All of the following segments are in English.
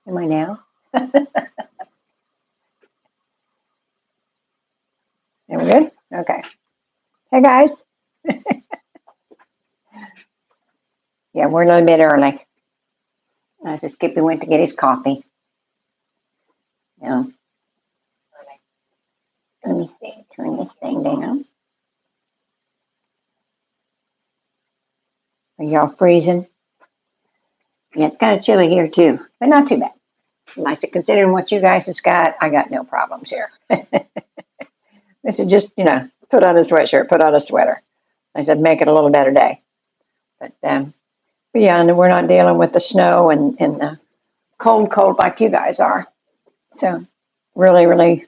Am I now? Are we good? Okay. Hey, guys. Yeah, we're a little bit early. So Skippy went to get his coffee. Now, let me see. Turn this thing down. Are y'all freezing? Yeah, it's kind of chilly here, too, but not too bad. Nice to considering what you guys has got. I got no problems here. This is just, put on a sweatshirt, put on a sweater. I said, make it a little better day. But yeah, and we're not dealing with the snow and the cold like you guys are. So really, really,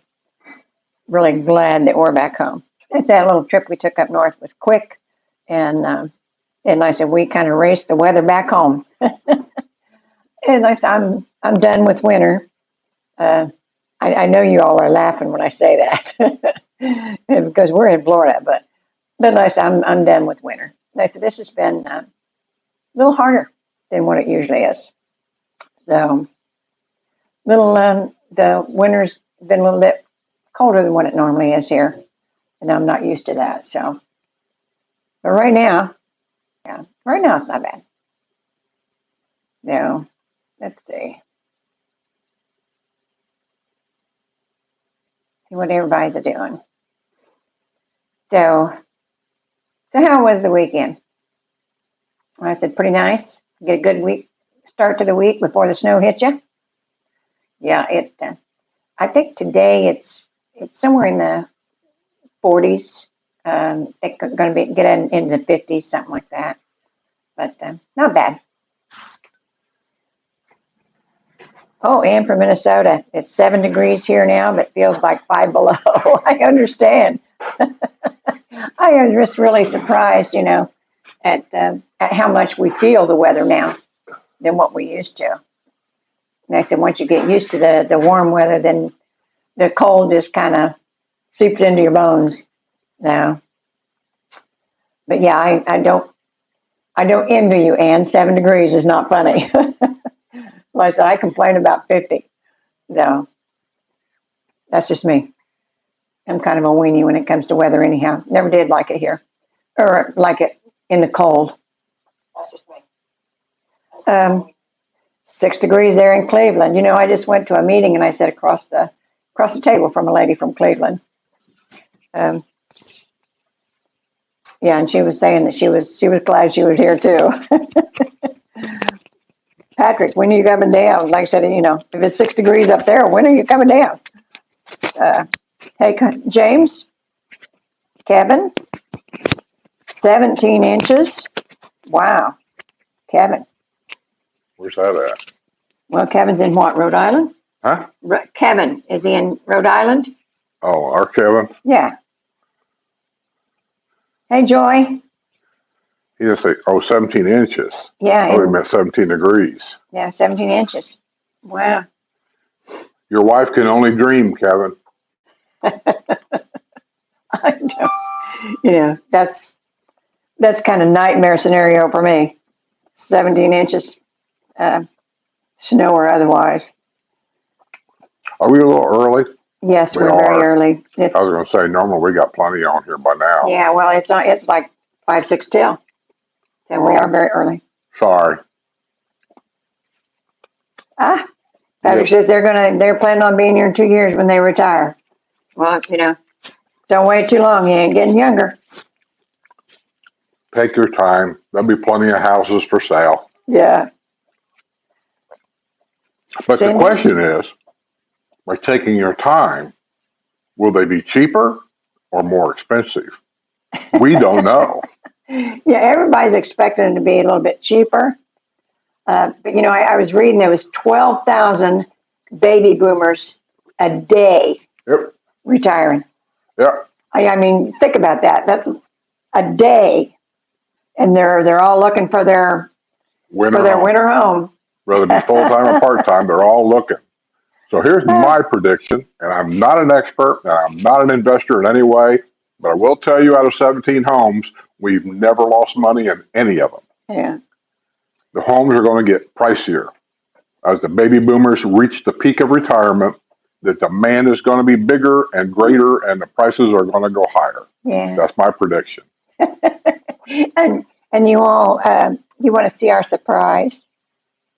really glad that we're back home. It's that little trip we took up north was quick, and I said we kind of raced the weather back home. And I said I'm done with winter. I know you all are laughing when I say that because we're in Florida, but then I said I'm done with winter. And I said this has been a little harder than what it usually is. So the winter's been a little bit colder than what it normally is here, and I'm not used to that. So, but right now it's not bad. No, let's see what everybody's doing. So how was the weekend? I said pretty nice. Get a good week start to the week before the snow hit you. Yeah, I think today it's somewhere in the 40s. It's going to be get into the 50s, something like that. But not bad. Oh, and from Minnesota, it's 7 degrees here now, but feels like 5 below. I understand. I am just really surprised, at how much we feel the weather now than what we used to. And I said, once you get used to the warm weather, then the cold just kind of seeps into your bones now. But yeah, I don't envy you, Ann. 7 degrees is not funny. Like I said, I complain about 50. So that's just me. I'm kind of a weenie when it comes to weather anyhow. Never did like it here. Or like it in the cold. That's just me. 6 degrees there in Cleveland. I just went to a meeting and I sat across the table from a lady from Cleveland. Yeah, and she was saying that she was glad she was here too. Patrick, when are you coming down? Like I said, if it's 6 degrees up there, when are you coming down? Hey, James, Kevin, 17 inches. Wow, Kevin. Where's that at? Well, Kevin's in what, Rhode Island? Huh? Kevin, is he in Rhode Island? Oh, our Kevin? Yeah. Hey, Joy. He just say, 17 inches. Yeah. Oh, he meant 17 degrees. Yeah, 17 inches. Wow. Your wife can only dream, Kevin. I know. That's kind of nightmare scenario for me. 17 inches, snow or otherwise. Are we a little early? Yes, we're very early. I was going to say, normally we got plenty on here by now. Yeah, well, it's like 5, 6 till. So we are very early. Sorry. Patrick says they're planning on being here in 2 years when they retire. Well, don't wait too long. You ain't getting younger. Take your time. There'll be plenty of houses for sale. Yeah. But the question is, by taking your time, will they be cheaper or more expensive? We don't know. Yeah, everybody's expecting it to be a little bit cheaper. But, I was reading there was 12,000 baby boomers a day retiring. Yep. I mean, think about that. That's a day. And they're all looking for their winter home. Whether it be full-time or part-time, they're all looking. So here's my prediction, and I'm not an expert, and I'm not an investor in any way, but I will tell you out of 17 homes, we've never lost money in any of them. Yeah. The homes are going to get pricier. as the baby boomers reach the peak of retirement, the demand is going to be bigger and greater, and the prices are going to go higher. Yeah. That's my prediction. And you all, you want to see our surprise?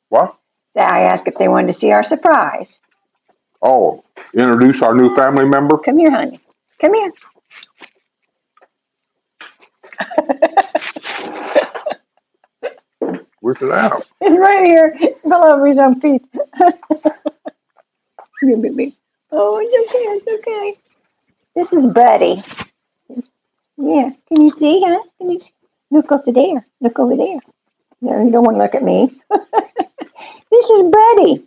What? I asked if they wanted to see our surprise. Oh, introduce our new family member? Come here, honey. Come here. Where's it at? It's right here. Below his own feet. Oh, it's okay. This is Buddy. Yeah. Can you see, huh? Can you see? Look over there. Look over there. No, you don't want to look at me. This is Buddy.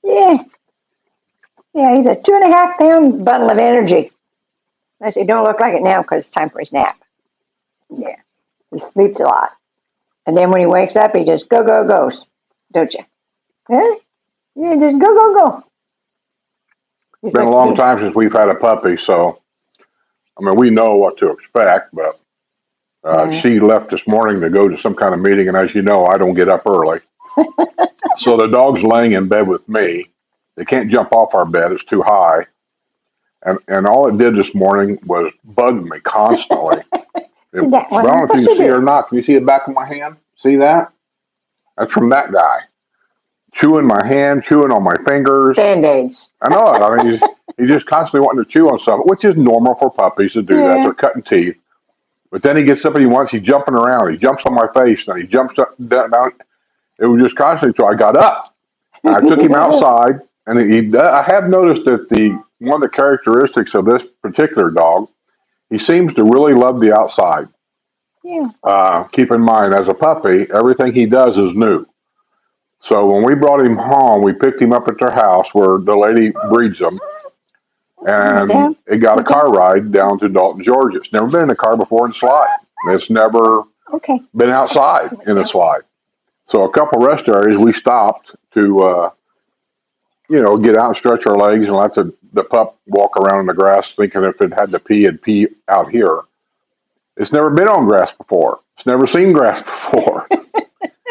Yeah. Yeah, he's a 2.5 pound bundle of energy. I say, don't look like it now because it's time for his nap. Yeah. He sleeps a lot. And then when he wakes up, he just goes. Don't you? Huh? Yeah, just go. It's been a long time since we've had a puppy, so, I mean, we know what to expect, but she left this morning to go to some kind of meeting, and as you know, I don't get up early. So the dog's laying in bed with me. They can't jump off our bed, it's too high. And all it did this morning was bug me constantly. I don't know if you can see it or not. Can you see the back of my hand? See that? That's from that guy. Chewing my hand, chewing on my fingers. Band-Aids. I know it. I mean, he's just constantly wanting to chew on something, which is normal for puppies to do that. They're cutting teeth. But then he gets up and he's jumping around. He jumps on my face, and he jumps up down. It was just constantly, so I got up. I took him outside, and I have noticed that one of the characteristics of this particular dog, he seems to really love the outside. Yeah. Keep in mind, as a puppy, everything he does is new. So when we brought him home, we picked him up at their house where the lady breeds them, and it got a car ride down to Dalton, Georgia. It's never been in a car before in slide. It's never been outside in a slide. So a couple rest areas, we stopped to, get out and stretch our legs and let the pup walk around in the grass, thinking if it had to pee, it'd pee out here. It's never been on grass before. It's never seen grass before.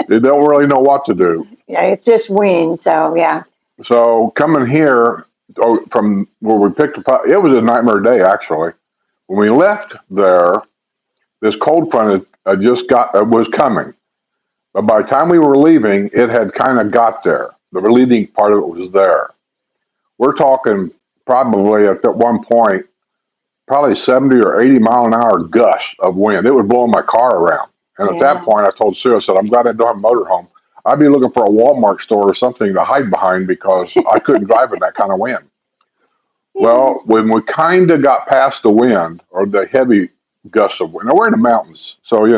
They don't really know what to do. Yeah, it's just weaned, so yeah. So coming here from where we picked up, it was a nightmare day actually. When we left there, this cold front was coming, but by the time we were leaving, it had kind of got there. The relieving part of it was there. We're talking probably at that one point, probably 70 or 80 mile an hour gusts of wind. It was blowing my car around. And at that point, I told Sue, I said, I'm glad I don't have a motorhome. I'd be looking for a Walmart store or something to hide behind because I couldn't drive in that kind of wind. Well, when we kind of got past the wind or the heavy gusts of wind, now we're in the mountains, so, we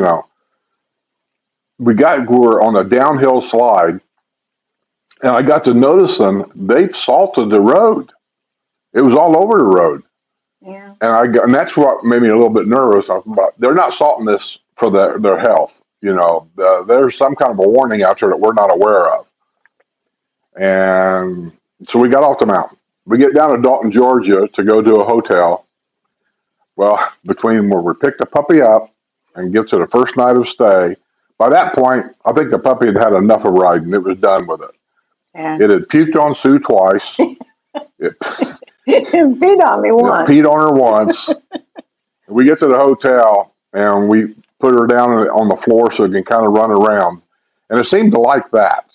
were on a downhill slide, and I got to noticing they'd salted the road. It was all over the road. Yeah. And that's what made me a little bit nervous. They're not salting this for their health. There's some kind of a warning out there that we're not aware of. And so we got off the mountain. We get down to Dalton, Georgia to go to a hotel. Well, between where we picked the puppy up and get to the first night of stay, by that point, I think the puppy had had enough of riding. It was done with it. Yeah. It had puked on Sue twice. It peed on me once. It peed on her once. We get to the hotel and we put her down on the floor so it can kind of run around. And it seemed to like that.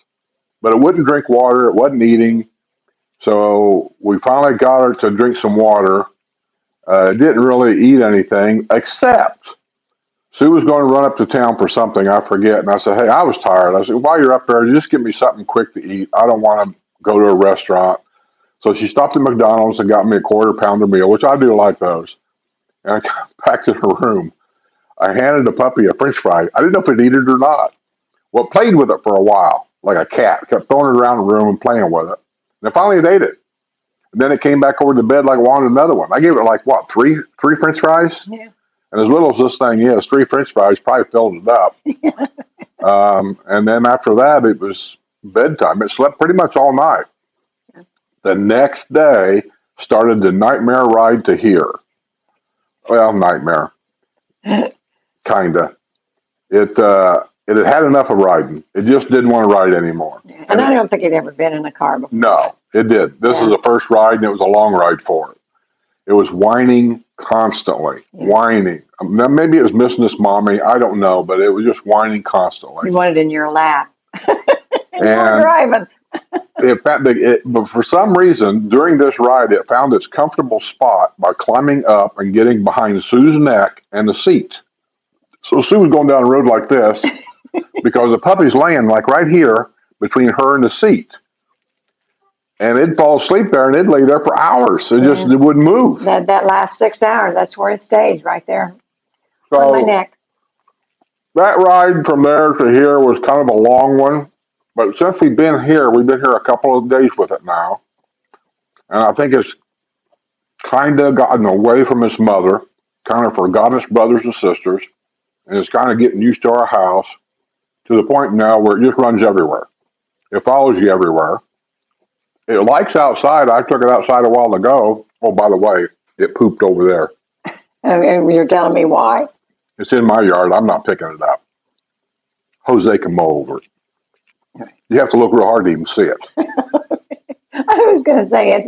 But it wouldn't drink water. It wasn't eating. So we finally got her to drink some water. It didn't really eat anything except Sue was going to run up to town for something. I forget. And I said, hey, I was tired. I said, while you're up there, just give me something quick to eat. I don't want to go to a restaurant. So she stopped at McDonald's and got me a quarter-pounder meal, which I do like those. And I got back to her room. I handed the puppy a French fry. I didn't know if it'd eat it or not. Well, it played with it for a while, like a cat. Kept throwing it around the room and playing with it. And finally it ate it. And then it came back over to bed like wanted another one. I gave it like, what, three French fries? Yeah. And as little as this thing is, 3 French fries probably filled it up. And then after that, it was bedtime. It slept pretty much all night. The next day started the nightmare ride to here. Well, nightmare. Kinda. It had enough of riding. It just didn't want to ride anymore. And I don't think you'd ever been in a car before. No, it did. This was the first ride, and it was a long ride for it. It was whining constantly, whining. Now, maybe it was missing its mommy. I don't know, but it was just whining constantly. You wanted in your lap. And you were And driving. but for some reason, during this ride, it found its comfortable spot by climbing up and getting behind Sue's neck and the seat. So Sue was going down the road like this because the puppy's laying like right here between her and the seat. And it'd fall asleep there, and it'd lay there for hours. It wouldn't move. That last 6 hours, that's where it stays, right there So on my neck. that ride from there to here was kind of a long one. But since we've been here a couple of days with it now. And I think it's kind of gotten away from its mother, kind of forgot its brothers and sisters, and it's kind of getting used to our house to the point now where it just runs everywhere. It follows you everywhere. It likes outside. I took it outside a while ago. Oh, by the way, it pooped over there. And you're telling me why? It's in my yard. I'm not picking it up. Jose can mow over it. You have to look real hard to even see it. I was going to say it,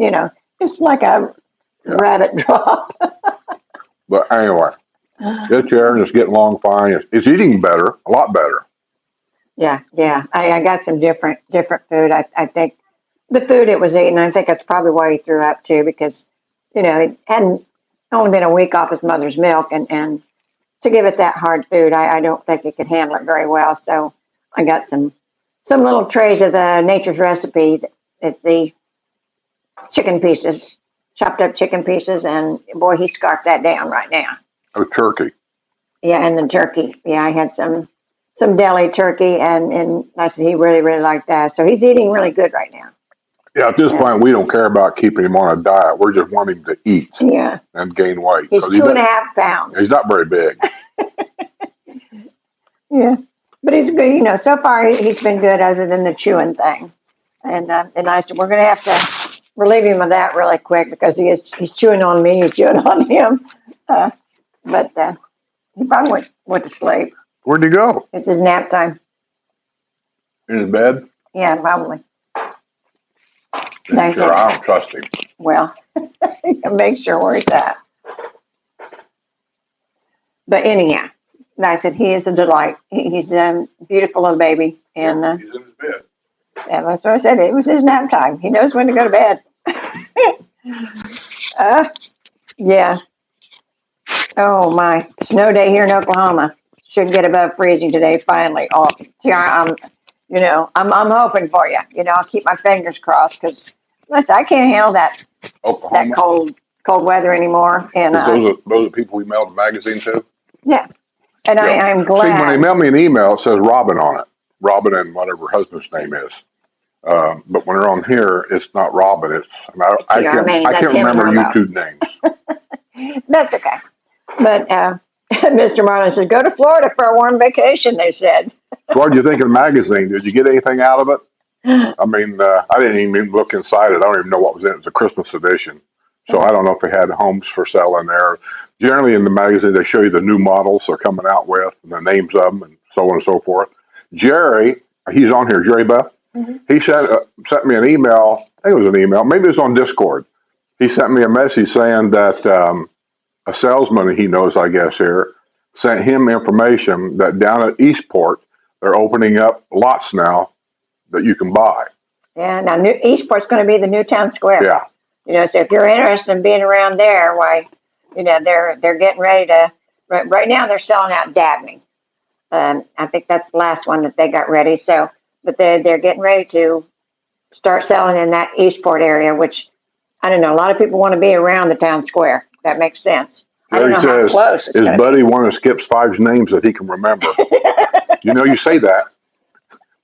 it's like a rabbit drop. But anyway, it's here and it's getting along fine. It's eating better, a lot better. Yeah. I got some different food. I think the food it was eating, I think that's probably why he threw up too, because, it hadn't only been a week off his mother's milk, and to give it that hard food, I don't think it could handle it very well. So I got some little trays of the Nature's Recipe. It's the chicken pieces, chopped up chicken pieces, and boy, he scarfed that down right now. Oh, turkey. Yeah, and the turkey. Yeah, I had some deli turkey, and I said he really, really liked that. So he's eating really good right now. Yeah, at this point, we don't care about keeping him on a diet. We're just wanting him to eat and gain weight. He's 2.5 pounds. He's not very big. Yeah, but he's good. So far he's been good other than the chewing thing. And I said, we're going to have to relieve him of that really quick because he's chewing on me, he's chewing on him. But he probably went to sleep. Where'd he go? It's his nap time. In his bed? Yeah, probably. Sure, I don't trust him. Well, make sure where he's at. But anyhow, I said he is a delight. He's a beautiful little baby. And he's in his bed. Yeah, that's what I said. It was his nap time. He knows when to go to bed. Yeah. Oh my, snow day here in Oklahoma. Should get above freezing today. Finally. Oh, see, I'm hoping for you. I'll keep my fingers crossed because listen, I can't handle that cold weather anymore. And those are people we mailed the magazine to. Yeah, and I'm glad. See, when they mail me an email, it says Robin on it. Robin and whatever her husband's name is. But when they're on here, it's not Robin. I can't remember YouTube names. That's okay. But Mr. Marlin said, go to Florida for a warm vacation, they said. So what did you think of the magazine? Did you get anything out of it? I mean, I didn't even look inside it. I don't even know what was in it. It's a Christmas edition. So I don't know if they had homes for sale in there. Generally in the magazine, they show you the new models they're coming out with and the names of them and so on and so forth. Jerry, he's on here, Jerry Buff. Mm-hmm. He sent me an email. I think it was an email. Maybe it was on Discord. He sent me a message saying that a salesman he knows, I guess, here, sent him information that down at Eastport, they're opening up lots now that you can buy. Yeah, now Eastport's going to be the new town square. Yeah. So if you're interested in being around there, why, they're getting ready to, right now they're selling out Dabney. I think that's the last one that they got ready. So, but they're getting ready to start selling in that Eastport area, which, I don't know, a lot of people want to be around the town square. That makes sense. I don't know how close it's his buddy one of Skip's 5 names that he can remember. You say that,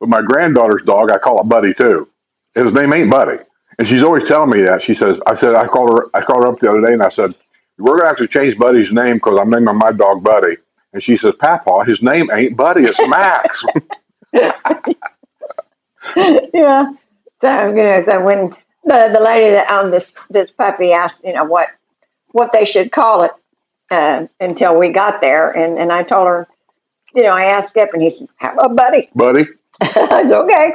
but my granddaughter's dog, I call it Buddy too. His name ain't Buddy, and she's always telling me that. She says, I called her up the other day, and I said, we're gonna have to change Buddy's name because I'm naming my dog Buddy. And she says, Papa, his name ain't Buddy, it's Max. Yeah. So when the lady that owned this puppy asked, what they should call it until we got there, and I told her, I asked Skip, and he said, how about Buddy? Buddy. I said, okay.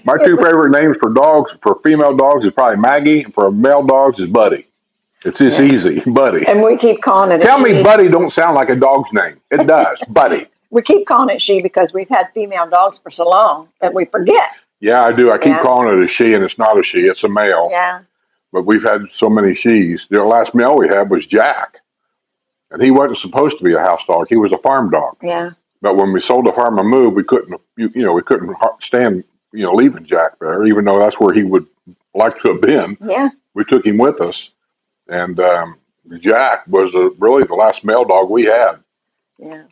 My two favorite names for dogs, for female dogs, is probably Maggie, and for male dogs is Buddy. It's just Yeah. easy, Buddy. And we keep calling it a Tell me she. Buddy don't sound like a dog's name. It does, Buddy. We keep calling it she because we've had female dogs for so long that we forget. Yeah, I do. I keep Yeah. calling it a she, and it's not a she. It's a male. Yeah. But we've had so many she's. The last male we had was Jack, and he wasn't supposed to be a house dog. He was a farm dog. Yeah. But when we sold the farm and moved, we couldn't, we couldn't stand, leaving Jack there, even though that's where he would like to have been. Yeah. We took him with us, and Jack was really the last male dog we had. Yeah.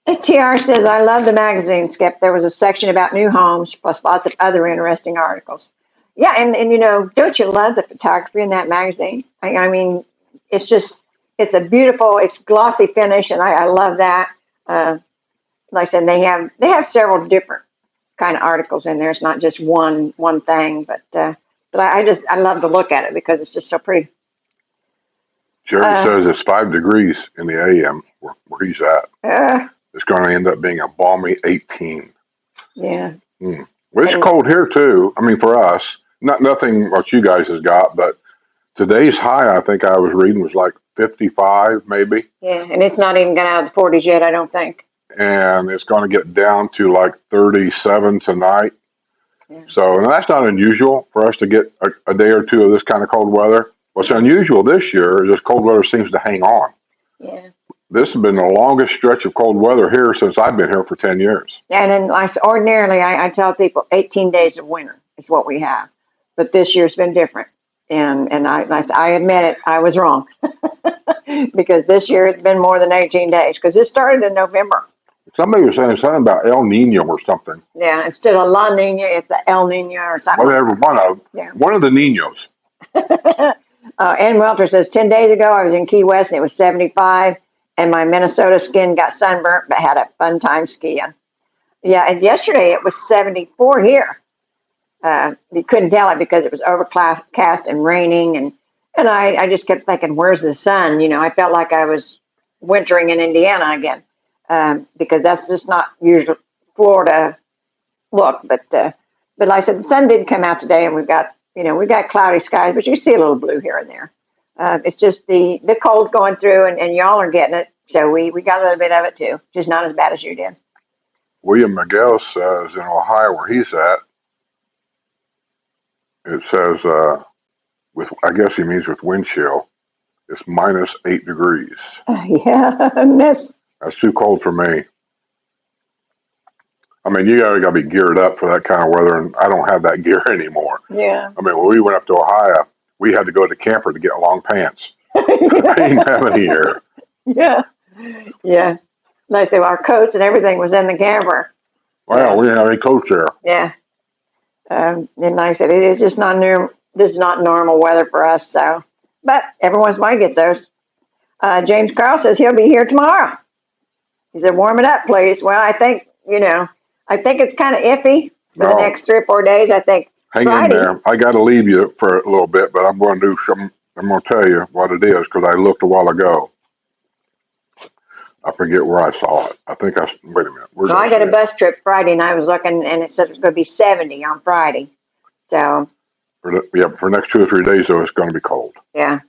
TR says, I love the magazine, Skip. There was a section about new homes, plus lots of other interesting articles. Yeah, and don't you love the photography in that magazine? I mean, it's a beautiful, it's glossy finish, and I love that. Like I said, they have several different kind of articles in there. It's not just one thing, but I love to look at it because it's just so pretty. Jerry says it's 5 degrees in the AM where he's at. It's going to end up being a balmy 18. Yeah. Well, it's cold here too. I mean, for us, nothing what you guys has got, but today's high, I think I was reading, was like 55 maybe. Yeah, and it's not even got out of the 40s yet, I don't think. And it's going to get down to like 37 tonight. Yeah. So that's not unusual for us to get a day or two of this kind of cold weather. What's unusual this year is this cold weather seems to hang on. Yeah. This has been the longest stretch of cold weather here since I've been here for 10 years. And then ordinarily, I tell people 18 days of winter is what we have. But this year's been different. And I admit it, I was wrong. Because this year it's been more than 18 days. Because it started in November. Somebody was saying something about El Nino or something. Yeah, instead of La Nina, it's a El Nino or something. Whatever, one of the Ninos. Ann Welter says, 10 days ago I was in Key West and it was 75. And my Minnesota skin got sunburnt, but had a fun time skiing. Yeah, and yesterday it was 74 here. You couldn't tell it because it was overcast and raining. And I just kept thinking, where's the sun? I felt like I was wintering in Indiana again. Because that's just not usual Florida look. But like I said, the sun did come out today and we've got cloudy skies, but you see a little blue here and there. It's just the cold going through, and y'all are getting it. So we got a little bit of it too, just not as bad as you did. William Miguel says in Ohio, where he's at, it says, I guess he means with wind chill, it's minus 8 degrees. Yeah, that's too cold for me. I mean, you gotta be geared up for that kind of weather, and I don't have that gear anymore. Yeah. I mean, when we went up to Ohio, we had to go to the camper to get long pants. I didn't have any here. Yeah. Yeah. Like I say, our coats and everything was in the camper. Wow, we didn't have any coats there. Yeah. And like I said, it is just not new. This is not normal weather for us. So, but everyone's might get those. James Carl says he'll be here tomorrow. He said, warm it up, please. Well, I think it's kind of iffy for the next 3 or 4 days. I think. Hang Friday. in there. I got to leave you for a little bit, but I'm going to do something. I'm going to tell you what it is because I looked a while ago. I forget where I saw it. I think wait a minute. So I got a bus trip Friday, and I was looking, and it said it was going to be 70 on Friday. So. For next 2 or 3 days, though, it's going to be cold. Yeah.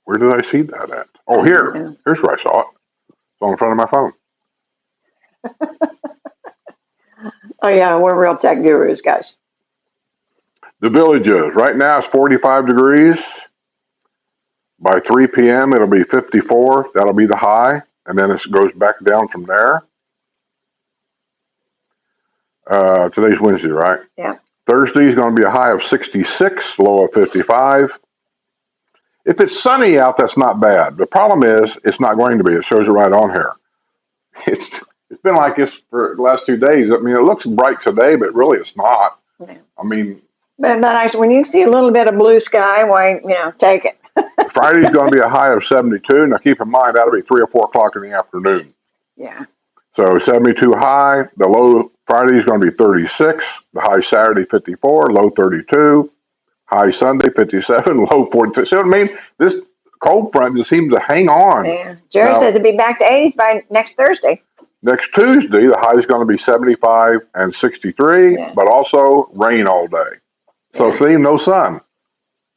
Where did I see that at? Oh, here. Yeah. Here's where I saw it. It's on the front of my phone. Oh, yeah, we're real tech gurus, guys. The Villages. Right now it's 45 degrees. By 3 p.m. it'll be 54. That'll be the high. And then it goes back down from there. Today's Wednesday, right? Yeah. Thursday is going to be a high of 66, low of 55. If it's sunny out, that's not bad. The problem is it's not going to be. It shows it right on here. It's been like this for the last 2 days. I mean, it looks bright today, but really it's not. Yeah. I mean. But when you see a little bit of blue sky, why, take it. Friday's going to be a high of 72. Now, keep in mind, that'll be 3 or 4 o'clock in the afternoon. Yeah. So 72 high. The low Friday is going to be 36. The high Saturday, 54. Low 32. High Sunday, 57. Low 46. So, I mean, this cold front just seems to hang on. Yeah. Jerry says it'll be back to 80s by next Thursday. Next Tuesday, the high is going to be 75 and 63, Yeah. but also rain all day. So Yeah. see, no sun.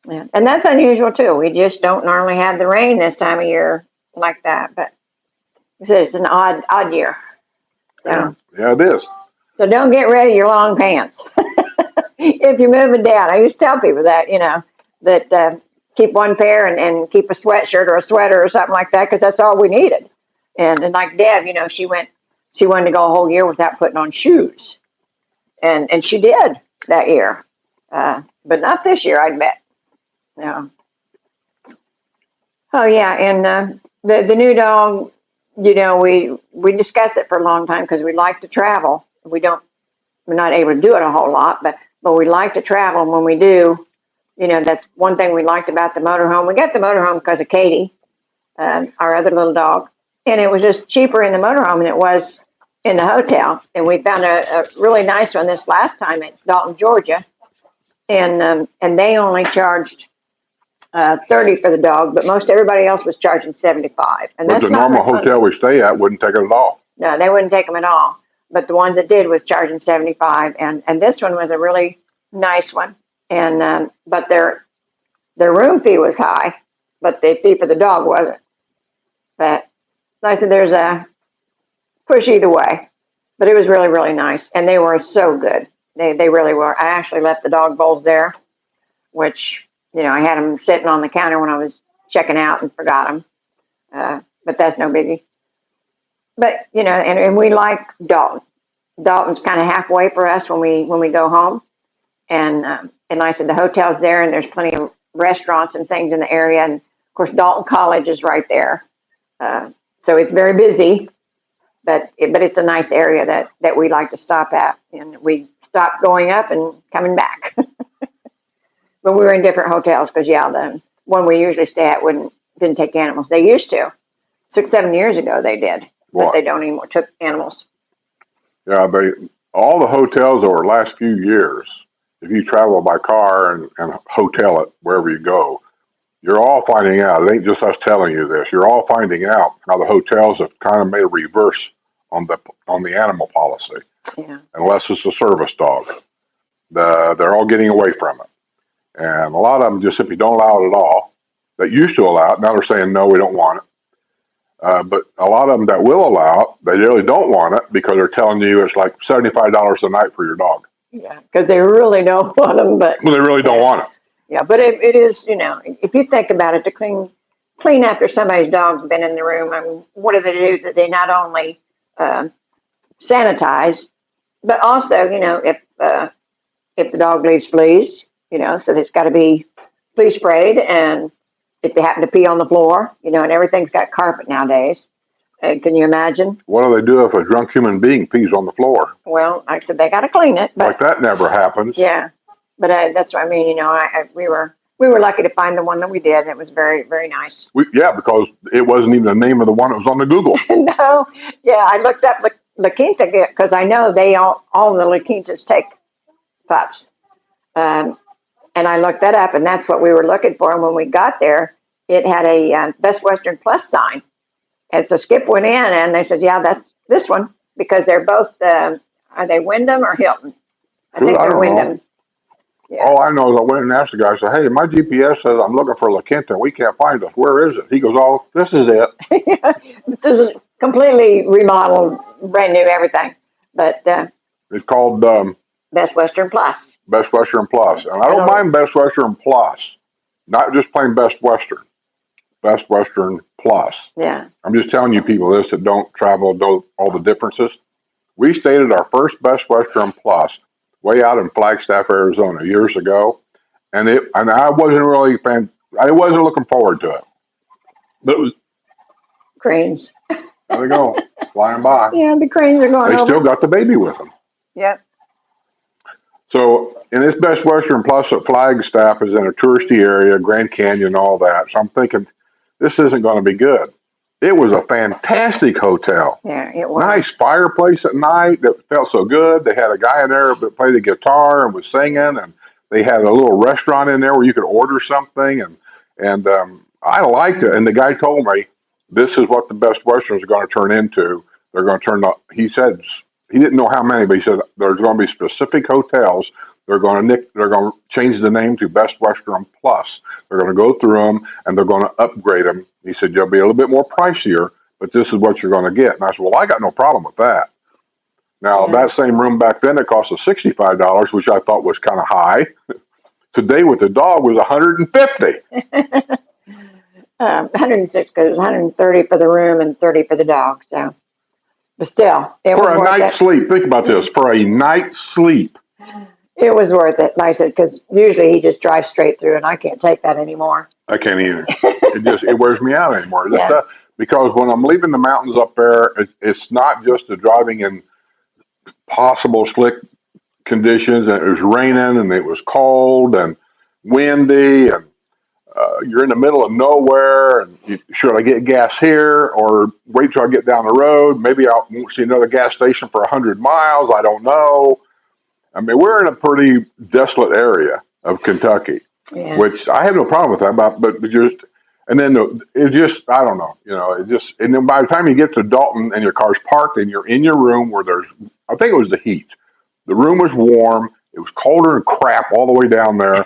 Yeah. And that's unusual too. We just don't normally have the rain this time of year like that. But it's an odd year. Yeah, So, yeah, it is. so don't get rid of your long pants if you're moving down. I used to tell people that, that keep one pair and keep a sweatshirt or a sweater or something like that because that's all we needed. And like Deb, she wanted to go a whole year without putting on shoes, and she did that year, but not this year, I'd bet. No. Oh yeah, and the new dog, we discussed it for a long time because we like to travel. We're not able to do it a whole lot, but we like to travel. And when we do, that's one thing we liked about the motorhome. We got the motorhome because of Katie, our other little dog, and it was just cheaper in the motorhome than it was in the hotel. And we found a really nice one this last time at Dalton, Georgia, and they only charged 30 for the dog, but most everybody else was charging 75. And But that's the not normal much money. hotel we stay at wouldn't take it at all. No, they wouldn't take them at all. But the ones that did was charging 75, and this one was a really nice one. And but their room fee was high, but the fee for the dog wasn't. But like I said, there's a push either way. But it was really, really nice, and they were so good. They really were. I actually left the dog bowls there, which I had them sitting on the counter when I was checking out and forgot them. But that's no biggie. But and we like Dalton. Dalton's kind of halfway for us when we go home, and like I said, the hotel's there, and there's plenty of restaurants and things in the area, and of course Dalton College is right there, so it's very busy, but it's a nice area that we like to stop at, and we stop going up and coming back. But we were in different hotels because the one we usually stay at didn't take animals. They used to 6-7 years ago they did, but they don't anymore. Took animals. Yeah, all the hotels over the last few years, if you travel by car and hotel it wherever you go, you're all finding out. It ain't just us telling you this. You're all finding out how the hotels have kind of made a reverse on the animal policy. Yeah. Unless it's a service dog, they're all getting away from it, and a lot of them just simply don't allow it at all. That used to allow it, now they're saying no, we don't want it. But a lot of them that will allow it, they really don't want it because they're telling you it's like $75 a night for your dog. Yeah, because they really don't want them, but Well, they really don't want it. yeah, but it is, if you think about it, to clean after somebody's dog's been in the room. I mean, what do? They not only sanitize, but also, if the dog leaves fleas, so there's got to be flea sprayed, and if they happen to pee on the floor, and everything's got carpet nowadays. Can you imagine? What do they do if a drunk human being pees on the floor? Well, I said they got to clean it. But, like that never happens. Yeah, but that's what I mean. We were lucky to find the one that we did, and it was very, very nice. Because it wasn't even the name of the one that was on the Google. No, yeah, I looked up La Quinta because I know all the La Quintas take pups. And I looked that up, and that's what we were looking for. And when we got there, it had a Best Western Plus sign. And so Skip went in, and they said, yeah, that's this one, because they're both, are they Wyndham or Hilton? I think they're Wyndham. Yeah. All I know is I went and asked the guy, I said, hey, my GPS says I'm looking for La Quinta, and we can't find us. Where is it? He goes, oh, this is it. This is completely remodeled, brand new, everything. But it's called Best Western Plus. Best Western Plus. And I don't mind Best Western Plus. Not just plain Best Western. Best Western Plus. Yeah. I'm just telling you people this that don't travel, know all the differences. We stayed at our first Best Western Plus way out in Flagstaff, Arizona years ago. And I wasn't really I wasn't looking forward to it. But it was cranes. There they go, flying by. Yeah, the cranes are going over. They still got the baby with them. Yep. So, in this Best Western Plus at Flagstaff is in a touristy area, Grand Canyon, all that. So I'm thinking, this isn't going to be good. It was a fantastic hotel. Yeah, it was. Nice fireplace at night that felt so good. They had a guy in there that played the guitar and was singing, and they had a little restaurant in there where you could order something, and I liked it. And the guy told me, this is what the Best Westerns are going to turn into. they're going to turn up. He said he didn't know how many, but he said there's going to be specific hotels. They're going to change the name to Best Western Plus. They're going to go through them and they're going to upgrade them. He said you'll be a little bit more pricier, but this is what you're going to get. And I said, well, I got no problem with that. Now Yeah. that same room back then it cost us $65, which I thought was kind of high. Today with the dog was $150. 106 because 130 for the room and 30 for the dog. So, but still, it was For a worth night's it. sleep. Think about this. For a night's sleep. It was worth it, like I said, because usually he just drives straight through, and I can't take that anymore. I can't either. It wears me out anymore. This Yeah. stuff, because when I'm leaving the mountains up there, it's not just the driving in possible slick conditions. And it was raining and it was cold and windy and you're in the middle of nowhere. And should I get gas here or wait till I get down the road? Maybe I won't see another gas station for 100 miles. I don't know. I mean, we're in a pretty desolate area of Kentucky, Yeah. which I have no problem with that. But just and then it just I don't know, it just and then by the time you get to Dalton and your car's parked and you're in your room where there's I think it was the heat. The room was warm. It was colder than crap all the way down there.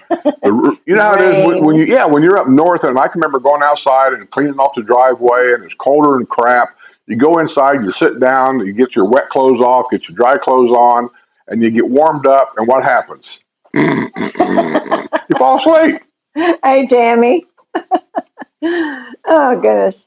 You know how it is when Rain. when you're up north and I can remember going outside and cleaning off the driveway and it's colder than crap. You go inside, you sit down, you get your wet clothes off, get your dry clothes on, and you get warmed up, and what happens? You fall asleep. Hey, Tammy. Oh, goodness.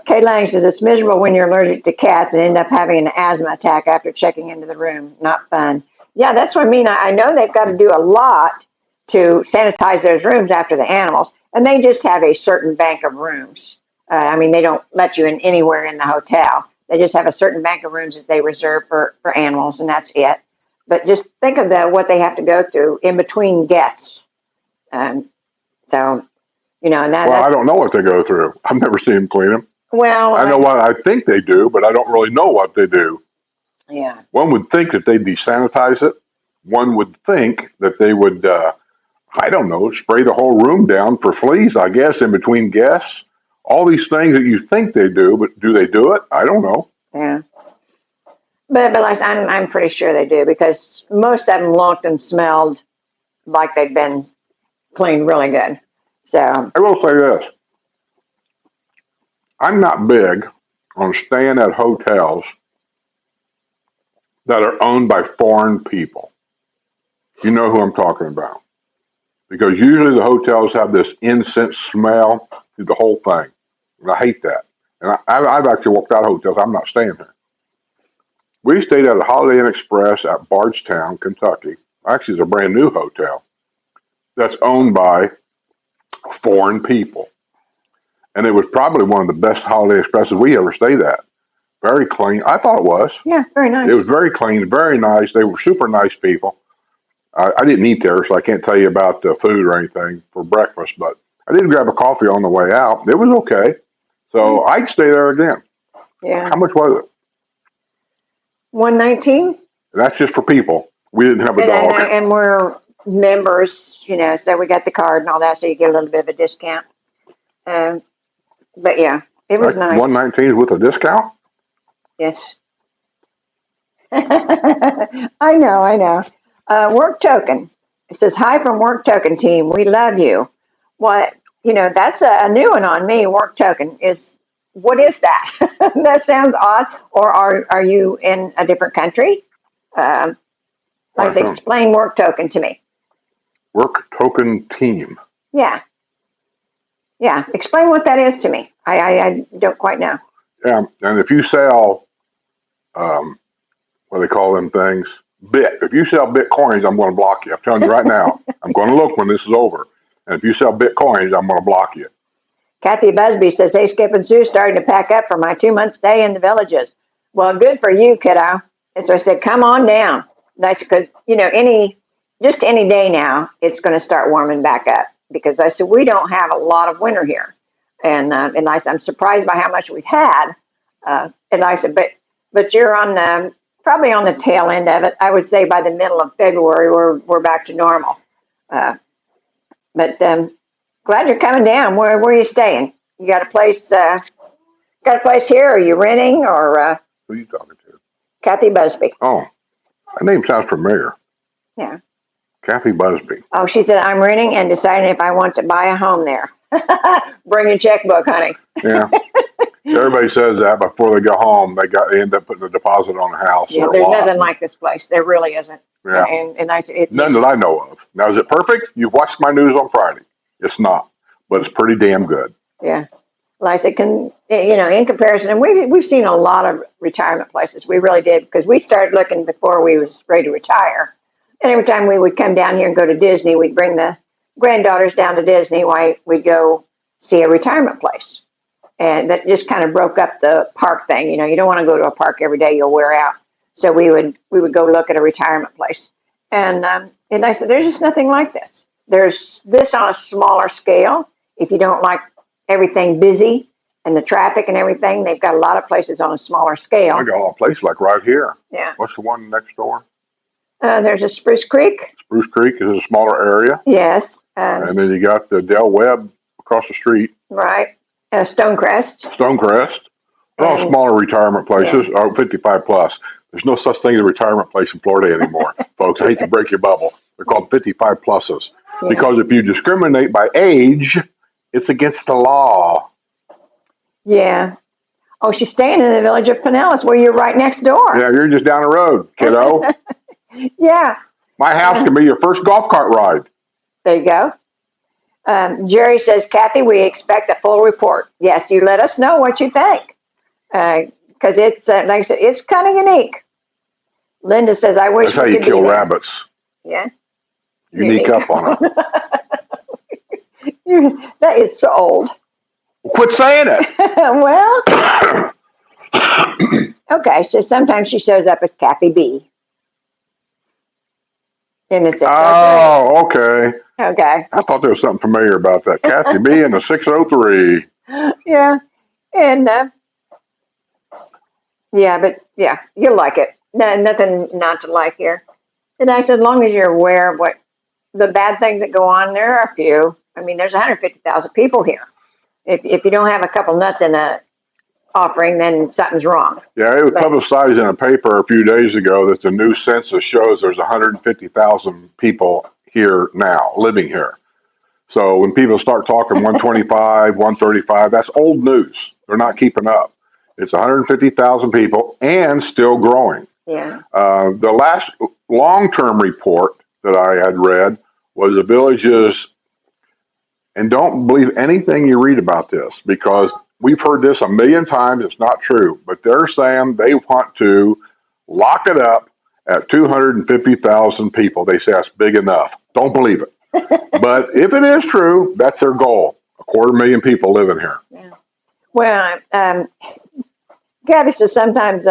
Kay Lang says it's miserable when you're allergic to cats and end up having an asthma attack after checking into the room. Not fun. Yeah, that's what I mean. I know they've got to do a lot to sanitize those rooms after the animals, and they just have a certain bank of rooms. I mean, they don't let you in anywhere in the hotel. They just have a certain bank of rooms that they reserve for animals, and that's it. But just think of what they have to go through in between gets. Um, so, and Well, I that's, don't know what they go through. I've never seen them clean them. well, I know what I think they do, but I don't really know what they do. yeah. One would think that they'd desanitize it. One would think that they would, I don't know, spray the whole room down for fleas, I guess, in between guests. All these things that you think they do, but do they do it? I don't know. Yeah. But like, I'm pretty sure they do because most of them looked and smelled like they'd been cleaned really good. So, I will say this. I'm not big on staying at hotels that are owned by foreign people. You know who I'm talking about. Because usually the hotels have this incense smell through the whole thing. And I hate that. And I've actually walked out of hotels. I'm not staying here. We stayed at a Holiday Inn Express at Bardstown, Kentucky. Actually, it's a brand new hotel that's owned by foreign people. And it was probably one of the best Holiday Expresses we ever stayed at. Very clean. I thought it was. yeah, very nice. It was very clean, very nice. They were super nice people. I didn't eat there, so I can't tell you about the food or anything for breakfast, but I did grab a coffee on the way out. It was okay. So I'd stay there again. Yeah. How much was it? 119. That's just for people. We didn't have a dog. And we're members, so we got the card and all that, so you get a little bit of a discount. But yeah, it was nice. 119 with a discount? Yes. I know. Work token. It says, hi from Work Token team. We love you. What, that's a new one on me. Work token what is that? That sounds odd. Or are you in a different country? Explain Work Token to me. Work token team. Yeah. Yeah. Explain what that is to me. I don't quite know. Yeah. And if you sell, what do they call them things? If you sell Bitcoins, I'm going to block you. I'm telling you right now. I'm going to look when this is over. And if you sell Bitcoins, I'm going to block you. Kathy Busby says, hey, Skip and Sue, starting to pack up for my 2-month stay in the Villages. Well, good for you, kiddo. And so I said, come on down. That's because, any day now, it's going to start warming back up. Because I said, we don't have a lot of winter here. And I said, I'm surprised by how much we've had. And I said, but you're probably on the tail end of it. I would say by the middle of February, we're back to normal. But glad you're coming down. Where are you staying? You got a place got a place here? Are you renting or Who are you talking to? Kathy Busby? Oh, that name sounds familiar. Yeah. Kathy Busby. Oh, she said, I'm renting and deciding if I want to buy a home there. Bring your checkbook, honey. Yeah. Everybody says that before they go home. They end up putting a deposit on a house Yeah, or a there's lot. nothing like this place. There really isn't. Yeah. And I said, it None just, that I know of. Now, is it perfect? You watched my news on Friday. It's not, but it's pretty damn good. yeah. Like I said, in comparison, and we've seen a lot of retirement places. We really did because we started looking before we was ready to retire. And every time we would come down here and go to Disney, we'd bring the granddaughters down to Disney. Why we'd go see a retirement place, and that just kind of broke up the park thing. You don't want to go to a park every day; you'll wear out. So we would go look at a retirement place, and I said, "There's just nothing like this. There's this on a smaller scale. If you don't like everything busy and the traffic and everything, they've got a lot of places on a smaller I scale. got a place like right here. Yeah, What's the one next door? there's a Spruce Creek. Spruce Creek is a smaller area. Yes, And then you got the Del Webb across the street. right. Stonecrest. Stonecrest. They're all And smaller retirement places. yeah, Oh, 55 plus. There's no such thing as a retirement place in Florida anymore, folks. I hate to break your bubble. They're called 55 pluses yeah, because if you discriminate by age, it's against the law. yeah. Oh, she's staying in the village of Pinellas, where you're right next door. Yeah, you're just down the road, kiddo. Yeah, My house can be your first golf cart ride. there you go. Jerry says, Kathy, we expect a full report. Yes, you let us know what you think, because it's like I said, it's kind of unique. Linda says, I wish That's how we you could kill be there. rabbits. Yeah, You sneak up on them. That is so old. Quit saying it. Well, okay. So sometimes she shows up as Kathy B in the 603. Oh, okay. Okay. I thought there was something familiar about that. Kathy B in the 603. Yeah, and yeah, but yeah, you'll like it. No, nothing not to like here. And I said, as long as you're aware of what the bad things that go on, there are a few. I mean, there's 150,000 people here. If you don't have a couple nuts in the offering, then something's wrong. Yeah, it was But publicized in a paper a few days ago that the new census shows there's 150,000 people here now living here. So when people start talking 125, 135, that's old news. They're not keeping up. It's 150,000 people and still growing. yeah, The last long-term report that I had read was the villages, and don't believe anything you read about this because we've heard this a million times. It's not true, but they're saying they want to lock it up at 250,000 people. They say that's big enough. Don't believe it. But if it is true, that's their goal. 250,000 people living here. yeah. Well, Kathy says sometimes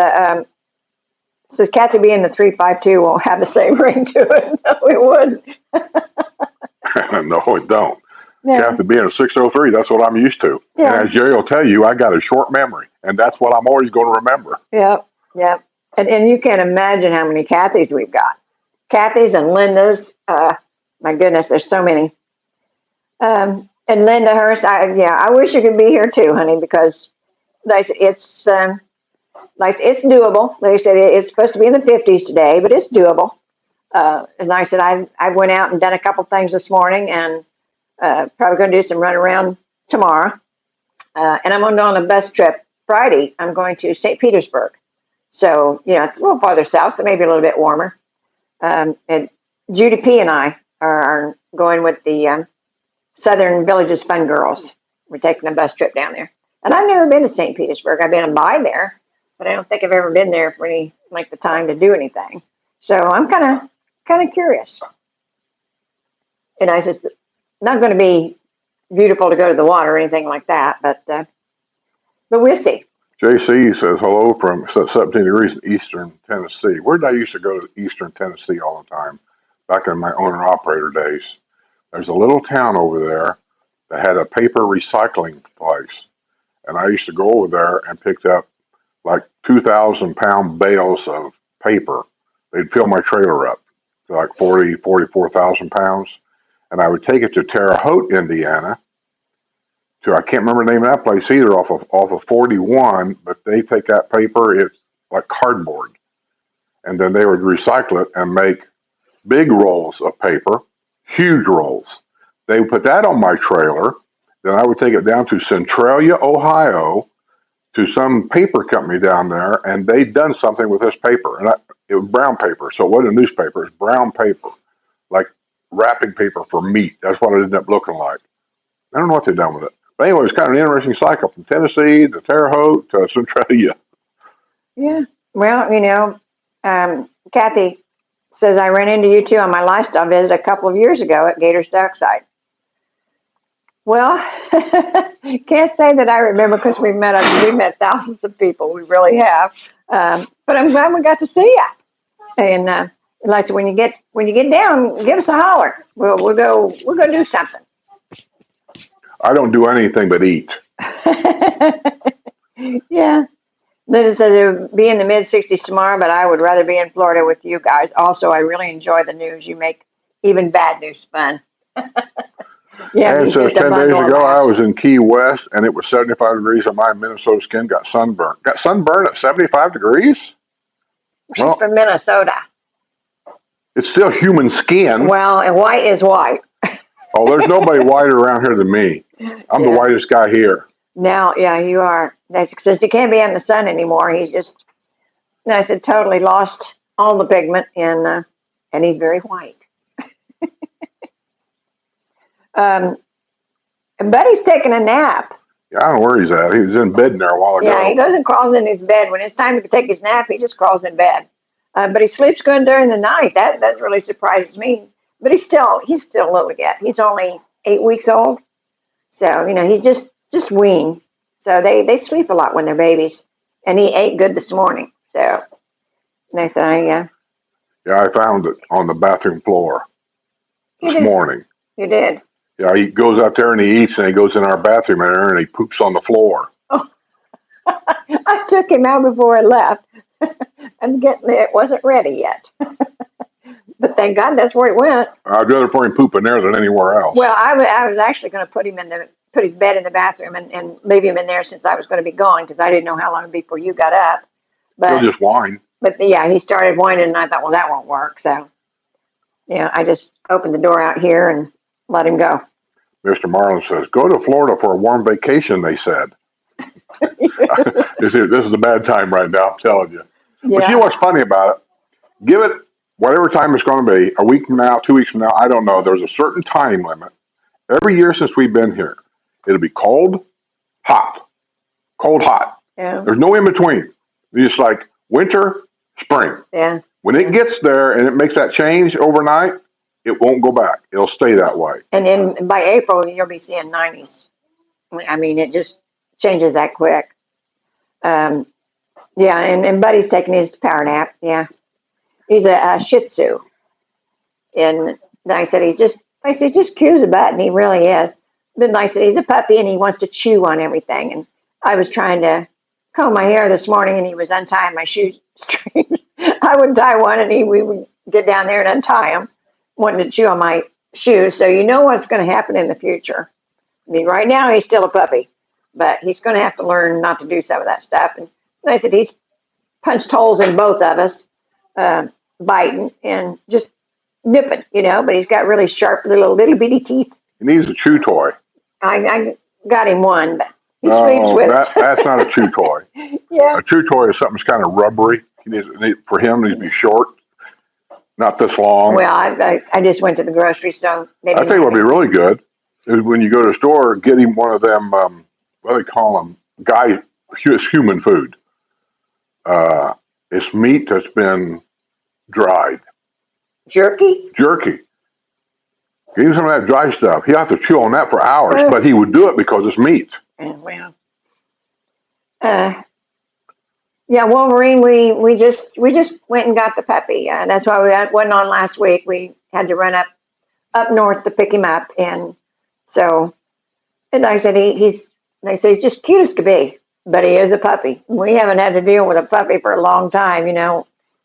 so Kathy being the 352 won't have the same ring to it. No, it wouldn't. No, it don't. Yeah, Kathy being a 603, that's what I'm used to. yeah, And as Jerry will tell you, I got a short memory, and that's what I'm always going to remember. yeah, yeah. And you can't imagine how many Kathys we've got. Kathys and Lindas. My goodness, there's so many. And Linda Hurst, I wish you could be here too, honey, because it's it's doable. They said it's supposed to be in the 50s today, but it's doable. And I said I went out and done a couple things this morning, and probably going to do some run around tomorrow. And I'm going to go on a bus trip Friday. I'm going to St. Petersburg, so it's a little farther south, so maybe a little bit warmer. And Judy P and I are going with the Southern Villages Fun Girls. We're taking a bus trip down there, and I've never been to St. Petersburg. I've been by there, but I don't think I've ever been there for any length of time to do anything. So I'm kind of curious. And I said, not going to be beautiful to go to the water or anything like that, but we'll see. JC says hello from 17 degrees in Eastern Tennessee. Where did I used to go to Eastern Tennessee all the time? Back in my owner operator days. There's a little town over there that had a paper recycling place. And I used to go over there and picked up like 2,000-pound bales of paper. They'd fill my trailer up to like 44,000 pounds. And I would take it to Terre Haute, Indiana, to, I can't remember the name of that place either, off of 41, but they take that paper, it's like cardboard, and then they would recycle it and make big rolls of paper, huge rolls. They would put that on my trailer. Then I would take it down to Centralia, Ohio, to some paper company down there, and they'd done something with this paper, and it was brown paper, so it wasn't a newspaper, it's brown paper, like wrapping paper for meat. That's what it ended up looking like. I don't know what they've done with it. But anyway, it's kind of an interesting cycle from Tennessee to Terre Haute to Centralia. Yeah. Well, Kathy says I ran into you too on my lifestyle visit a couple of years ago at Gators Dockside. Well, can't say that I remember because we've met thousands of people. We really have. But I'm glad we got to see you. And like I said, when you get down, give us a holler. We'll go do something. I don't do anything but eat. Yeah. Linda said it would be in the mid 60s tomorrow, but I would rather be in Florida with you guys. Also, I really enjoy the news. You make even bad news fun. Yeah, And it's so just a 10 days bundle of ago, I laughs. was in Key West, and it was 75 degrees, and my Minnesota skin got sunburned. Got sunburned at 75 degrees? She's Well, from Minnesota. it's still human skin. Well, and white is white. Oh, there's nobody whiter around here than me. I'm the Yeah. whitest guy here. Now, yeah, you are. That's since you can't be in the sun anymore. He's just, I said, totally lost all the pigment, and he's very white. And Buddy's taking a nap. Yeah, I don't know where he's at. He was in bed in there a while Yeah, he ago. goes and crawls in his bed. When it's time to take his nap, he just crawls in bed. But he sleeps good during the night. That really surprises me. But he's still little yet. He's only 8 weeks old. So, he's just weaned. So they sleep a lot when they're babies. And he ate good this morning. So they said, yeah. Yeah, I found it on the bathroom floor You this did. morning. You did. Yeah, he goes out there and he eats, and he goes in our bathroom area and he poops on the floor. Oh, I took him out before I left. It wasn't ready yet. But thank God that's where he went. I'd rather for him poop in there than anywhere else. Well, I was actually going to put his bed in the bathroom and leave him in there since I was going to be gone because I didn't know how long before you got up. He'll But just whine. yeah, he started whining, and I thought, well, that won't work. So I just opened the door out here and let him go. Mr. Marlin says, go to Florida for a warm vacation, they said. This is a bad time right now, I'm telling you. But you know what's funny about it? Give it whatever time it's going to be, a week from now, 2 weeks from now, I don't know. There's a certain time limit. Every year since we've been here, it'll be cold, hot, cold, hot. Yeah. There's no in between. It's just like winter, spring. Yeah. When it gets there and it makes that change overnight, it won't go back. It'll stay that way. And then by April, you'll be seeing 90s. I mean, it just changes that quick. Yeah, and Buddy's taking his power nap. Yeah. He's a Shih Tzu. And I said, just chews a button. He really is. Then I said, he's a puppy and he wants to chew on everything. And I was trying to comb my hair this morning and he was untying my shoe strings. I would tie one and we would get down there and untie him, wanting to chew on my shoes. So you know what's going to happen in the future. I mean, right now he's still a puppy, but he's going to have to learn not to do some of that stuff. And I said, he's punched holes in both of us, biting and just nipping, but he's got really sharp little bitty teeth. He needs a chew toy. I got him one, but he sleeps with it. That's not a chew toy. Yeah. A chew toy is something that's kind of rubbery. For him, it needs to be short, not this long. Well, I just went to the grocery store. I'll tell you what would be really good is when you go to the store, get him one of them, what do they call them? It's human food. It's meat that's been dried. Jerky? Jerky. Give him some of that dry stuff. He'll have to chew on that for hours, but he would do it because it's meat. Well, yeah, Wolverine. We just went and got the puppy. That's why we went on last week. We had to run up north to pick him up, and so and I said they say he's just cute as could be, but he is a puppy. We haven't had to deal with a puppy for a long time,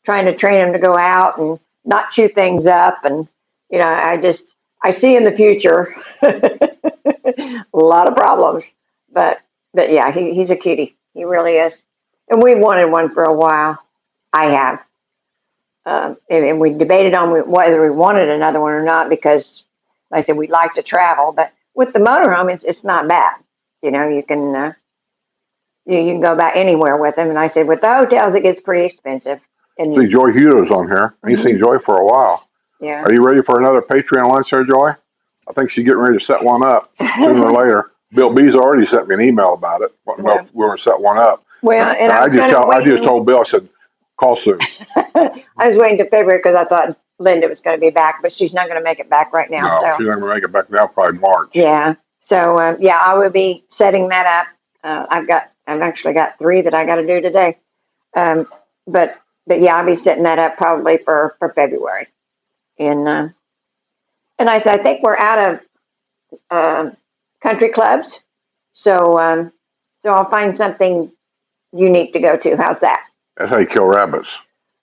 trying to train him to go out and not chew things up, and I see in the future A lot of problems, but yeah, he's a cutie. He really is. And we wanted one for a while. I have. And we debated on whether we wanted another one or not because, like I said, we'd like to travel. But with the motorhome, it's not bad. You know, you can you can go about anywhere with them. And I said, with the hotels, it gets pretty expensive. And See, Joy Hudo's on here. I ain't seen Joy for a while. yeah, Are you ready for another Patreon lunch there, Joy? I think she's getting ready to set one up sooner or later. Bill B's already sent me an email about it. Wanting to know if we're going to set one up. Well, and I just told Bill, I said, call soon. I was waiting to February because I thought Linda was going to be back, but she's not going to make it back right now. No, So she's not going to make it back now, probably March. yeah. So yeah, I will be setting that up. I've actually got 3 that I got to do today. But yeah, I'll be setting that up probably for February. And I said, I think we're out of country clubs, so I'll find something unique to go to. How's that? That's how you kill rabbits.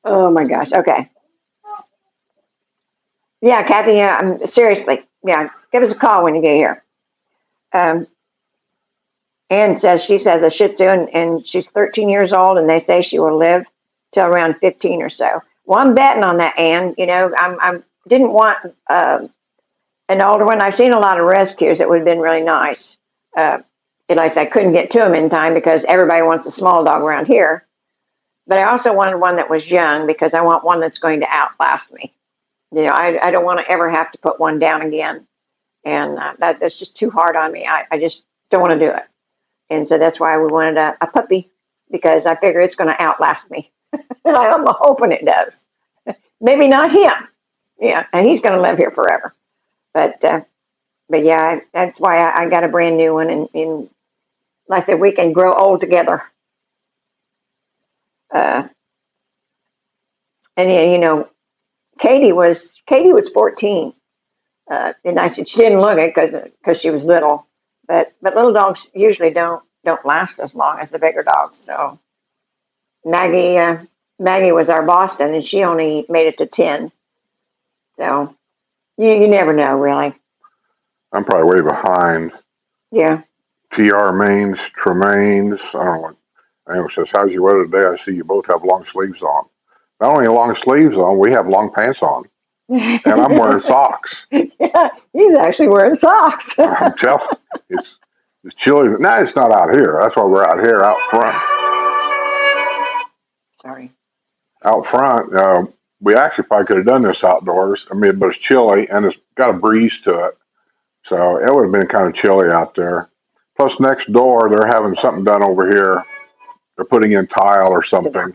Oh my gosh. Okay. Yeah, Kathy. Yeah, seriously. Yeah, give us a call when you get here. Ann says she has a Shih Tzu and she's 13 years old, and they say she will live till around 15 or so. Well, I'm betting on that, Ann. You know, I didn't want an older one. I've seen a lot of rescues that would have been really nice. Like I said, I couldn't get to them in time because everybody wants a small dog around here. But I also wanted one that was young because I want one that's going to outlast me. You know, I don't want to ever have to put one down again. And that's just too hard on me. I just don't want to do it. And so that's why we wanted a puppy, because I figure it's going to outlast me. And I'm hoping it does. Maybe not him. Yeah, and he's going to live here forever. But yeah, that's why I got a brand new one. And like I said, we can grow old together. And yeah, you know, Katie was 14, and I said she didn't look it because she was little, but little dogs usually don't last as long as the bigger dogs. So Maggie was our Boston, and she only made it to 10. So you never know, really. I'm probably way behind. Yeah. TR Mains, Tremaines. I don't know what. Anyway, says, how's your weather today? I see you both have long sleeves on. Not only long sleeves on, we have long pants on. And I'm wearing socks. Yeah, he's actually wearing socks. I'm telling you, it's chilly. No, it's not out here. That's why we're out here, out front. Sorry. Out front, we actually probably could have done this outdoors. I mean, but it's chilly and it's got a breeze to it. So it would have been kind of chilly out there. Plus, next door, they're having something done over here. They're putting in tile or something.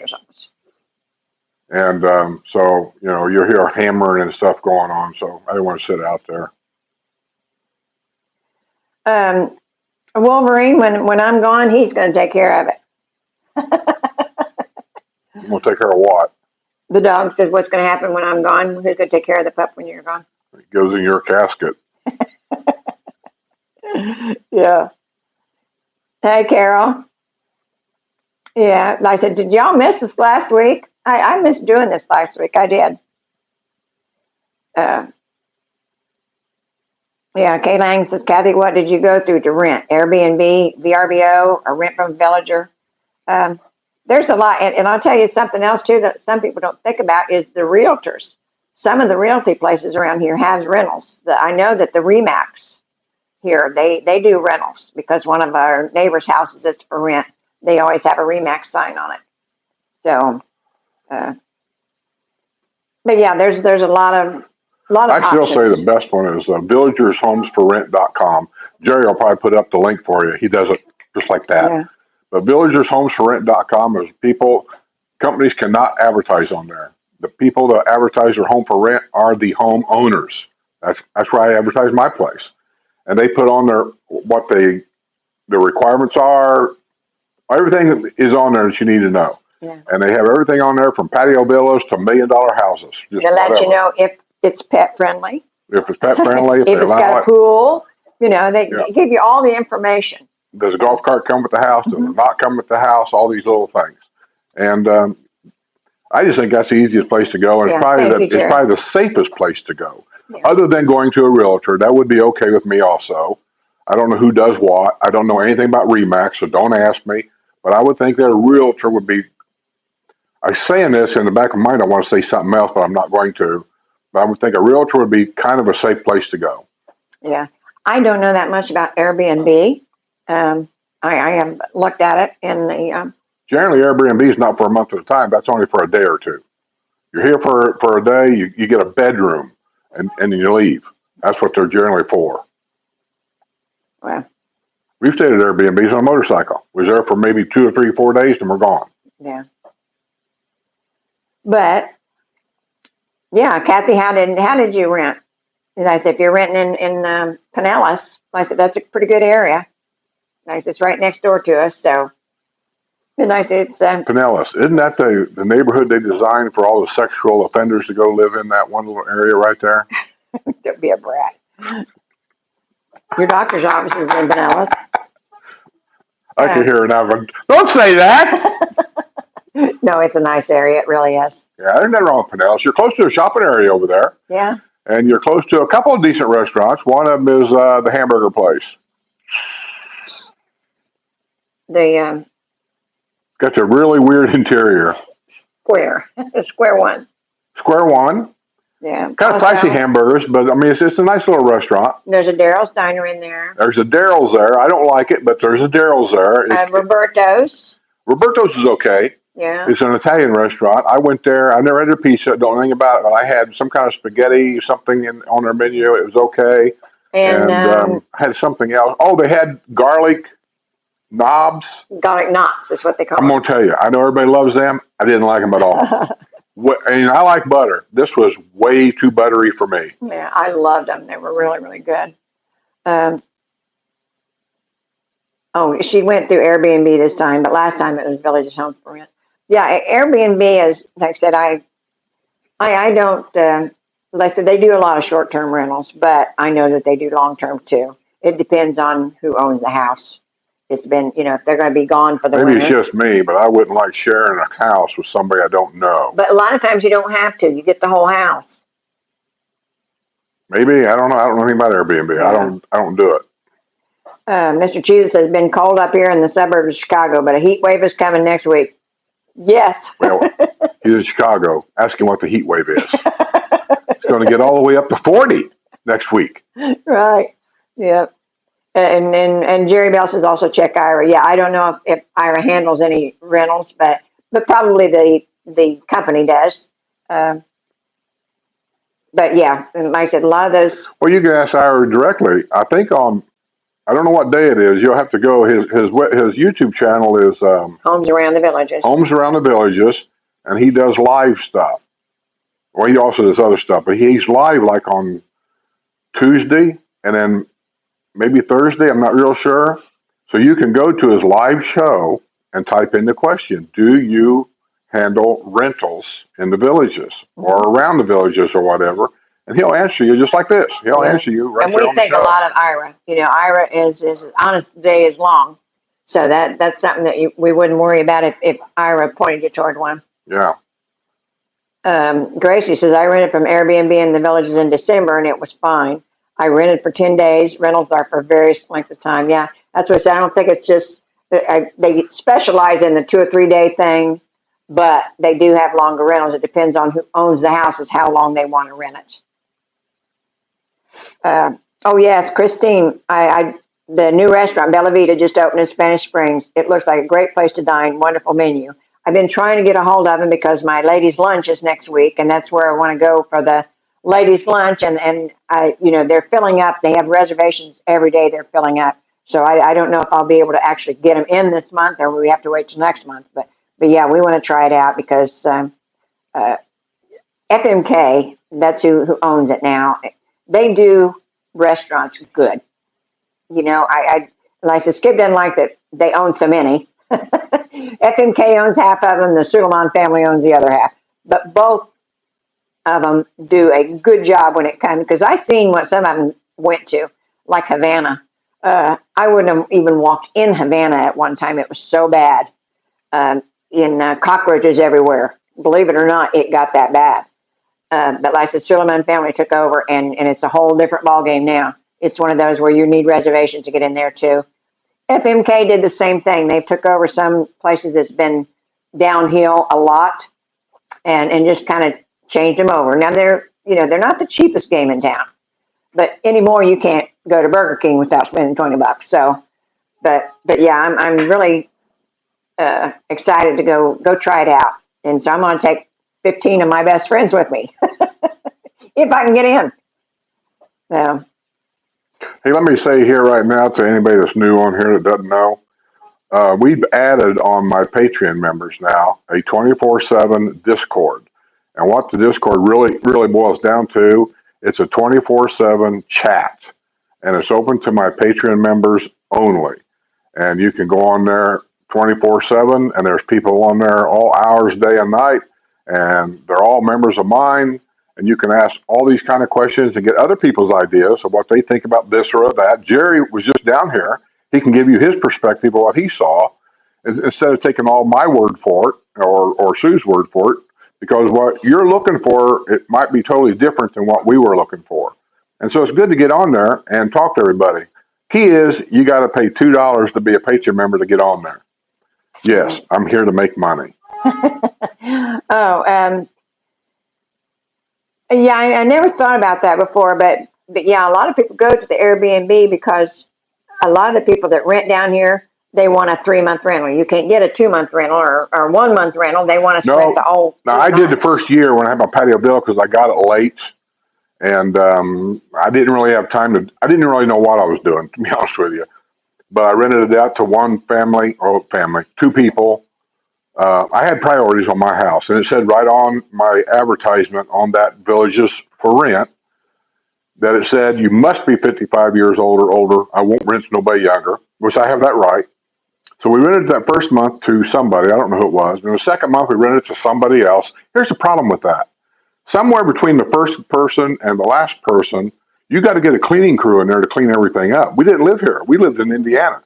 And so, you know, you'll hear hammering and stuff going on. So I didn't want to sit out there. Wolverine, when I'm gone, he's going to take care of it. We'll take care of what? The dog says, what's going to happen when I'm gone? Who's going to take care of the pup when you're gone? It goes in your casket. Yeah. Hey, Carol. Yeah, I said, did y'all miss us last week? I missed doing this last week. I did. Yeah, Kay Lang says, Kathy, what did you go through to rent? Airbnb, VRBO, or rent from Villager? There's a lot. And I'll tell you something else, too, that some people don't think about is the realtors. Some of the realty places around here have rentals. I know that the Remax here, they do rentals because one of our neighbors' houses that's for rent, they always have a Remax sign on it. So, but yeah, there's a lot of I still options. say the best one is villagershomesforrent.com. Jerry will probably put up the link for you. He does it just like that. Yeah. But villagershomesforrent.com is companies cannot advertise on there. The people that advertise their home for rent are the home owners. That's where I advertise my place. And they put on there what the requirements are. Everything is on there that you need to know. Yeah. And they have everything on there from patio villas to $1 million houses. They'll let you know if it's pet friendly. If it's pet friendly, if it's got a pool, you know, they give you all the information. Does a golf cart come with the house? Does it not come with the house? All these little things. And I just think that's the easiest place to go. And it's probably the safest place to go. Yeah. Other than going to a realtor, that would be okay with me also. I don't know who does what. I don't know anything about Remax, so don't ask me. But I would think that a realtor would be. I'm saying this in the back of my mind. I want to say something else, but I'm not going to. But I would think a realtor would be kind of a safe place to go. Yeah. I don't know that much about Airbnb. I have looked at it in the, Generally, Airbnb is not for a month at a time. That's only for a day or two. You're here for a day. You get a bedroom, and you leave. That's what they're generally for. well, We've stayed at Airbnbs on a motorcycle. Was there for maybe 2 or 3, 4 days, and we're gone. yeah. But yeah, Kathy, how did you rent? And I said, if you're renting in Pinellas, I said that's a pretty good area. I said it's right next door to us, so. And I said it's Pinellas, isn't that the neighborhood they designed for all the sexual offenders to go live in that one little area right there? don't be a brat. Your doctor's office is in Pinellas. I can hear it now. Don't say that. No, it's a nice area. It really is. Yeah, there's nothing wrong with Pinellas. You're close to a shopping area over there. Yeah. And you're close to a couple of decent restaurants. One of them is the hamburger place. The Got a really weird interior. square, square one. Square One. Yeah. Kind of pricey hamburgers, but I mean, it's a nice little restaurant. There's a Daryl's Diner in there. There's a Daryl's there. I don't like it, but there's a Daryl's there. Roberto's. Roberto's is okay. Yeah. It's an Italian restaurant. I went there. I never had their pizza. Don't know anything about it. But I had some kind of spaghetti, something on their menu. It was okay. And had something else. Oh, they had garlic knobs. garlic knots is what they call I'm going to tell you. I know everybody loves them. I didn't like them at all. And I like butter. This was way too buttery for me. Yeah, I loved them. They were really, really good. Oh, she went through Airbnb this time, but last time it was Villages Home for Rent. Yeah, Airbnb is, like I said, I don't, like I said, they do a lot of short-term rentals, but I know that they do long-term too. It depends on who owns the house. It's been, if they're going to be gone for the Maybe winter. it's just me, but I wouldn't like sharing a house with somebody I don't know. But a lot of times you don't have to. You get the whole house. Maybe, I don't know. I don't know anything about Airbnb. Yeah. I don't do it. Mr. Jesus has been cold up here in the suburbs of Chicago, but a heat wave is coming next week. Yes. Well, he's in Chicago. Ask him what the heat wave is. It's going to get all the way up to 40 next week. Right. Yep. And Jerry Bell says also check IRA. Yeah, I don't know if IRA handles any rentals, but probably the company does. But yeah, and like I said, a lot of those. Well, you can ask Ira directly. I think I don't know what day it is. You'll have to go. His YouTube channel is Homes Around the Villages. Homes Around the Villages, and he does live stuff. Well, he also does other stuff, but he's live like on Tuesday and then maybe Thursday. I'm not real sure. So you can go to his live show and type in the question: do you handle rentals in the villages or around the villages or whatever? And he'll answer you just like this. He'll answer you right there. And we think a lot of Ira. Ira is honest day is long. So that's something that we wouldn't worry about if Ira pointed you toward one. Yeah. Gracie says, I rented from Airbnb in the Villages in December and it was fine. I rented for 10 days. Rentals are for various lengths of time. Yeah, that's what I said. I don't think it's just, they specialize in the 2 or 3 day thing, but they do have longer rentals. It depends on who owns the house is how long they want to rent it. Oh yes, Christine, the new restaurant, Bella Vita, just opened in Spanish Springs. It looks like a great place to dine, wonderful menu. I've been trying to get a hold of them because my ladies' lunch is next week, and that's where I want to go for the ladies' lunch. And they're filling up. They have reservations every day. They're filling up. So I don't know if I'll be able to actually get them in this month, or we have to wait till next month. But yeah, we want to try it out because FMK, that's who owns it now. They do restaurants good. I said, Skip doesn't like that they own so many. FMK owns half of them. The Suleiman family owns the other half. But both of them do a good job when it comes, because I seen what some of them went to, like Havana. I wouldn't have even walked in Havana at one time. It was so bad. Cockroaches everywhere. Believe it or not, it got that bad. But like the Suleiman family took over, and it's a whole different ballgame now. it's one of those where you need reservations to get in there too. FMK did the same thing. They took over some places that's been downhill a lot and just kind of changed them over. Now they're not the cheapest game in town, but anymore you can't go to Burger King without spending $20. So, but yeah, I'm really excited to go try it out. And so I'm going to take 15 of my best friends with me if I can get in. So. Hey, let me say here right now to anybody that's new on here that doesn't know, we've added on my Patreon members now a 24/7 Discord. And what the Discord really boils down to, it's a 24/7 chat. And it's open to my Patreon members only. And you can go on there 24/7, and there's people on there all hours, day and night, and they're all members of mine. And you can ask all these kind of questions and get other people's ideas of what they think about this or that. Jerry was just down here. He can give you his perspective of what he saw instead of taking all my word for it or Sue's word for it, because what you're looking for, it might be totally different than what we were looking for. And so it's good to get on there and talk to everybody. Key is you got to pay $2 to be a Patreon member to get on there. Yes, I'm here to make money. Oh, yeah, I never thought about that before, but yeah, a lot of people go to the Airbnb because a lot of the people that rent down here, they want a 3-month rental. You can't get a 2-month rental or 1-month rental. They want to rent the whole. Now, I did the first year when I had my patio built because I got it late. And I didn't really have time I didn't really know what I was doing, to be honest with you. But I rented it out to one family, two people. I had priorities on my house, and it said right on my advertisement on that Villages for Rent that it said you must be 55 years old or older. I won't rent to nobody younger, which I have that right. So we rented that first month to somebody. I don't know who it was. And the second month we rented it to somebody else. Here's the problem with that. Somewhere between the first person and the last person, you got to get a cleaning crew in there to clean everything up. We didn't live here. We lived in Indiana.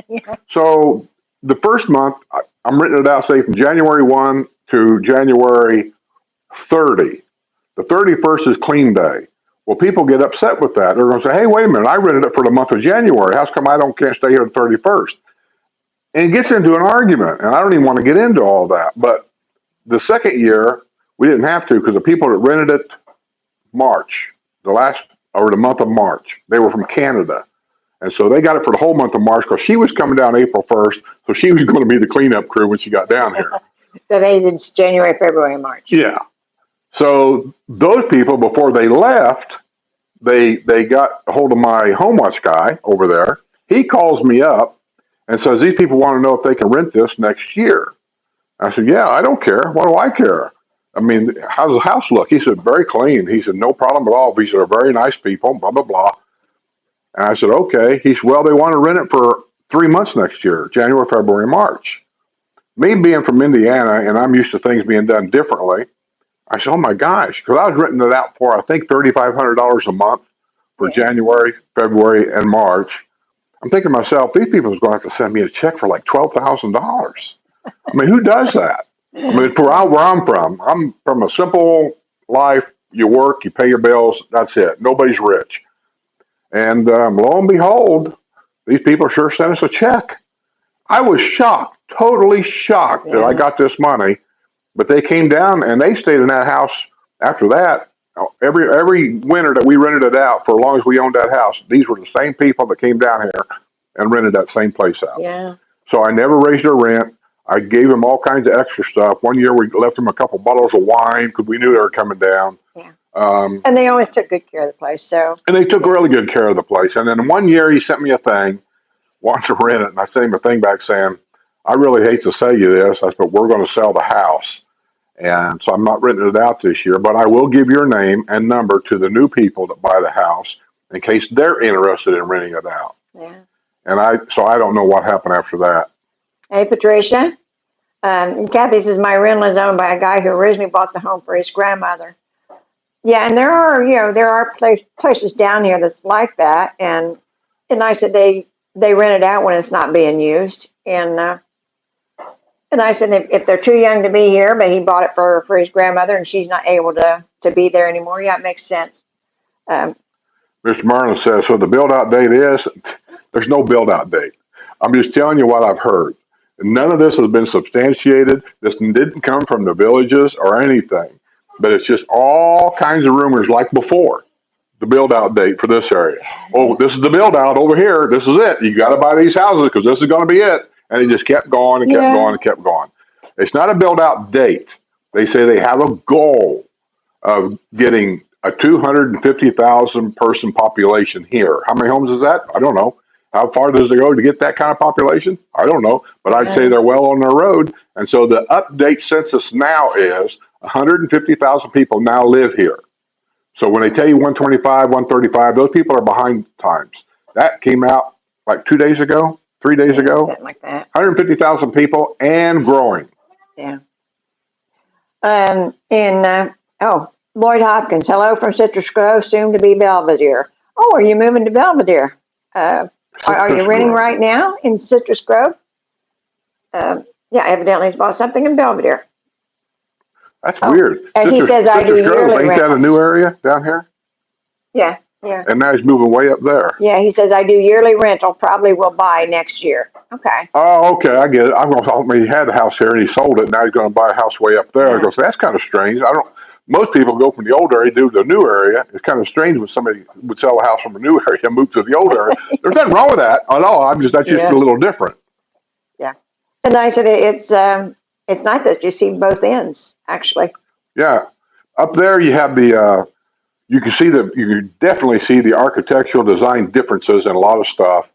Yeah. So the first month, I'm renting it out, say, from January 1 to January 30. The 31st is clean day. Well, people get upset with that. They're going to say, hey, wait a minute. I rented it for the month of January. How come I can't stay here the 31st? And it gets into an argument. And I don't even want to get into all that. But the second year, we didn't have to because the people that rented it March, the month of March, they were from Canada. And so they got it for the whole month of March because she was coming down April 1st. So she was going to be the cleanup crew when she got down here. So they did January, February, March. Yeah. So those people, before they left, they got a hold of my home watch guy over there. He calls me up and says, these people want to know if they can rent this next year. I said, yeah, I don't care. What do I care? I mean, how does the house look? He said, very clean. He said, no problem at all. He said, they're very nice people, blah, blah, blah. And I said, okay. He said, well, they want to rent it for 3 months next year, January, February, March. Me being from Indiana, and I'm used to things being done differently, I said, oh my gosh, because I was renting it out for, I think, $3,500 a month for January, February, and March. I'm thinking to myself, these people are going to have to send me a check for like $12,000. I mean, who does that? I mean, where I'm from a simple life. You work, you pay your bills, that's it. Nobody's rich. And lo and behold, these people sure sent us a check. I was shocked, totally shocked that I got this money. But they came down and they stayed in that house after that. Every winter that we rented it out, for as long as we owned that house, these were the same people that came down here and rented that same place out. Yeah. So I never raised their rent. I gave them all kinds of extra stuff. One year we left them a couple bottles of wine because we knew they were coming down. Yeah. And they always took good care of the place. So. And they took really good care of the place. And then one year he sent me a thing, wanted to rent it, and I sent him a thing back saying, I really hate to say you this, but we're going to sell the house. And so I'm not renting it out this year, but I will give your name and number to the new people that buy the house in case they're interested in renting it out. Yeah. And I don't know what happened after that. Hey, Patricia. Kathy says my rental is owned by a guy who originally bought the home for his grandmother. Yeah, and there are places down here that's like that, and I said they rent it out when it's not being used, and I said if they're too young to be here, but he bought it for his grandmother, and she's not able to be there anymore. Yeah, it makes sense. Now Mr. Marlin says, so the build out date is, there's no build out date. I'm just telling you what I've heard. None of this has been substantiated. This didn't come from the villages or anything, but it's just all kinds of rumors like before the build out date for this area. Oh, this is the build out over here. This is it. You got to buy these houses because this is going to be it. And it just kept going and kept Yeah. going and kept going. It's not a build out date. They say they have a goal of getting a 250,000 person population here. How many homes is that? I don't know. How far does it go to get that kind of population? I don't know. But I'd say Yeah. they're well on their road. And so the update census now is 150,000 people now live here. So when they tell you 125, 135, those people are behind times. That came out like 2 days ago, 3 days Yeah, ago. something like that. 150,000 people and growing. Yeah. Lloyd Hopkins, hello from Citrus Grove, soon to be Belvedere. Oh, are you moving to Belvedere? Are you Citrus renting Grove. right now in Citrus Grove? Yeah, evidently he's bought something in Belvedere. That's Oh, weird. and he says I do Citrus Grove, yearly ain't that a new rentals. area down here? Yeah, yeah, And now he's moving way up there. yeah. He says I do yearly rental. Probably will buy next year. Okay. Oh, okay, I get it. I mean, he had a house here and he sold it. Now he's going to buy a house way up there. I Yeah. go, so that's kind of strange. I don't. Most people go from the old area to the new area. It's kind of strange when somebody would sell a house from a new area and move to the old area. There's nothing wrong with that at all. That's just a Yeah. little different. Yeah. And I said it's nice that you see both ends actually. Yeah, up there you have the. You can definitely see the architectural design differences in a lot of stuff.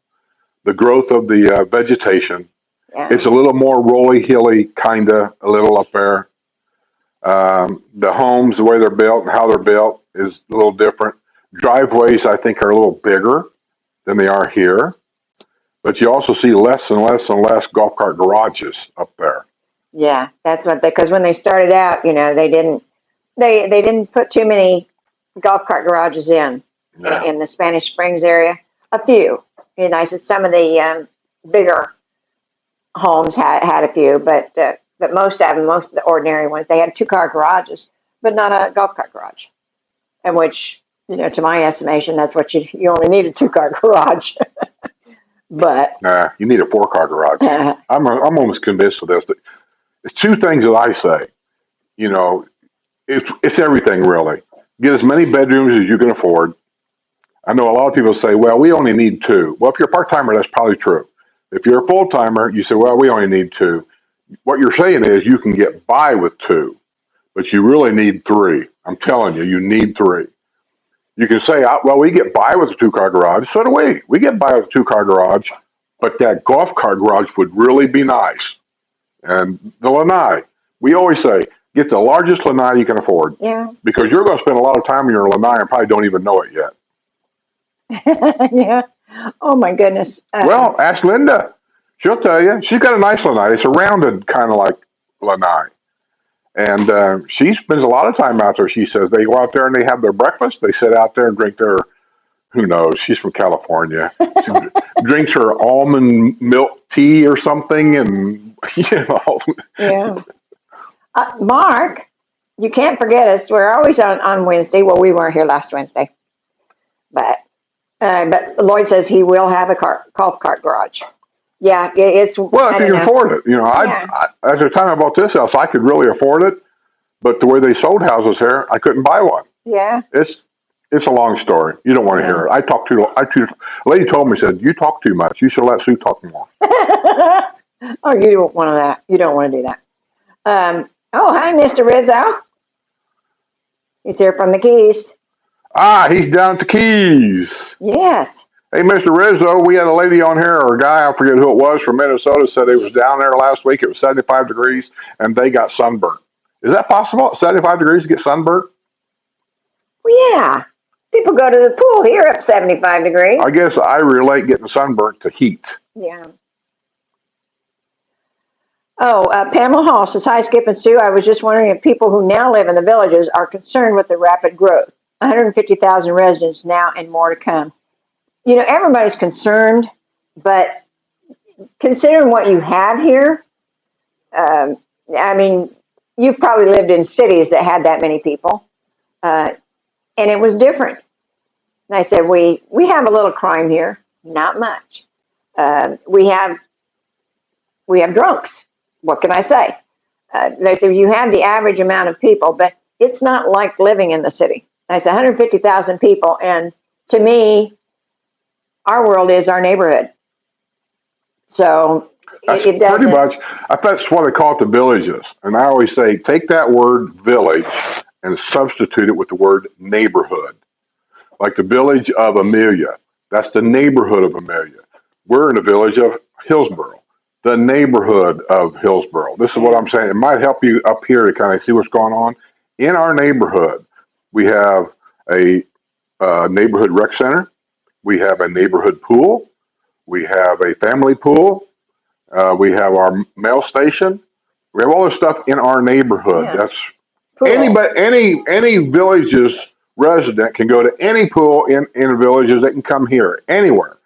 The growth of the vegetation. It's Yeah. a little more rolly, hilly, kinda a little up there. The homes, the way they're built and how they're built is a little different. Driveways, I think, are a little bigger than they are here, but you also see less and less and less golf cart garages up there. Yeah, that's what they because when they started out, they didn't put too many golf cart garages Yeah, in the Spanish Springs area. A few, I said some of the bigger homes had a few, but most of them, most of the ordinary ones, they had 2 car garages, but not a golf cart garage. And which, to my estimation, that's what you only need a 2 car garage. But nah, you need a 4 car garage. I'm almost convinced of this. But it's two things that I say. You know, it's everything really. Get as many bedrooms as you can afford. I know a lot of people say, well, we only need two. Well, if you're a part timer, that's probably true. If you're a full timer, you say, well, we only need two. What you're saying is you can get by with two, but you really need three. I'm telling you, you need three. You can say, well, we get by with a 2 car garage. So do we. We get by with a 2 car garage, but that golf cart garage would really be nice. And the lanai, we always say, get the largest lanai you can afford yeah, because you're going to spend a lot of time in your lanai and probably don't even know it yet. yeah. Oh my goodness. Well, ask Linda. She'll tell you. She's got a nice lanai. It's a rounded kind of like lanai. And she spends a lot of time out there. She says they go out there and they have their breakfast. They sit out there and drink their, who knows, she's from California. She drinks her almond milk tea or something. And, Yeah. Mark, you can't forget us. We're always on Wednesday. Well, we weren't here last Wednesday, but Lloyd says he will have a golf cart garage. Yeah, it's, well, I if you don't can know. afford it. Yeah. At the time I bought this house, I could really afford it. But the way they sold houses here, I couldn't buy one. Yeah. It's a long story. You don't want to Yeah. hear it. A lady told me, said, you talk too much. You should let Sue talk more. Oh, you don't want that. You don't want to do that. Hi, Mr. Rizzo. He's here from the Keys. He's down at the Keys. Yes. Hey, Mr. Rizzo, we had a lady on here, or a guy, I forget who it was, from Minnesota, said he was down there last week. It was 75 degrees, and they got sunburnt. Is that possible? At 75 degrees to get sunburnt? Well, yeah. People go to the pool here at 75 degrees. I guess I relate getting sunburnt to heat. Yeah. Oh, Pamela Hall says, hi, Skip and Sue. I was just wondering if people who now live in the villages are concerned with the rapid growth. 150,000 residents now and more to come. Everybody's concerned, but considering what you have here, I mean, you've probably lived in cities that had that many people, and it was different. And I said, we have a little crime here, not much. We have drunks. What can I say? They said, you have the average amount of people, but it's not like living in the city. I said, 150,000 people. And to me, our world is our neighborhood. So That's it pretty doesn't, much, that's what they call it, the villages. And I always say, take that word village and substitute it with the word neighborhood. Like the village of Amelia, that's the neighborhood of Amelia. We're in the village of Hillsborough, the neighborhood of Hillsborough. This is what yeah, I'm saying. It might help you up here to kind of see what's going on. In our neighborhood, we have a, neighborhood rec center, we have a neighborhood pool, we have a family pool, we have our mail station. We have all this stuff in our neighborhood. yeah, That's pool. anybody, any village's resident can go to any pool in villages. They can come here anywhere.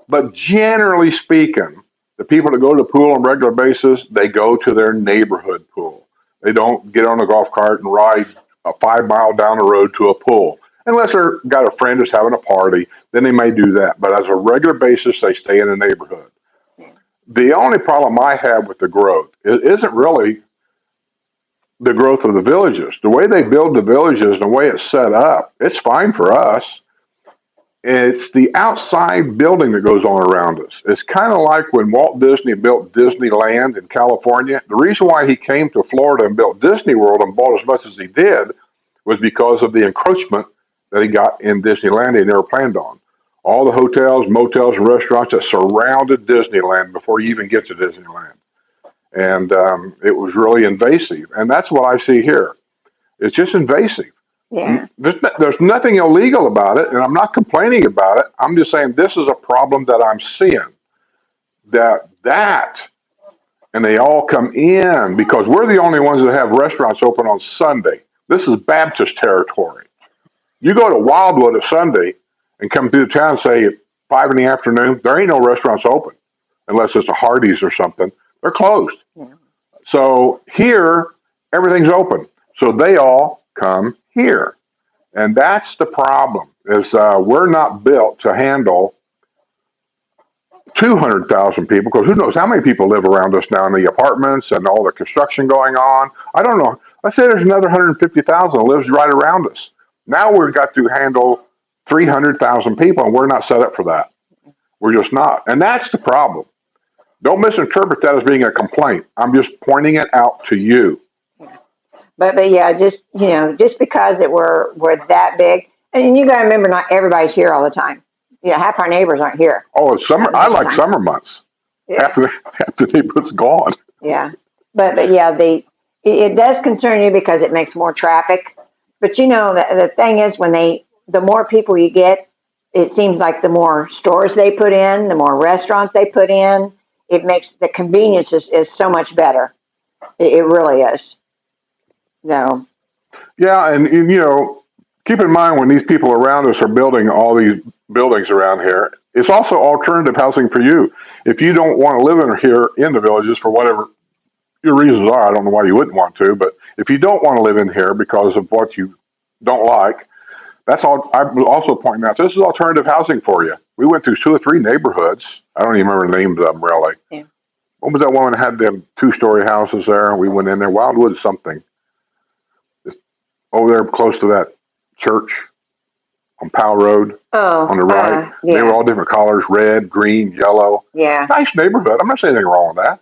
But generally speaking, the people that go to the pool on a regular basis, they go to their neighborhood pool. They don't get on a golf cart and ride a 5 mile down the road to a pool. Unless they're got a friend that's having a party, then they may do that. But as a regular basis, they stay in the neighborhood. Yeah. The only problem I have with the growth isn't really the growth of the villages. The way they build the villages and the way it's set up, it's fine for us. It's the outside building that goes on around us. It's kind of like when Walt Disney built Disneyland in California. The reason why he came to Florida and built Disney World and bought as much as he did was because of the encroachment that he got in Disneyland he never planned on. All the hotels, motels, and restaurants that surrounded Disneyland before you even get to Disneyland. And it was really invasive. And that's what I see here. It's just invasive. Yeah. There's nothing illegal about it, and I'm not complaining about it. I'm just saying this is a problem that I'm seeing. That, and they all come in because we're the only ones that have restaurants open on Sunday. This is Baptist territory. You go to Wildwood at Sunday and come through the town, say at 5 in the afternoon, there ain't no restaurants open unless it's a Hardee's or something. They're closed. Yeah. So here, everything's open. So they all come here. And that's the problem is we're not built to handle 200,000 people because who knows how many people live around us now in the apartments and all the construction going on. I don't know. Let's say there's another 150,000 that lives right around us. Now we've got to handle 300,000 people and we're not set up for that. We're just not. And that's the problem. Don't misinterpret that as being a complaint. I'm just pointing it out to you. But yeah, just just because we're that big, and you got to remember, not everybody's here all the time. Yeah, half our neighbors aren't here Oh, it's summer. I most of the like time. summer months. Yeah, Half the neighborhood's gone. yeah. But yeah, it does concern you because it makes more traffic. But the thing is, the more people you get, it seems like the more stores they put in, the more restaurants they put in. It makes the convenience is so much better. It really is. So Yeah, and keep in mind when these people around us are building all these buildings around here, it's also alternative housing for you. If you don't want to live in here in the villages for whatever your reasons are, I don't know why you wouldn't want to, but if you don't want to live in here because of what you don't like, that's all. I was also pointing out this is alternative housing for you. We went through 2 or 3 neighborhoods. I don't even remember the names of them really. yeah. What was that one that had them 2-story houses there? We went in there, Wildwood something, over there close to that church on Powell Road Oh, on the right. They were yeah, all different colors, red, green, yellow. yeah, Nice neighborhood. I'm not saying anything wrong with that,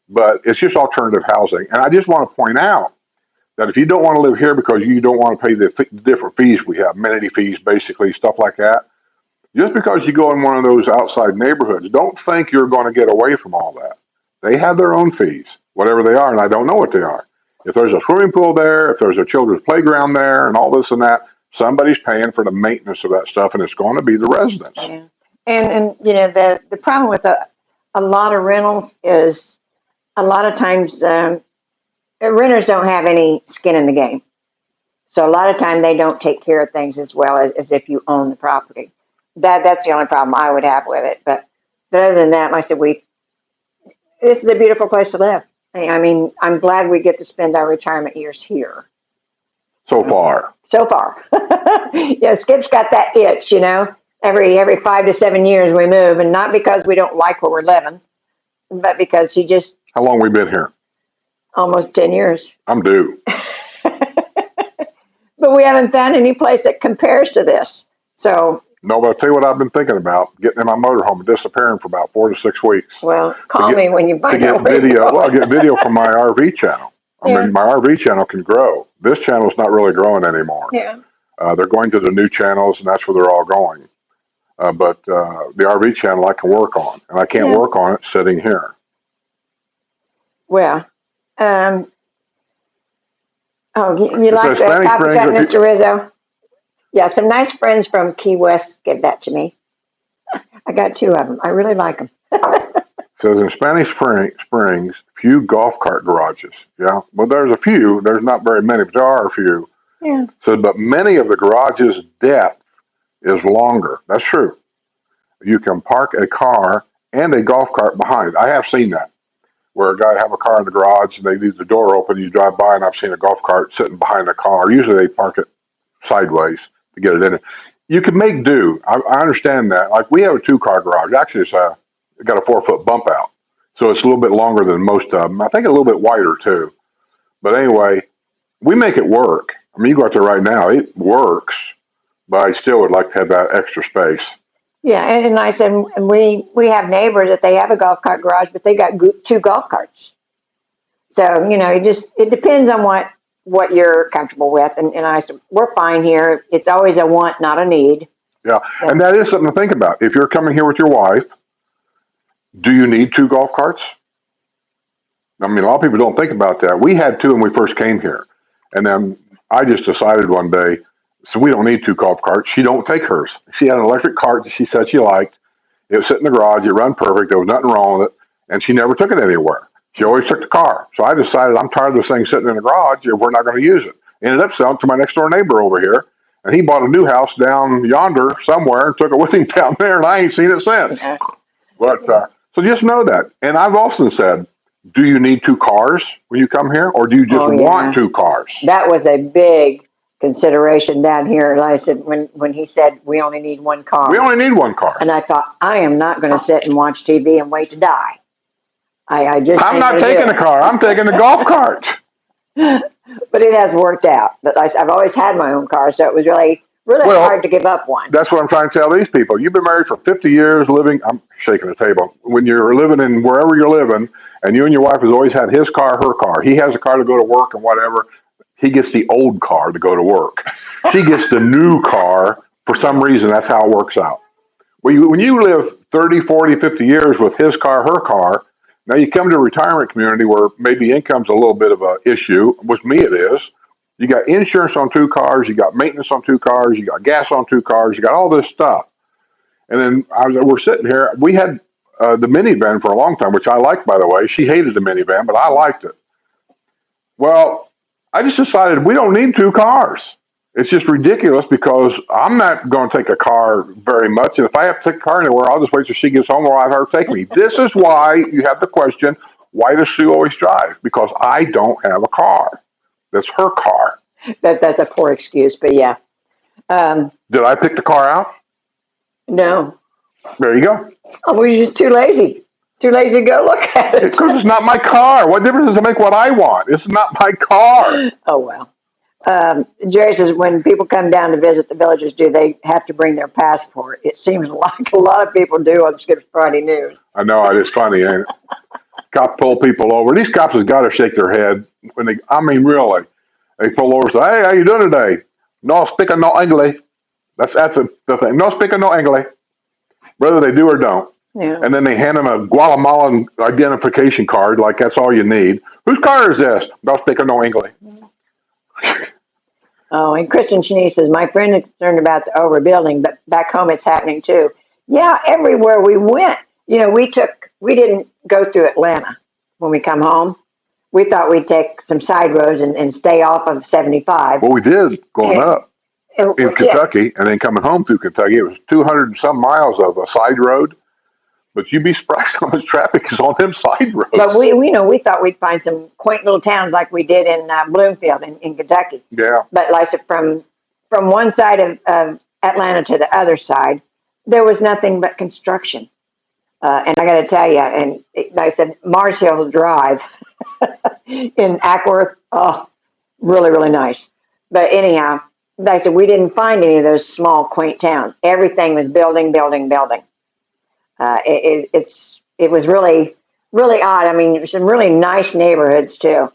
but it's just alternative housing. And I just want to point out that if you don't want to live here because you don't want to pay the different fees we have, amenity fees, basically, stuff like that, just because you go in one of those outside neighborhoods, don't think you're going to get away from all that. They have their own fees, whatever they are, and I don't know what they are. If there's a swimming pool there, if there's a children's playground there, and all this and that, somebody's paying for the maintenance of that stuff, and it's going to be the residents. yeah. And the problem with a lot of rentals is a lot of times renters don't have any skin in the game. So a lot of time they don't take care of things as well as if you own the property. That's the only problem I would have with it. But other than that, like I said, this is a beautiful place to live. I mean, I'm glad we get to spend our retirement years here. so far. So far. Yeah, Skip's got that itch, you know. Every 5 to 7 years we move, and not because we don't like where we're living, but because he just How long we been here? almost 10 years. I'm due. But we haven't found any place that compares to this. So, No, but I'll tell you what I've been thinking about: getting in my motorhome and disappearing for about 4 to 6 weeks. well, call me when you To find get out where you video. are. Well, I get video from my RV channel. I Yeah. mean, my RV channel can grow. This channel's not really growing anymore. Yeah. They're going to the new channels, and that's where they're all going. But the RV channel I can work on, and I can't Yeah. work on it sitting here. Well, um, oh, you It like says that Spanish copy cut, Springs. Mr. Rizzo? Yeah, some nice friends from Key West gave that to me. I got 2 of them. I really like them. Says in Spanish Springs, few golf cart garages. Yeah, well, there's a few. There's not very many, but there are a few. Yeah. So, but many of the garages' depth is longer. That's true. You can park a car and a golf cart behind. I have seen that, where a guy have a car in the garage and they leave the door open. You drive by, and I've seen a golf cart sitting behind a car. Usually, they park it sideways to get it in. You can make do. I understand that. Like we have a 2-car garage. Actually, it's got a 4-foot bump out, so it's a little bit longer than most of them. I think a little bit wider too. But anyway, we make it work. I mean, you go out there right now, it works. But I still would like to have that extra space. Yeah, and nice. And we have neighbors that they have a golf cart garage, but they got 2 golf carts. So, you know, it depends on what you're comfortable with. And I said, we're fine here. It's always a want, not a need. Yeah, and that is something to think about. If you're coming here with your wife, do you need 2 golf carts? I mean, a lot of people don't think about that. We had 2 when we first came here, and then I just decided one day, so we don't need 2 golf carts. She don't take hers. She had an electric cart that she said she liked. It was sitting in the garage. It ran perfect. There was nothing wrong with it, and she never took it anywhere. She always took the car. So I decided I'm tired of this thing sitting in the garage. We're not going to use it. Ended up selling to my next door neighbor over here, and he bought a new house down yonder somewhere and took it with him down there, and I ain't seen it since. Yeah. But so just know that. And I've often said, do you need 2 cars when you come here, or do you just want 2 cars? That was a big consideration down here. And I said, when he said we only need 1 car. We only need 1 car. And I thought, I am not going to sit and watch TV and wait to die. I'm not taking the car. I'm taking the golf cart. But it has worked out. But I've always had my own car, so it was really hard to give up one. That's what I'm trying to tell these people. You've been married for 50 years, living. I'm shaking the table. When you're living in wherever you're living, and you and your wife has always had his car, her car. He has a car to go to work and whatever. He gets the old car to go to work. She gets the new car. For some reason, that's how it works out. When you live 30, 40, 50 years with his car, her car, now you come to a retirement community where maybe income's a little bit of an issue. With me, it is. You got insurance on 2 cars, you got maintenance on 2 cars, you got gas on 2 cars, you got all this stuff. And then we're sitting here. We had the minivan for a long time, which I liked, by the way. She hated the minivan, but I liked it. Well, I just decided we don't need 2 cars. It's just ridiculous because I'm not going to take a car very much. And if I have to take a car anywhere, I'll just wait till she gets home or I'll have her take me. This is why you have the question, why does Sue always drive? Because I don't have a car. That's her car. That's a poor excuse, but yeah. Did I pick the car out? No. There you go. Oh, well, you're too lazy. Too lazy to go look at it. Because it's not my car. What difference does it make what I want? It's not my car. Oh, well. Jerry says when people come down to visit the villages, do they have to bring their passport? It seems like a lot of people do on Skip's Friday News. I know, it's funny, ain't it? Cop pull people over. These cops have got to shake their head when they. I mean, really, they pull over and say, "Hey, how you doing today?" No speaking no English. That's the thing. No speaking no English. Whether they do or don't. Yeah. And then they hand them a Guatemalan identification card, like that's all you need. Whose car is this? No speaking no English. Oh, and Kristen Cheney says, my friend is concerned about the overbuilding, but back home it's happening too. Yeah, everywhere we went. You know, we didn't go through Atlanta when we come home. We thought we'd take some side roads and stay off of 75. Well, we did going up in Kentucky, yeah. and then coming home through Kentucky. It was 200 and some miles of a side road. But you'd be surprised how much traffic is on them side roads. But we thought we'd find some quaint little towns like we did in Bloomfield in Kentucky. Yeah. But like I said, from one side of Atlanta to the other side, there was nothing but construction. And I got to tell you, and like I said, Mars Hill Drive in Ackworth, oh, really, really nice. But anyhow, like I said, we didn't find any of those small, quaint towns. Everything was building, building, building. It was really, really odd. I mean, some really nice neighborhoods too.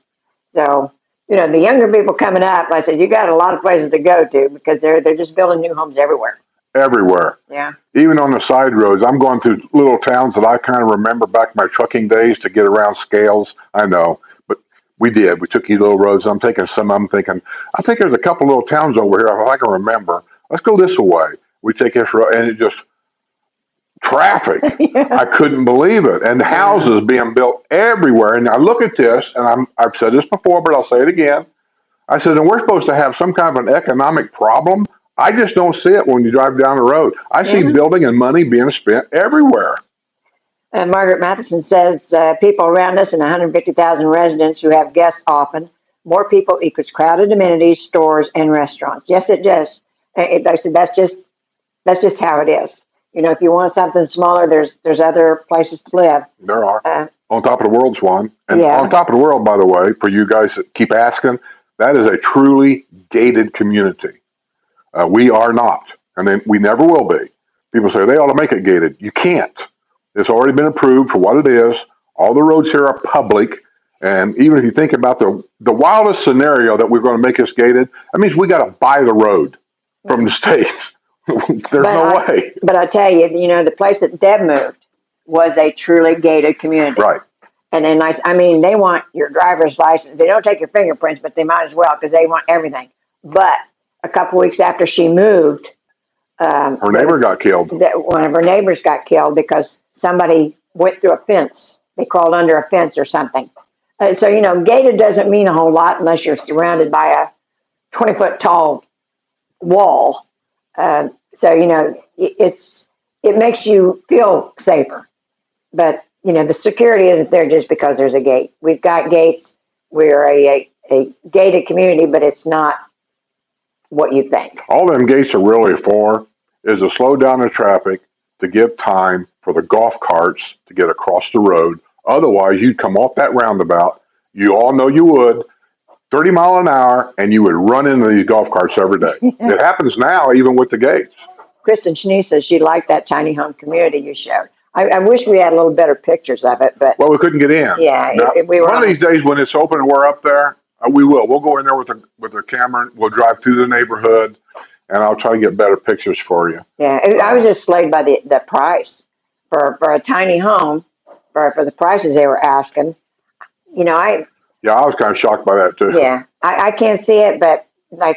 So, the younger people coming up, like I said, you got a lot of places to go to because they're just building new homes everywhere. Everywhere. Yeah. Even on the side roads, I'm going through little towns that I kind of remember back in my trucking days to get around Scales. I know, but we did. We took these little roads. I'm taking some of them thinking, I think there's a couple little towns over here if I can remember. Let's go this way. We take this road, and it just traffic. Yeah. I couldn't believe it. And houses being built everywhere. And I look at this, and I've said this before, but I'll say it again. I said, and we're supposed to have some kind of an economic problem. I just don't see it when you drive down the road. I see building and money being spent everywhere. Margaret Matheson says, people around us and 150,000 residents who have guests often. More people equals crowded amenities, stores, and restaurants. Yes, it does. Like I said, that's just how it is. If you want something smaller, there's other places to live. There are. On Top of the World's one. And Yeah. On Top of the World, by the way, for you guys that keep asking, that is a truly gated community. We are not, and then we never will be. People say they ought to make it gated. You can't. It's already been approved for what it is. All the roads here are public, and even if you think about the wildest scenario that we're going to make this gated, that means we got to buy the road from the state. There's no way. But I tell you, the place that Deb moved was a truly gated community. Right. And then, they want your driver's license. They don't take your fingerprints, but they might as well because they want everything. But a couple weeks after she moved, her neighbor got killed. One of her neighbors got killed because somebody went through a fence. They crawled under a fence or something. So, gated doesn't mean a whole lot unless you're surrounded by a 20-foot tall wall. So, it makes you feel safer. But, the security isn't there just because there's a gate. We've got gates. We're a gated community, but it's not what you think. All them gates are really for is to slow down the traffic, to give time for the golf carts to get across the road. Otherwise, you'd come off that roundabout. You all know you would, 30 miles an hour, and you would run into these golf carts every day. It happens now, even with the gates. Kristen Schnee says she liked that tiny home community you showed. I wish we had a little better pictures of it, but well, we couldn't get in. Yeah, now, we were. One of these days when it's open and we're up there, we will. We'll go in there with a camera. We'll drive through the neighborhood, and I'll try to get better pictures for you. Yeah, I was just slayed by the price for a tiny home for the prices they were asking. I was kind of shocked by that too. Yeah, I can't see it, but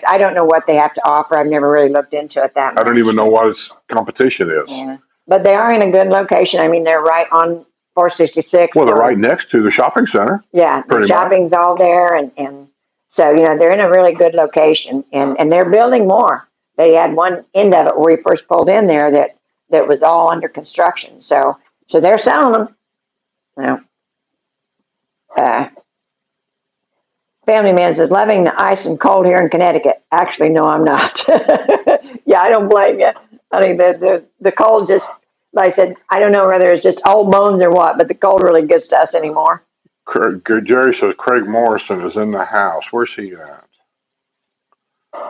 I don't know what they have to offer. I've never really looked into it that much. I don't even know what its competition is. Yeah, but they are in a good location. I mean, they're right on 466. Well, they're right next to the shopping center. Yeah, the shopping's all there, and so they're in a really good location, and they're building more. They had one end of it where we first pulled in there that was all under construction. So they're selling them. Family man says, loving the ice and cold here in Connecticut. Actually, no, I'm not. Yeah, I don't blame you. I think the cold just, like I said, I don't know whether it's just old bones or what, but the cold really gets to us anymore. Jerry says Craig Morrison is in the house. Where's he at?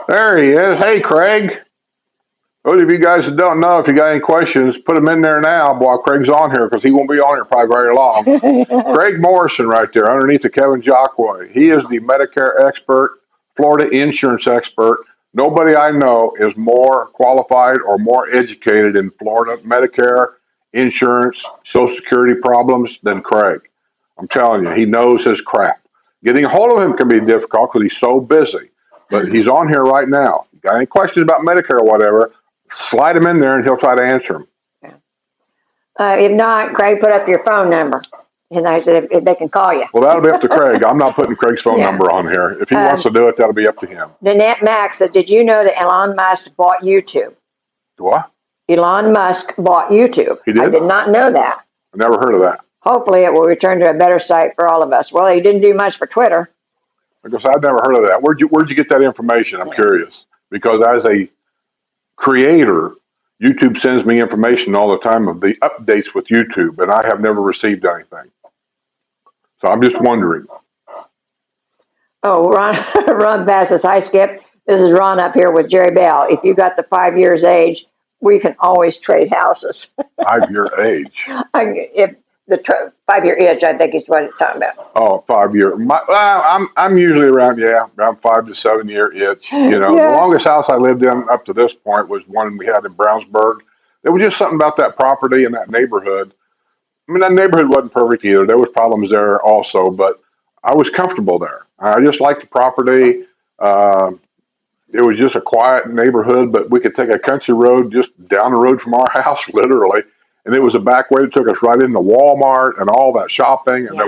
There he is. Hey, Craig. Those of you guys that don't know, if you got any questions, put them in there now while Craig's on here, because he won't be on here probably very long. Craig Morrison right there underneath the Kevin Jockway. He is the Medicare expert, Florida insurance expert. Nobody I know is more qualified or more educated in Florida Medicare, insurance, Social Security problems than Craig. I'm telling you, he knows his crap. Getting a hold of him can be difficult because he's so busy. But he's on here right now. Got any questions about Medicare or whatever, slide him in there and he'll try to answer them. Yeah. If not, Craig, put up your phone number. And I said, if they can call you. Well, that'll be up to Craig. I'm not putting Craig's phone number on here. If he wants to do it, that'll be up to him. Nanette Max said, did you know that Elon Musk bought YouTube? What? Elon Musk bought YouTube. He did? I did not know that. I never heard of that. Hopefully it will return to a better site for all of us. Well, he didn't do much for Twitter. Because I've never heard of that. Where'd you get that information? I'm curious. Because as a creator, YouTube sends me information all the time of the updates with YouTube, and I have never received anything. So I'm just wondering. Oh, Ron, Ron Bass says, hi, Skip. This is Ron up here with Jerry Bell. If you got the 5 years age, we can always trade houses. 5-year age. If the 5-year itch, I think is what it's talking about. Oh, 5 year. I'm usually around 5 to 7 year itch. You know, Yeah. The longest house I lived in up to this point was one we had in Brownsburg. There was just something about that property and that neighborhood. I mean, that neighborhood wasn't perfect either. There was problems there also, but I was comfortable there. I just liked the property. Uh, it was just a quiet neighborhood, but we could take a country road just down the road from our house, literally. And it was a back way that took us right into Walmart and all that shopping. And Yeah.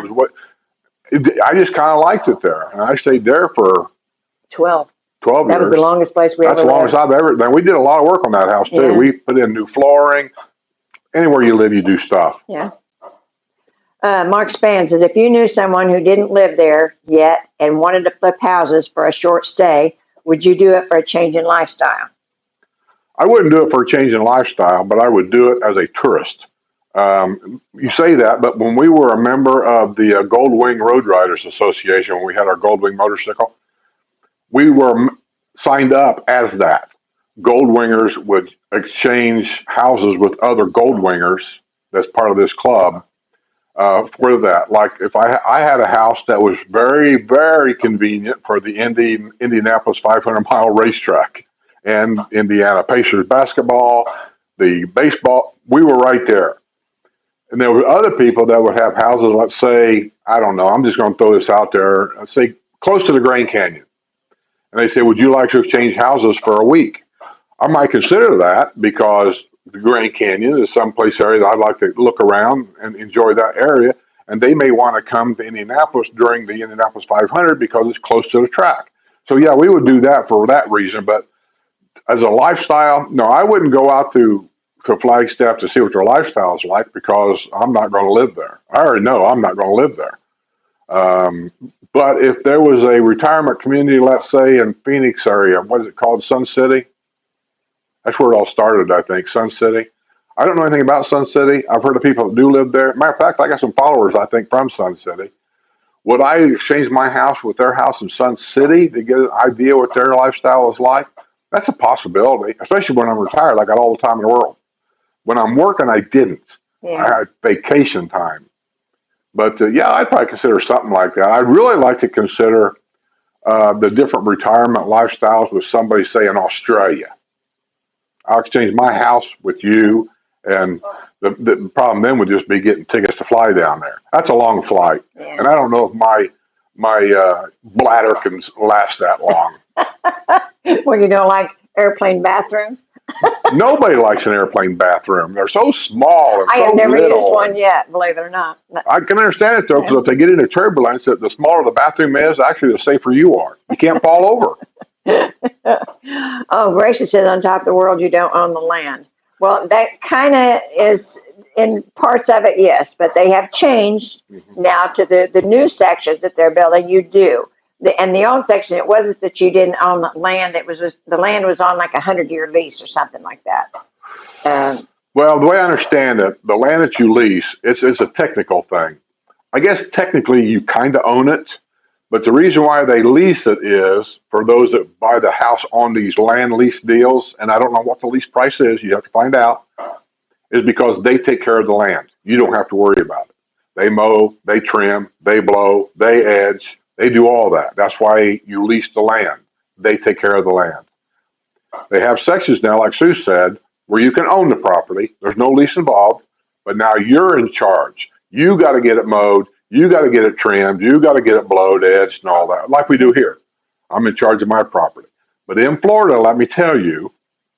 I just kind of liked it there. And I stayed there for 12. 12 That was years. the longest place we That's ever the longest lived. I've ever done. We did a lot of work on that house, too. Yeah. We put in new flooring. Anywhere you live, you do stuff. Yeah. Mark Spann says, if you knew someone who didn't live there yet and wanted to flip houses for a short stay, would you do it for a change in lifestyle? I wouldn't do it for a change in lifestyle, but I would do it as a tourist. You say that, but when we were a member of the Gold Wing Road Riders Association, when we had our Gold Wing motorcycle, we were signed up as that. Gold Wingers would exchange houses with other Gold Wingers that's part of this club for that. Like if I had a house that was very, very convenient for the Indianapolis 500-mile racetrack and Indiana Pacers basketball, the baseball, we were right there. And there were other people that would have houses, let's say, I don't know, I'm just going to throw this out there, let's say close to the Grand Canyon. And they say, would you like to exchange houses for a week? I might consider that because the Grand Canyon is someplace area that I'd like to look around and enjoy that area. And they may want to come to Indianapolis during the Indianapolis 500 because it's close to the track. So, yeah, we would do that for that reason. But as a lifestyle, no, I wouldn't go out to Flagstaff to see what their lifestyle is like because I'm not going to live there. I already know I'm not going to live there. But if there was a retirement community, let's say in Phoenix area, what is it called, Sun City? That's where it all started, I think, Sun City. I don't know anything about Sun City. I've heard of people that do live there. Matter of fact, I got some followers, I think, from Sun City. Would I exchange my house with their house in Sun City to get an idea what their lifestyle is like? That's a possibility, especially when I'm retired. I got all the time in the world. When I'm working, I didn't. Yeah. I had vacation time. But yeah, I'd probably consider something like that. I'd really like to consider the different retirement lifestyles with somebody, say, in Australia. I'll exchange my house with you, and the problem then would just be getting tickets to fly down there. That's a long flight, Yeah. and I don't know if my bladder can last that long. Well, you don't like airplane bathrooms? Nobody likes an airplane bathroom. They're so small and I so have never little. used one yet, believe it or not. I can understand it though, because if they get into turbulence, the smaller the bathroom is, actually the safer you are. You can't fall over. Oh, Gracious says on top of the world, you don't own the land. Well, that kind of is in parts of it, yes, but they have changed now to the new sections that they're building. You do. And the old section, it wasn't that you didn't own the land. It was the land was on like 100-year lease or something like that. Well, the way I understand it, the land that you lease, it's a technical thing. I guess technically you kind of own it, but the reason why they lease it is for those that buy the house on these land lease deals, and I don't know what the lease price is, you have to find out, is because they take care of the land. You don't have to worry about it. They mow, they trim, they blow, they edge, they do all that. That's why you lease the land. They take care of the land. They have sections now, like Sue said, where you can own the property. There's no lease involved, but now you're in charge. You got to get it mowed. You got to get it trimmed. You got to get it blowed, edged, and all that, like we do here. I'm in charge of my property. But in Florida, let me tell you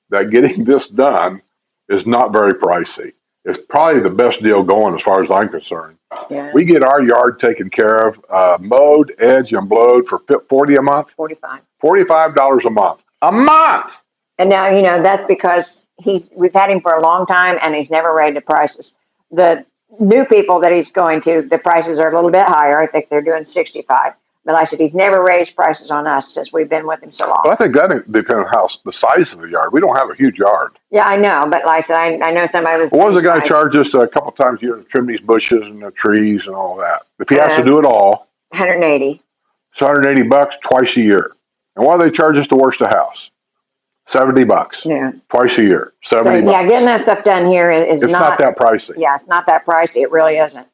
that getting this done is not very pricey. It's probably the best deal going as far as I'm concerned. Yeah. We get our yard taken care of, mowed, edged, and blowed for $40 a month. 45. $45 a month. A month! And now, that's because we've had him for a long time and he's never raised the prices. The new people that he's going to, the prices are a little bit higher. I think they're doing 65. But like I said, he's never raised prices on us since we've been with him so long. Well, I think that depends on the size of the yard. We don't have a huge yard. Yeah, I know, but like I said, I know somebody was. What does the guy charge us a couple times a year to trim these bushes and the trees and all that? If he has to do it all, 180. it's $180 twice a year. And what do they charge us to wash the house? $70. Yeah. Twice a year. $70. Yeah, getting that stuff done here is it's not that pricey. Yeah, it's not that pricey. It really isn't.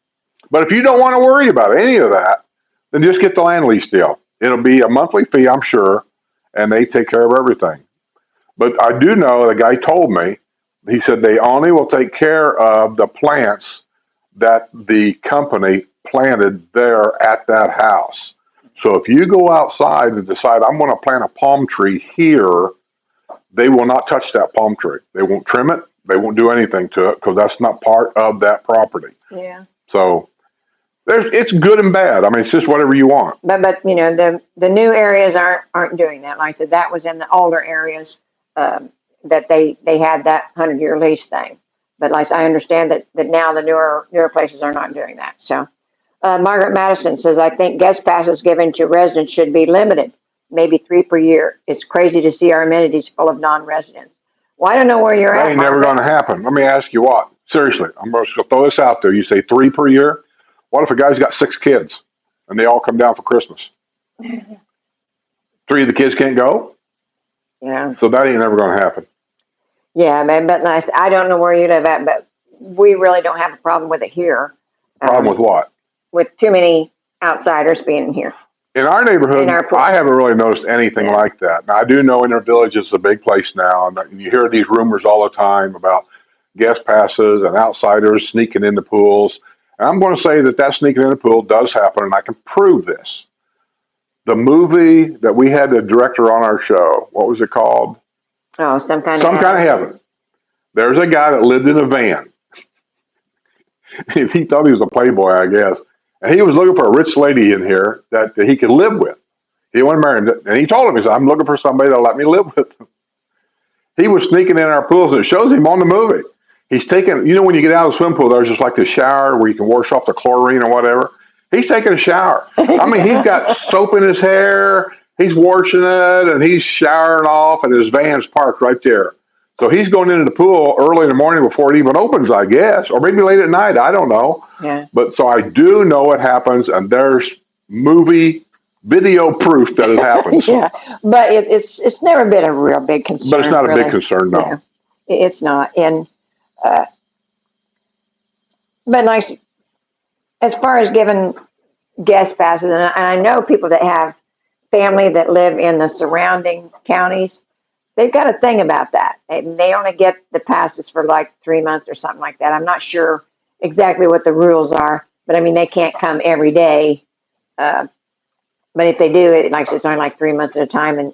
But if you don't want to worry about any of that, then just get the land lease deal. It'll be a monthly fee, I'm sure, and they take care of everything. But I do know, the guy told me, he said they only will take care of the plants that the company planted there at that house. So if you go outside and decide, I'm going to plant a palm tree here, they will not touch that palm tree. They won't trim it. They won't do anything to it because that's not part of that property. Yeah. So it's good and bad. I mean, it's just whatever you want. But you know, the new areas aren't doing that. Like I said, that was in the older areas that they had that 100-year lease thing. But like I understand that now the newer places are not doing that. So Margaret Madison says, I think guest passes given to residents should be limited, maybe 3 per year. It's crazy to see our amenities full of non-residents. Well, I don't know where you're at. That ain't never going to happen. Let me ask you what. Seriously, I'm going to throw this out there. You say 3 per year. What if a guy's got 6 kids and they all come down for Christmas? 3 of the kids can't go? Yeah. So that ain't never going to happen. Yeah, man, but nice. I don't know where you live at, but we really don't have a problem with it here. Problem with what? With too many outsiders being here. In our neighborhood, I haven't really noticed anything like that. Now, I do know Inner Village is a big place now, and you hear these rumors all the time about guest passes and outsiders sneaking into pools. And I'm going to say that sneaking in the pool does happen, and I can prove this. The movie that we had the director on our show, what was it called? Oh, Some Kind of Heaven. There's a guy that lived in a van. He thought he was a playboy, I guess. And he was looking for a rich lady in here that he could live with. He wasn't married. And he told him, he said, I'm looking for somebody that'll let me live with him. He was sneaking in our pools, and it shows him on the movie. He's taking, you know, when you get out of the swim pool, there's just like the shower where you can wash off the chlorine or whatever. He's taking a shower. I mean, he's got soap in his hair. He's washing it, and he's showering off, and his van's parked right there. So he's going into the pool early in the morning before it even opens, I guess, or maybe late at night. I don't know. Yeah. But so I do know it happens, and there's video proof that it happens. Yeah, but it's never been a real big concern. But it's not a big concern, no. Yeah, it's not. And but like, as far as giving guest passes, and I know people that have family that live in the surrounding counties, they've got a thing about that. They only get the passes for like 3 months or something like that. I'm not sure exactly what the rules are, but I mean, they can't come every day. But if they do, it's only like 3 months at a time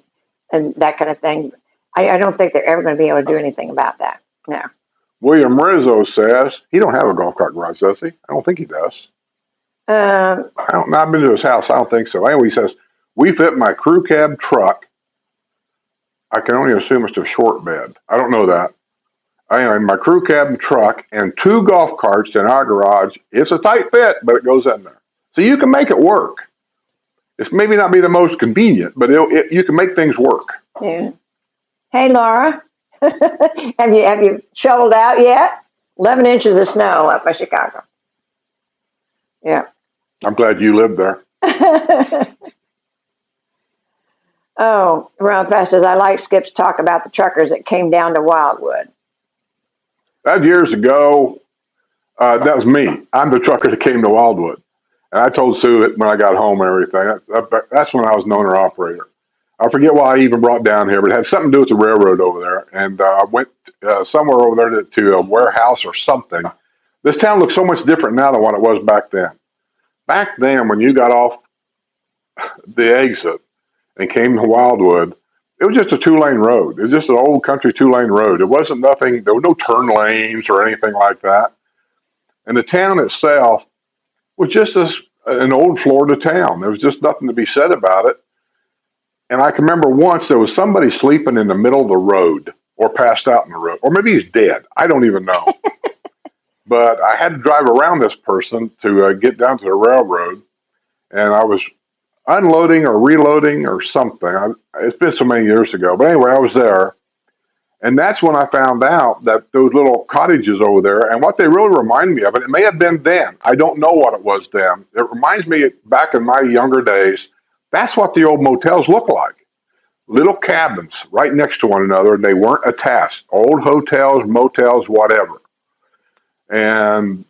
and that kind of thing. I don't think they're ever going to be able to do anything about that. No. William Rizzo says he don't have a golf cart garage, does he? I don't think he does. I've been to his house. I don't think so. Anyway, he says, we fit my crew cab truck. I can only assume it's a short bed. I don't know that. Anyway, my crew cab truck and 2 golf carts in our garage. It's a tight fit, but it goes in there. So you can make it work. It's maybe not be the most convenient, but you can make things work. Yeah. Hey, Laura, have you shoveled out yet? 11 inches of snow up by Chicago. Yeah. I'm glad you live there. Oh, Ron Fest says, I like Skip's talk about the truckers that came down to Wildwood. That years ago, that was me. I'm the trucker that came to Wildwood. And I told Sue that when I got home and everything. That's when I was an owner-operator. I forget why I even brought down here, but it had something to do with the railroad over there. And I went somewhere over there to a warehouse or something. This town looks so much different now than what it was back then. Back then, when you got off the exit and came to Wildwood, it was just a 2-lane road. It was just an old country 2-lane road. It wasn't nothing. There were no turn lanes or anything like that. And the town itself was just an old Florida town. There was just nothing to be said about it. And I can remember once there was somebody sleeping in the middle of the road or passed out in the road. Or maybe he's dead. I don't even know. But I had to drive around this person to get down to the railroad, and I was unloading or reloading or something. It's been so many years ago, but anyway, I was there, and that's when I found out that those little cottages over there, and what they really remind me of, and it may have been then, I don't know what it was then. It reminds me back in my younger days, that's what the old motels look like. Little cabins right next to one another, and they weren't attached. Old hotels, motels, whatever. And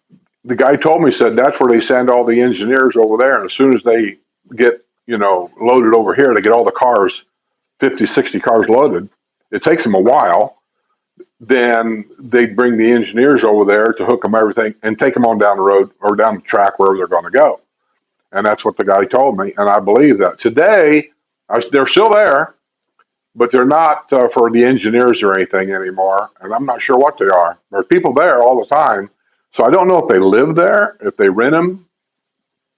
the guy told me, said that's where they send all the engineers over there, and as soon as they get, loaded over here, they get all the cars, 50, 60 cars loaded. It takes them a while. Then they bring the engineers over there to hook them everything and take them on down the road or down the track wherever they're going to go. And that's what the guy told me, and I believe that. Today, they're still there, but they're not for the engineers or anything anymore, and I'm not sure what they are. There's people there all the time, so I don't know if they live there, if they rent them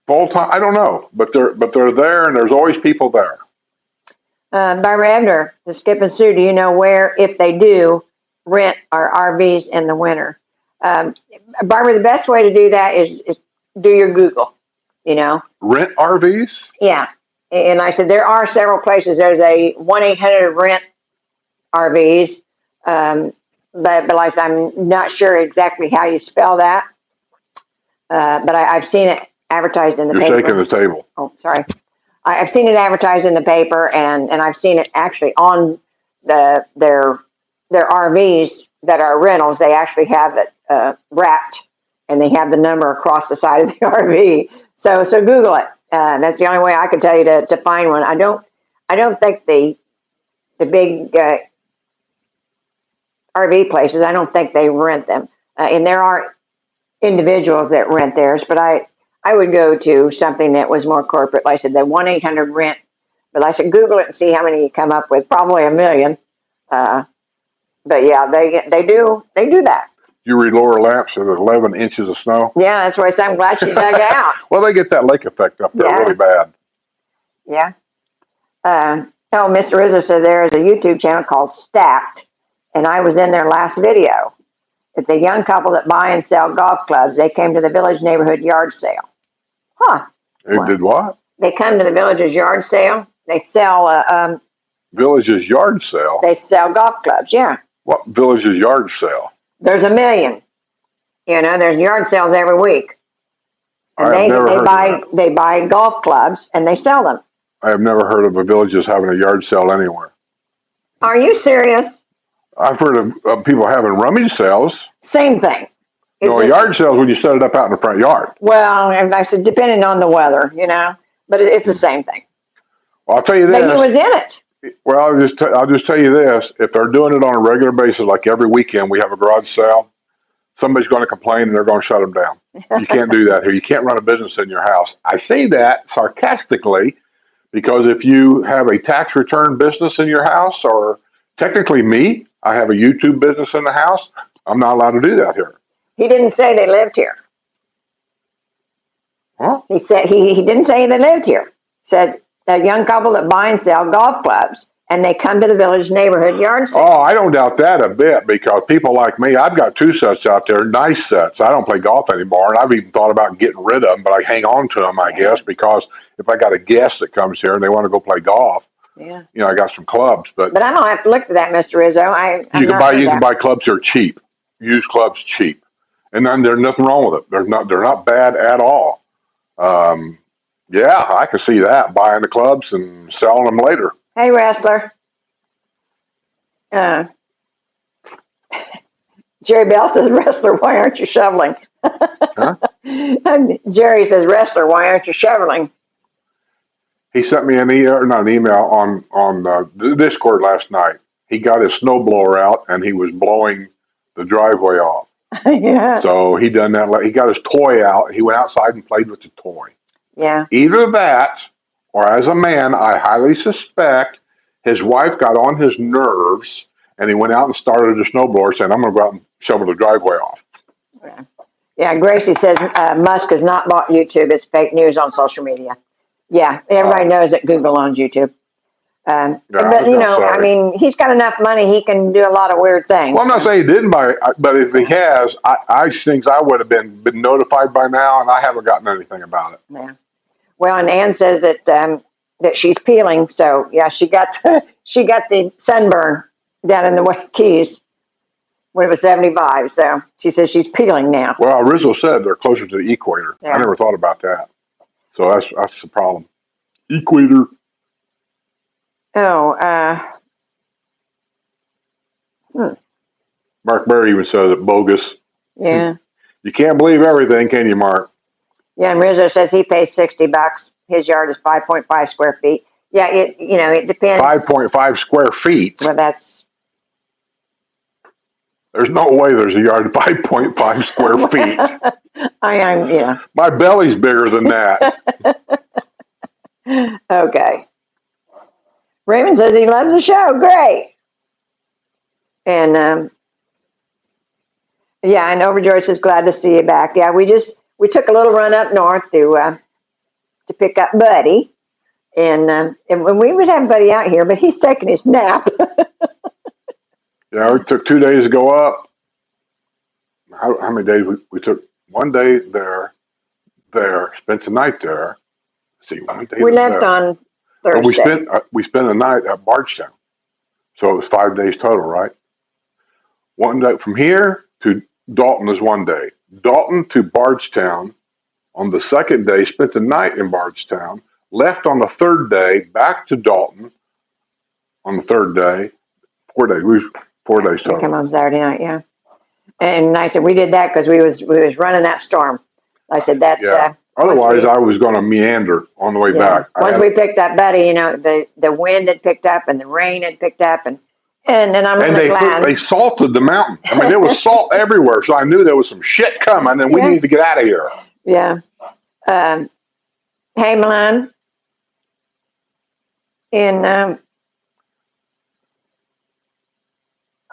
full time. I don't know, but they're there, and there's always people there. Barbara Ebner, the Skip and Sue, do you know where, if they do, rent our RVs in the winter? Barbara, the best way to do that is do your Google, Rent RVs? Yeah. And I said, there are several places. There's a 1-800-RENT RVs. But like I said, I'm not sure exactly how you spell that. But I've seen it advertised in the paper. You're shaking the table. Oh, sorry. I've seen it advertised in the paper, and I've seen it actually on their RVs that are rentals. They actually have it wrapped, and they have the number across the side of the RV. So Google it. That's the only way I can tell you to find one. I don't think the big RV places, I don't think they rent them. And there are individuals that rent theirs, but I would go to something that was more corporate. Like I said, the 1-800-RENT. But I said, Google it and see how many you come up with. Probably a million. But yeah, they do that. You read Lower Lamps at 11 inches of snow? Yeah, that's why I said I'm glad she dug it out. Well, they get that lake effect up there really bad. Yeah. Mr. Rizzo said there is a YouTube channel called Stacked, and I was in their last video. It's a young couple that buy and sell golf clubs. They came to the village neighborhood yard sale. Huh. They did what? They come to the village's yard sale. They sell... Village's yard sale? They sell golf clubs, yeah. What village's yard sale? There's a million. There's yard sales every week. And they buy golf clubs and they sell them. I have never heard of a village just having a yard sale anywhere. Are you serious? I've heard of people having rummage sales. Same thing. A yard sale is when you set it up out in the front yard. Well, and I said, depending on the weather, but it's the same thing. Well, I'll tell you this. But he was in it. Well, I'll just tell you this. If they're doing it on a regular basis, like every weekend we have a garage sale, somebody's going to complain and they're going to shut them down. You can't do that here. You can't run a business in your house. I say that sarcastically because if you have a tax return business in your house, or technically me, I have a YouTube business in the house, I'm not allowed to do that here. He didn't say they lived here. Huh? He said he didn't say they lived here. He said a young couple that buy and sell golf clubs, and they come to the village neighborhood yard sale. Oh, I don't doubt that a bit, because people like me, I've got 2 sets out there, nice sets. I don't play golf anymore, and I've even thought about getting rid of them, but I hang on to them, I guess, because if I got a guest that comes here and they want to go play golf, I got some clubs. But I don't have to look for that, Mr. Rizzo. You can buy clubs that are cheap, used clubs cheap, and then there's nothing wrong with it. They're not bad at all. Yeah, I can see that, buying the clubs and selling them later. Hey, Wrestler. Jerry Bell says, Wrestler, why aren't you shoveling? Huh? Jerry says, Wrestler, why aren't you shoveling? He sent me an email on the Discord last night. He got his snowblower out and he was blowing the driveway off. Yeah. So he done that. He got his toy out. He went outside and played with the toy. Yeah. Either that, or as a man, I highly suspect his wife got on his nerves and he went out and started a snowblower saying, I'm going to go out and shovel the driveway off. Yeah, Gracie says Musk has not bought YouTube. It's fake news on social media. Yeah, everybody knows that Google owns YouTube. Yeah, But, I was you gonna know, I say. mean, he's got enough money, he can do a lot of weird things. Well, I'm not So, saying he didn't buy it, but if he has, I think I would have been notified by now, and I haven't gotten anything about it. yeah. Well, and Ann says that she's peeling. So yeah, she got she got the sunburn down in the Keys when it was 75. So she says she's peeling now. Well, Rizzo said they're closer to the equator. I Yeah. never thought about that. So that's the problem. Equator. Oh, Mark Berry even says it bogus. yeah. You can't believe everything, can you, Mark? Yeah, and Rizzo says he pays $60. His yard is 5.5 square feet. Yeah, it depends. 5.5 square feet. Well, that's There's no way there's a yard of 5.5 square feet. I'm. My belly's bigger than that. Okay. Raymond says he loves the show. Great. And yeah, and Overjoyed says glad to see you back. Yeah, we took a little run up north to pick up Buddy, and we would have Buddy out here, but he's taking his nap. Yeah, we took 2 days to go up. How many days? We took 1 day there, spent the night there. Let's see, how many days We was left there? on But Thursday. we spent the night at Bardstown, so it was 5 days total, right? 1 day from here to Dalton is 1 day. Dalton to Bardstown on the second day, spent the night in Bardstown, left on the third day, back to Dalton on the third day. 4 days. 4 days We come total. on Saturday night, yeah. And I said we did that because we was running that storm. I said that. Yeah. Otherwise, I was going to meander on the way back. Once we picked up Buddy, the wind had picked up and the rain had picked up, and then I'm And really glad. they salted the mountain. I mean, there was salt everywhere, so I knew there was some shit coming, and we Yeah. needed to get out of here. Yeah. Hey, Milan.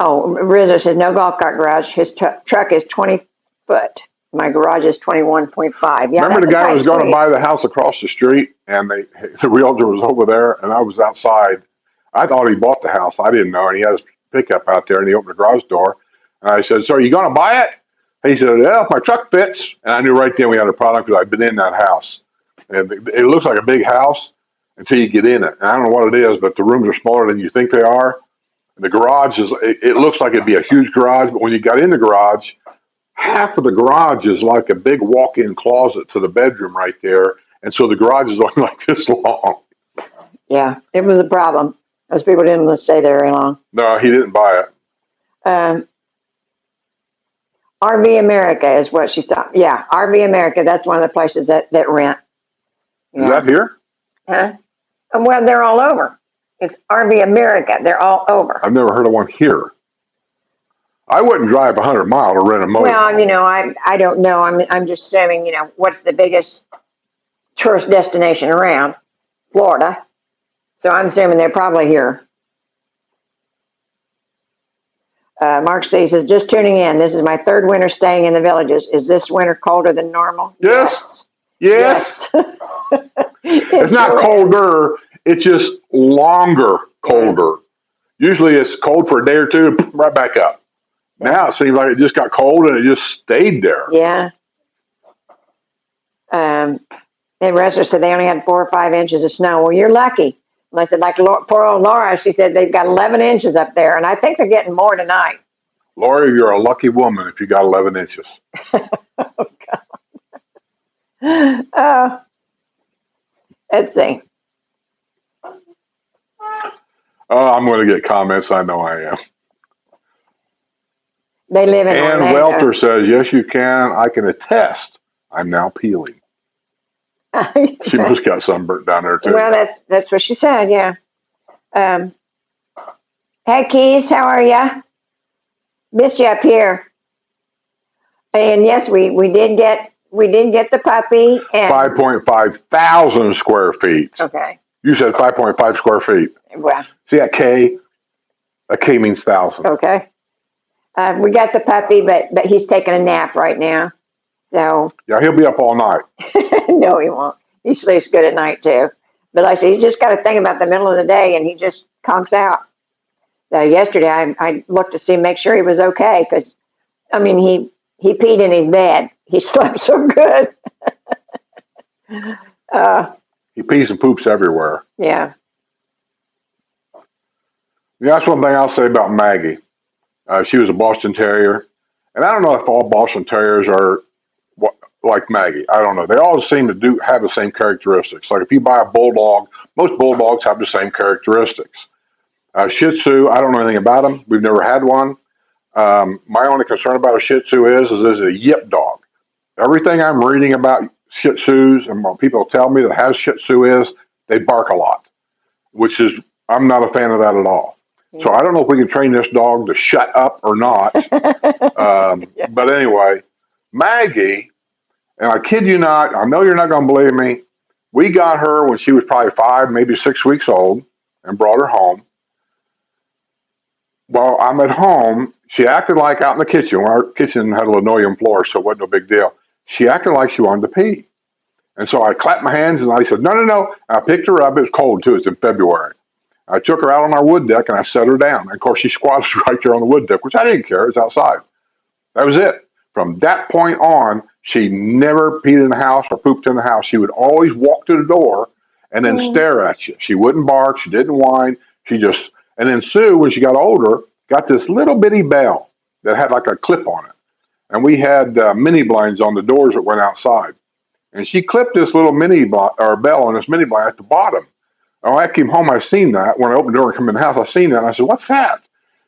Rizzo says no golf cart garage. His truck is 20 foot. My garage is 21.5. Yeah, Remember the guy who was going to squeeze. buy the house across the street, and the realtor was over there, and I was outside. I thought he bought the house. I didn't know, and he had his pickup out there, and he opened the garage door, and I said, "So are you going to buy it?" He said, "Yeah, if my truck fits." And I knew right then we had a problem because I'd been in that house, and it looks like a big house until you get in it. And I don't know what it is, but the rooms are smaller than you think they are. The garage it looks like it'd be a huge garage, but when you got in the garage, half of the garage is like a big walk-in closet to the bedroom right there. And so the garage is only like this long. Yeah, it was a problem. Those people didn't stay there very long. No, he didn't buy it. RV America is what she thought. Yeah, RV America. That's one of the places that rent. Yeah. Is that here? Huh? Well, they're all over. It's RV America. They're all over. I've never heard of one here. I wouldn't drive 100 miles to rent a motor. Well, I don't know. I'm just assuming, what's the biggest tourist destination around? Florida. So I'm assuming they're probably here. Mark says, just tuning in. This is my third winter staying in the villages. Is this winter colder than normal? Yes. Yes. It's not colder. It's just longer colder. Usually it's cold for a day or two, right back up. Now it seems like it just got cold and it just stayed there. Yeah. And Rester said they only had 4 or 5 inches of snow. Well, you're lucky. And I said, like poor old Laura, she said they've got 11 inches up there, and I think they're getting more tonight. Lori, you're a lucky woman if you got 11 inches. Oh, God. Let's see. I'm going to get comments. I know I am. They live in Ann Orlando. Welter says, yes, you can. I can attest. I'm now peeling. She must have got sunburnt down there, too. Well, that's what she said, yeah. Hey, Keys, how are ya? Miss you up here. And yes, we did get the puppy. And 5.5 thousand square feet. okay. You said 5.5 square feet. Well. See that K? A K means thousand. Okay. We got the puppy, but he's taking a nap right now. So. Yeah, he'll be up all night. No, he won't. He sleeps good at night too. But like I said, he just got to think about the middle of the day, and he just conks out. So yesterday, I looked to see, make sure he was okay, because I mean, he peed in his bed. He slept so good. He pees and poops everywhere. Yeah. Yeah, that's one thing I'll say about Maggie. She was a Boston Terrier, and I don't know if all Boston Terriers are like Maggie. I don't know. They all seem to have the same characteristics. Like if you buy a bulldog, most bulldogs have the same characteristics. Shih Tzu, I don't know anything about them. We've never had one. My only concern about a Shih Tzu is it's a yip dog. Everything I'm reading about Shih Tzus and what people tell me that has Shih Tzu is they bark a lot, which is I'm not a fan of that at all. So I don't know if we can train this dog to shut up or not. Yeah. But anyway, Maggie, and I kid you not, I know you're not going to believe me. We got her when she was probably 5, maybe 6 weeks old, and brought her home. Well, I'm at home. She acted like out in the kitchen. Our kitchen had a linoleum floor, so it wasn't no big deal. She acted like she wanted to pee. And so I clapped my hands and I said, no, no, no. And I picked her up. It was cold too. It's in February. I took her out on our wood deck and I set her down. And of course, she squatted right there on the wood deck, which I didn't care. It was outside. That was it. From that point on, she never peed in the house or pooped in the house. She would always walk to the door and then stare at you. She wouldn't bark. She didn't whine. She just, and then Sue, when she got older, got this little bitty bell that had like a clip on it. And we had mini blinds on the doors that went outside. And she clipped this little bell on this mini blind at the bottom. Oh, I came home, I seen that. When I opened the door and come in the house, I seen that. And I said, what's that?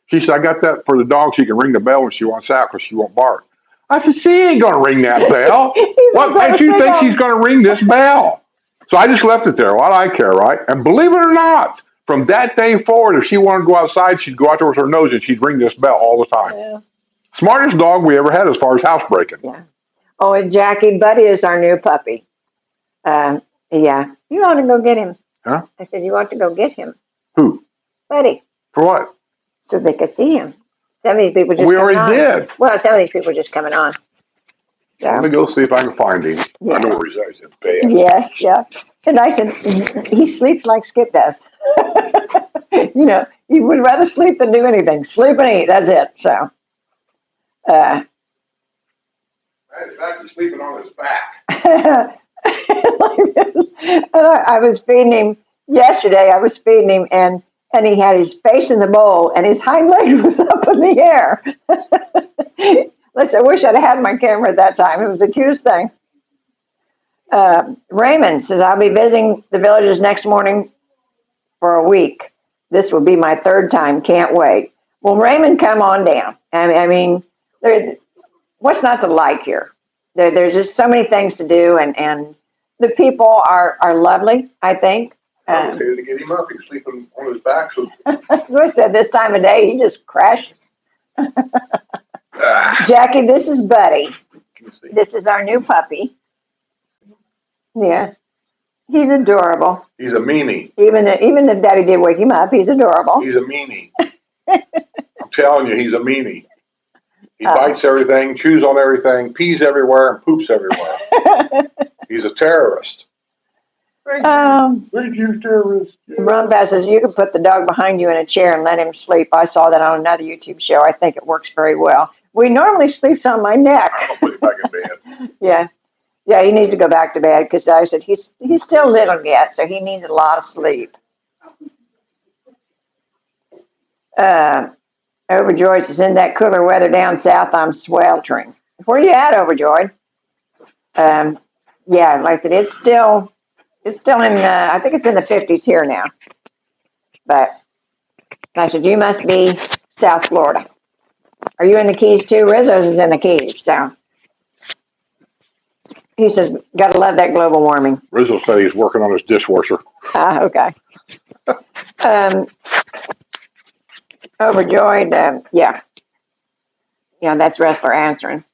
She said, I got that for the dog. She can ring the bell when she wants out because she won't bark. I said, she ain't going to ring that bell. What makes you think she's going to ring this bell? So I just left it there. Well, I care, right? And believe it or not, from that day forward, if she wanted to go outside, she'd go out there with her nose and she'd ring this bell all the time. Yeah. Smartest dog we ever had as far as housebreaking. Yeah. Oh, and Jackie, Buddy is our new puppy. Yeah. You want to go get him? Huh? I said, you want to go get him? Who? Buddy. For what? So they could see him. Some of these people just We coming already on. did. Well, some of these people are just coming on. So, Let me go see if I can find him. Yeah. I know where he's at. He's in bed. yeah, yeah. And I said, he sleeps like Skip does. You know, he would rather sleep than do anything. Sleep and eat, that's it. So, He's actually sleeping on his back. like this. And I was feeding him yesterday. I was feeding him, and he had his face in the bowl, and his hind leg was up in the air. Listen, I wish I'd had my camera at that time. It was the cutest thing. Raymond says, I'll be visiting the villages next morning for a week. This will be my 3rd time. Can't wait. Well, Raymond, come on down. I mean, what's not to like here? There's just so many things to do, and the people are lovely, I think. I was here to get him up. He's sleeping on his back. So. That's what I said. This time of day, he just crashes. Jackie, this is Buddy. This is our new puppy. Yeah. He's adorable. He's a meanie. Even if Daddy did wake him up, he's adorable. He's a meanie. I'm telling you, he's a meanie. He bites everything, chews on everything, pees everywhere, and poops everywhere. He's a terrorist. Thank you, terrorist. Yeah. Ron Bass says, you can put the dog behind you in a chair and let him sleep. I saw that on another YouTube show. I think it works very well. We normally sleeps on my neck. I'll put him back in bed. Yeah. Yeah, he needs to go back to bed because I said he's still little yet, so he needs a lot of sleep. Overjoyed says, in that cooler weather down south, I'm sweltering. Where you at, Overjoyed? Yeah, like I said, it's still in, I think it's in the 50s here now. But I said, you must be South Florida. Are you in the Keys too? Rizzo's is in the Keys, so. He says, gotta love that global warming. Rizzo said he's working on his dishwasher. Okay. Overjoyed, yeah. Yeah, that's Russ for answering.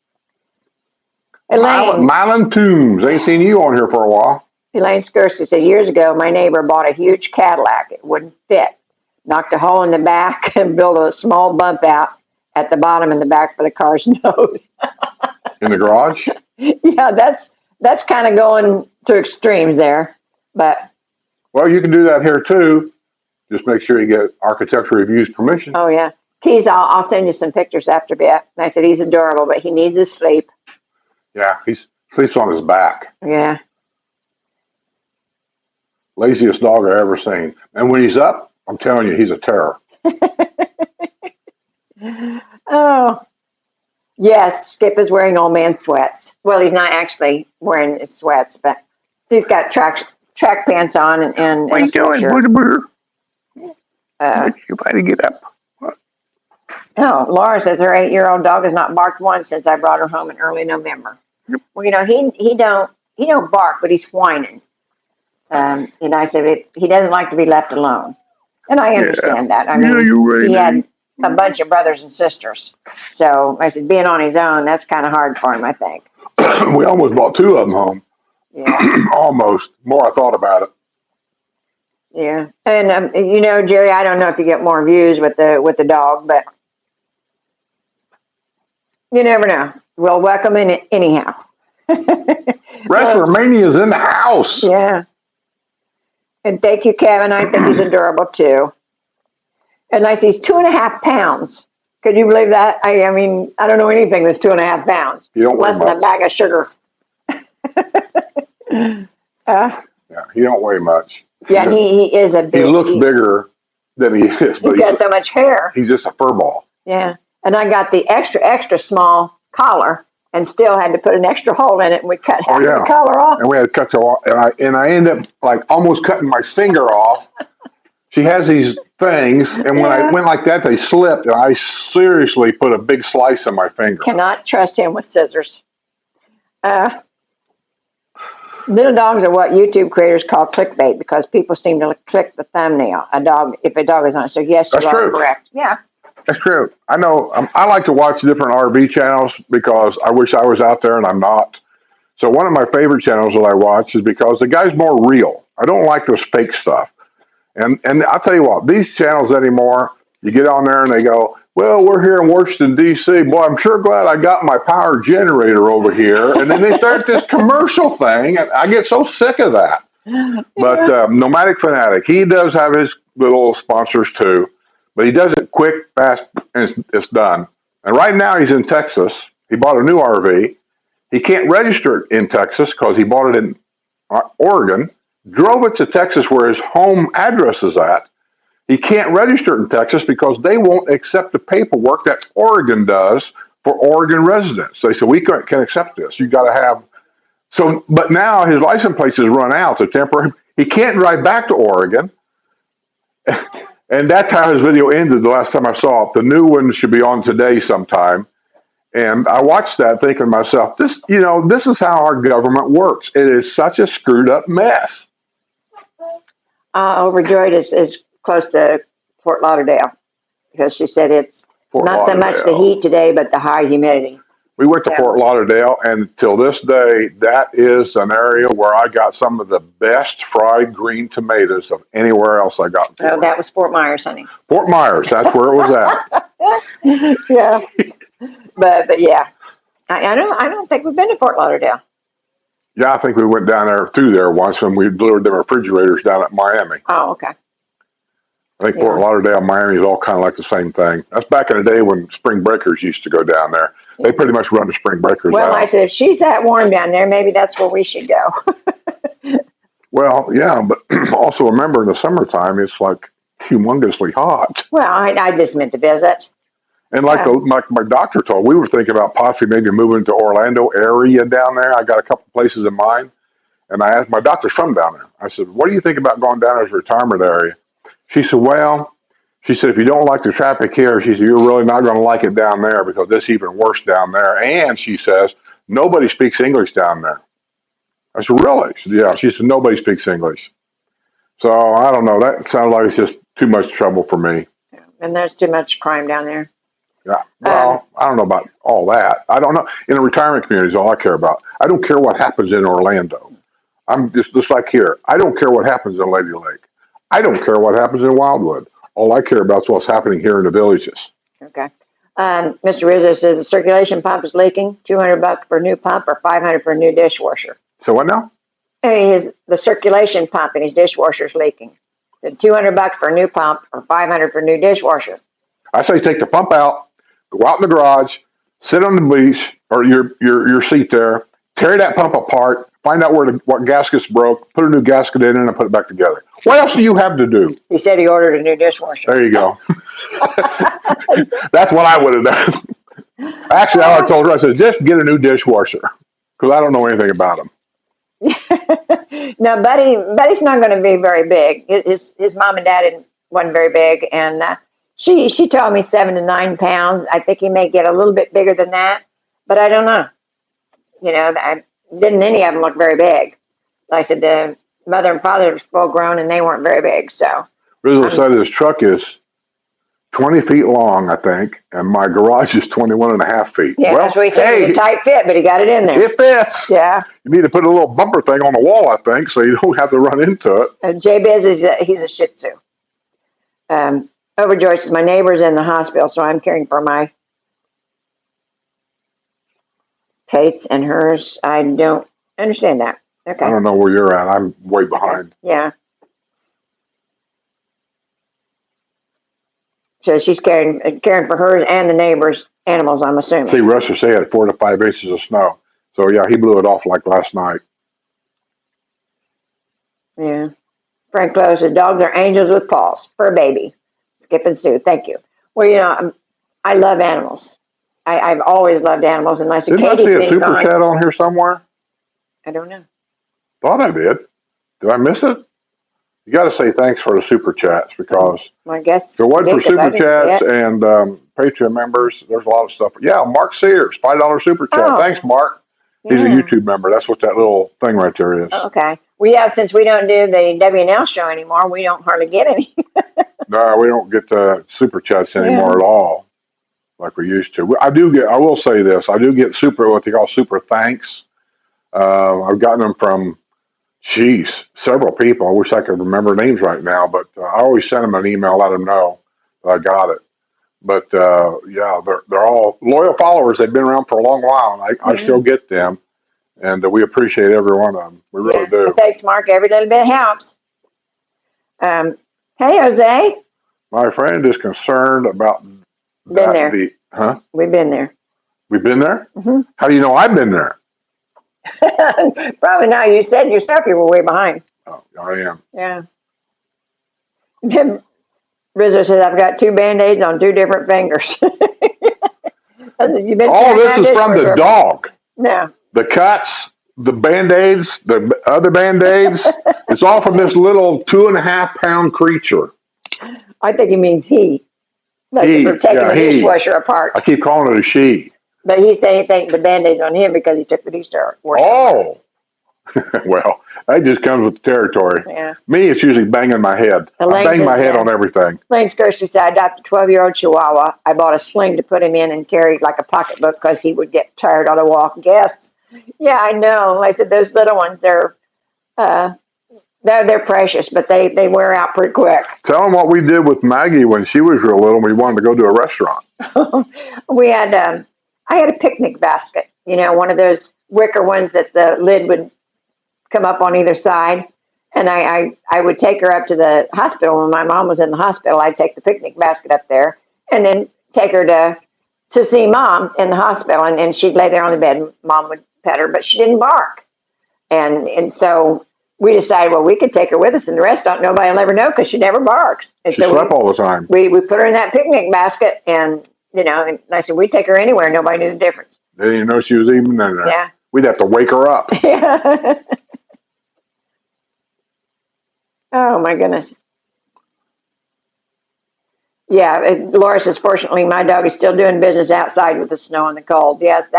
Elaine. Mylan Toombs. Ain't seen you on here for a while. Elaine Skursky said, years ago, my neighbor bought a huge Cadillac. It wouldn't fit. Knocked a hole in the back and built a small bump out at the bottom in the back for the car's nose. In the garage? Yeah, that's kind of going to extremes there. But Well, you can do that here too. Just make sure you get architecture reviews permission. Oh yeah. I'll send you some pictures after a bit. I said he's adorable, but he needs his sleep. Yeah, he sleeps on his back. Yeah. Laziest dog I've ever seen. And when he's up, I'm telling you, he's a terror. Oh yes, Skip is wearing old man sweats. Well, he's not actually wearing his sweats, but he's got track pants on and What are you doing, Booter? You better get up. Oh, Laura says her 8-year-old dog has not barked once since I brought her home in early November. Well, he don't bark, but he's whining. And I said he doesn't like to be left alone, and I understand that. I mean, he had a bunch of brothers and sisters, so I said being on his own, that's kind of hard for him, I think. We almost brought 2 of them home. Yeah. Almost. More I thought about it. Yeah, and Jerry, I don't know if you get more views with the dog, but you never know. We'll welcome in anyhow. Wrestler Mania's in the house. Yeah. And thank you, Kevin. I think he's adorable too. And I see he's 2.5 pounds. Could you believe that? I mean, I don't know anything that's 2.5 pounds. You don't weigh less than a bag of sugar. Yeah, he don't weigh much. Yeah, he is a big. He looks bigger than he is, but he's got so much hair. He's just a fur ball. Yeah, and I got the extra small collar, and still had to put an extra hole in it, and we cut half the collar off. And we had to cut her off, and I ended up like almost cutting my finger off. She has these things, and when I went like that, they slipped, and I seriously put a big slice in my finger. Cannot trust him with scissors. Little dogs are what YouTube creators call clickbait because people seem to click the thumbnail. If a dog is on it. So yes, you are correct. Yeah. That's true. I know. I like to watch different RV channels because I wish I was out there and I'm not. So one of my favorite channels that I watch is because the guy's more real. I don't like this fake stuff. And I'll tell you what, these channels anymore, you get on there and they go, well, we're here in Washington, D.C. Boy, I'm sure glad I got my power generator over here. And then they start this commercial thing. And I get so sick of that. But Nomadic Fanatic, he does have his little sponsors too. But he does it quick, fast, and it's done. And right now he's in Texas. He bought a new RV. He can't register it in Texas because he bought it in Oregon, drove it to Texas where his home address is at. He can't register it in Texas because they won't accept the paperwork that Oregon does for Oregon residents. They said, we can't accept this. You got to have. So, but now his license plate has run out. So temporary. He can't drive back to Oregon. And that's how his video ended the last time I saw it. The new one should be on today sometime. And I watched that thinking to myself, this is how our government works. It is such a screwed up mess. Overjoyed is close to Fort Lauderdale because she said it's not so much the heat today, but the high humidity. We went to Fort Lauderdale, and till this day, that is an area where I got some of the best fried green tomatoes of anywhere else I got. Oh, that was Fort Myers, honey. Fort Myers, that's where it was at. Yeah, but yeah, I don't think we've been to Fort Lauderdale. Yeah, I think we went down there through there once, and we delivered them refrigerators down at Miami. Oh, okay. I think Fort Lauderdale and Miami is all kind of like the same thing. That's back in the day when spring breakers used to go down there. They pretty much run the spring breakers out. I said, if she's that warm down there, maybe that's where we should go. Well, yeah, but also remember in the summertime, it's like humongously hot. Well, I just meant to visit. And like my doctor told, we were thinking about possibly maybe moving to Orlando area down there. I got a couple places in mind. And I asked, my doctor's from down there. I said, what do you think about going down as a retirement area? She said, if you don't like the traffic here, she said, you're really not going to like it down there because it's even worse down there. And she says, nobody speaks English down there. I said, really? She said, yeah. She said, nobody speaks English. So I don't know. That sounds like it's just too much trouble for me. Yeah. And there's too much crime down there. Yeah. Well, I don't know about all that. I don't know. In the retirement community is all I care about. I don't care what happens in Orlando. I'm just like here. I don't care what happens in Lady Lake. I don't care what happens in Wildwood. All I care about is what's happening here in the villages. Okay. Mr. Rizzo says the circulation pump is leaking. $200 for a new pump or $500 for a new dishwasher. So what now? The circulation pump in his dishwasher's leaking. So $200 for a new pump or $500 for a new dishwasher. I say take the pump out, go out in the garage, sit on the beach or your seat there, tear that pump apart, find out what gaskets broke, put a new gasket in it, and put it back together. What else do you have to do? He said he ordered a new dishwasher. There you go. That's what I would have done. Actually, I told her, I said, just get a new dishwasher because I don't know anything about them. No, Buddy's not going to be very big. His mom and dad wasn't very big, and she told me 7 to 9 pounds. I think he may get a little bit bigger than that, but I don't know. Didn't any of them look very big. Like I said, the mother and father was full grown, and they weren't very big. So Rizzo said his truck is 20 feet long, I think, and my garage is 21 and a half feet. Yeah, well, that's what he said. It was a tight fit, but he got it in there. It fits. Yeah. You need to put a little bumper thing on the wall, I think, so you don't have to run into it. J-Biz he's a Shih Tzu. Overjoyed says my neighbor's in the hospital, so I'm caring for my Kate's and hers. I don't understand that. Okay. I don't know where you're at. I'm way behind. Yeah. So she's caring for hers and the neighbors' animals, I'm assuming. See, Russia said had 4 to 5 inches of snow. So, yeah, he blew it off like last night. Yeah. Frank Close said, dogs are angels with paws for a baby. Skip and Sue, thank you. Well, I love animals. I've always loved animals. And I said, Didn't I see a super chat on here somewhere? I don't know. Thought I did. Did I miss it? You got to say thanks for the super chats because I guess if it wasn't for super chats and Patreon members, there's a lot of stuff. Yeah, Mark Sears, $5 super chat. Oh. Thanks, Mark. He's a YouTube member. That's what that little thing right there is. Oh, okay. Well, yeah, since we don't do the WNL show anymore, we don't hardly get any. No, we don't get the super chats anymore at all like we used to. I will say this, I do get what they call super thanks. I've gotten them from several people. I wish I could remember names right now, but I always send them an email, let them know that I got it. But yeah, they're all loyal followers. They've been around for a long while, and I still get them, and we appreciate every one of them. We really do. Well, thanks, Mark. Every little bit helps. Hey, Jose. My friend is concerned about Been there. We've been there. We've been there? Mm-hmm. How do you know I've been there? Probably not. You said yourself you were way behind. Oh, I am. Yeah. Rizzo says, I've got 2 Band-Aids on 2 different fingers. All this is from the dog. Yeah. The cuts, the Band-Aids, the other Band-Aids, it's all from this little 2.5-pound creature. I think he means he. Like for taking the dishwasher apart. I keep calling it a she. But he said he thanked the Band-Aids on him because he took the dishwasher apart. Oh. Well, that just comes with the territory. Yeah. Me, it's usually banging my head. I bang my head on everything. Lane's Kirsty said, I adopted a 12-year-old Chihuahua. I bought a sling to put him in and carried like a pocketbook because he would get tired on the walk. Yes. Yeah, I know. I said, those little ones, they're precious, but they wear out pretty quick. Tell them what we did with Maggie when she was real little and we wanted to go to a restaurant. We had, I had a picnic basket, one of those wicker ones that the lid would come up on either side. And I would take her up to the hospital when my mom was in the hospital. I'd take the picnic basket up there and then take her to see Mom in the hospital. And she'd lay there on the bed and Mom would pet her, but she didn't bark. And so we decided, well, we could take her with us in the restaurant. Nobody will ever know because she never barks. And she slept all the time. We put her in that picnic basket and, and I said, we'd take her anywhere. Nobody knew the difference. They didn't even know she was even in there. Yeah. We'd have to wake her up. Yeah. Oh, my goodness. Yeah, Laura says, fortunately, my dog is still doing business outside with the snow and the cold. Yes,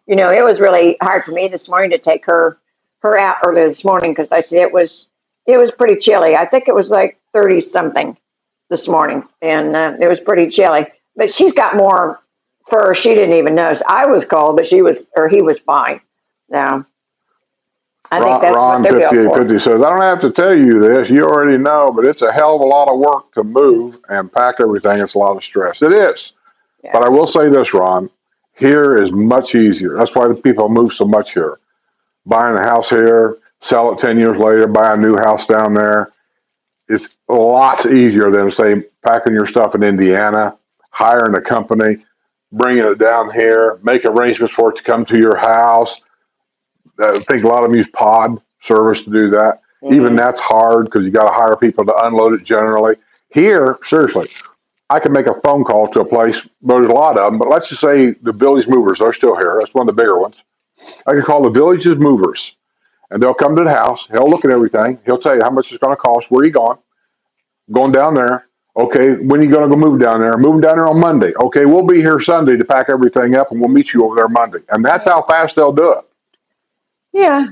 it was really hard for me this morning to take her out early this morning because I said it was pretty chilly. I think it was like 30-something this morning, and it was pretty chilly. But she's got more fur. She didn't even notice. I was cold, but he was fine. Now, I think that's Ron what they're built for. 5850 says, I don't have to tell you this. You already know, but it's a hell of a lot of work to move and pack everything. It's a lot of stress. It is. Yeah. But I will say this, Ron. Here is much easier. That's why the people move so much here. Buying a house here, sell it 10 years later, buy a new house down there. It's lots easier than, say, packing your stuff in Indiana, hiring a company, bringing it down here, make arrangements for it to come to your house. I think a lot of them use pod service to do that. Even that's hard because you got to hire people to unload it generally. Here, seriously, I can make a phone call to a place, but there's a lot of them, but let's just say the Village Movers, they're still here. That's one of the bigger ones. I can call the Village's Movers, and they'll come to the house. He'll look at everything. He'll tell you how much it's going to cost. Where are you going? Going down there. Okay, when are you going to go move down there? Moving down there on Monday. Okay, we'll be here Sunday to pack everything up, and we'll meet you over there Monday. And that's how fast they'll do it. Yeah.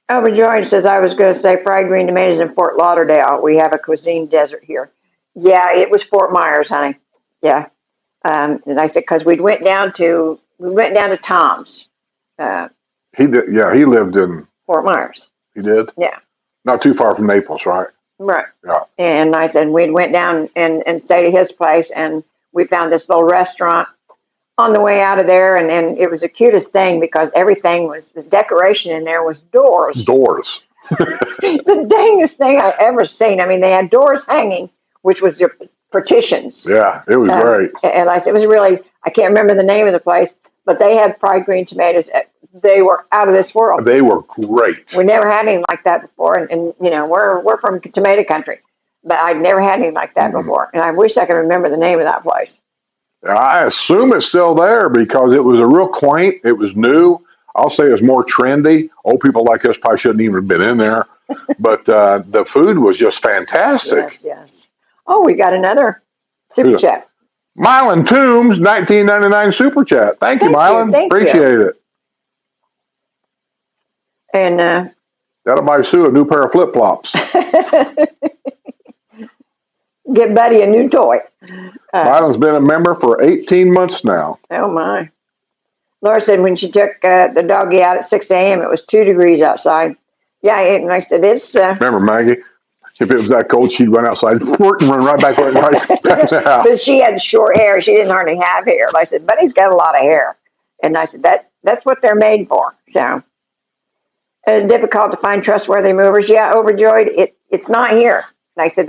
Overjoyed says, I was going to say fried green tomatoes in Fort Lauderdale. We have a cuisine desert here. Yeah, it was Fort Myers, honey. Yeah. And I said, because we went down to Tom's. He did. Yeah, he lived in Fort Myers. He did. Yeah. Not too far from Naples, right? Right. Yeah. And I said, we went down and stayed at his place, and we found this little restaurant on the way out of there, and it was the cutest thing because everything was, the decoration in there was doors. Doors. The dangest thing I've ever seen. I mean, they had doors hanging, which was your partitions. Yeah, it was great. And I said, it was really, I can't remember the name of the place, but they had fried green tomatoes. They were out of this world. They were great. We never had anything like that before. And you know, we're from tomato country, but I'd never had anything like that before. And I wish I could remember the name of that place. I assume it's still there because it was a real quaint. It was new. I'll say it was more trendy. Old people like us probably shouldn't even have been in there. But the food was just fantastic. Yes, yes. Oh, we got another super chat. Mylan Toombs, 1999 super chat. Thank you, Mylan. Appreciate it. And that'll buy Sue a new pair of flip flops. Get Buddy a new toy. Mylan's been a member for 18 months now. Oh my. Laura said when she took the doggy out at 6 a.m., it was 2 degrees outside. Yeah, and I said, it's... Remember, Maggie? If it was that cold, she'd run outside and run right back in the house. But she had short hair. She didn't hardly have hair. I said, Buddy's got a lot of hair. And I said, that's what they're made for. So, difficult to find trustworthy movers. Yeah, overjoyed. It's not here. And I said,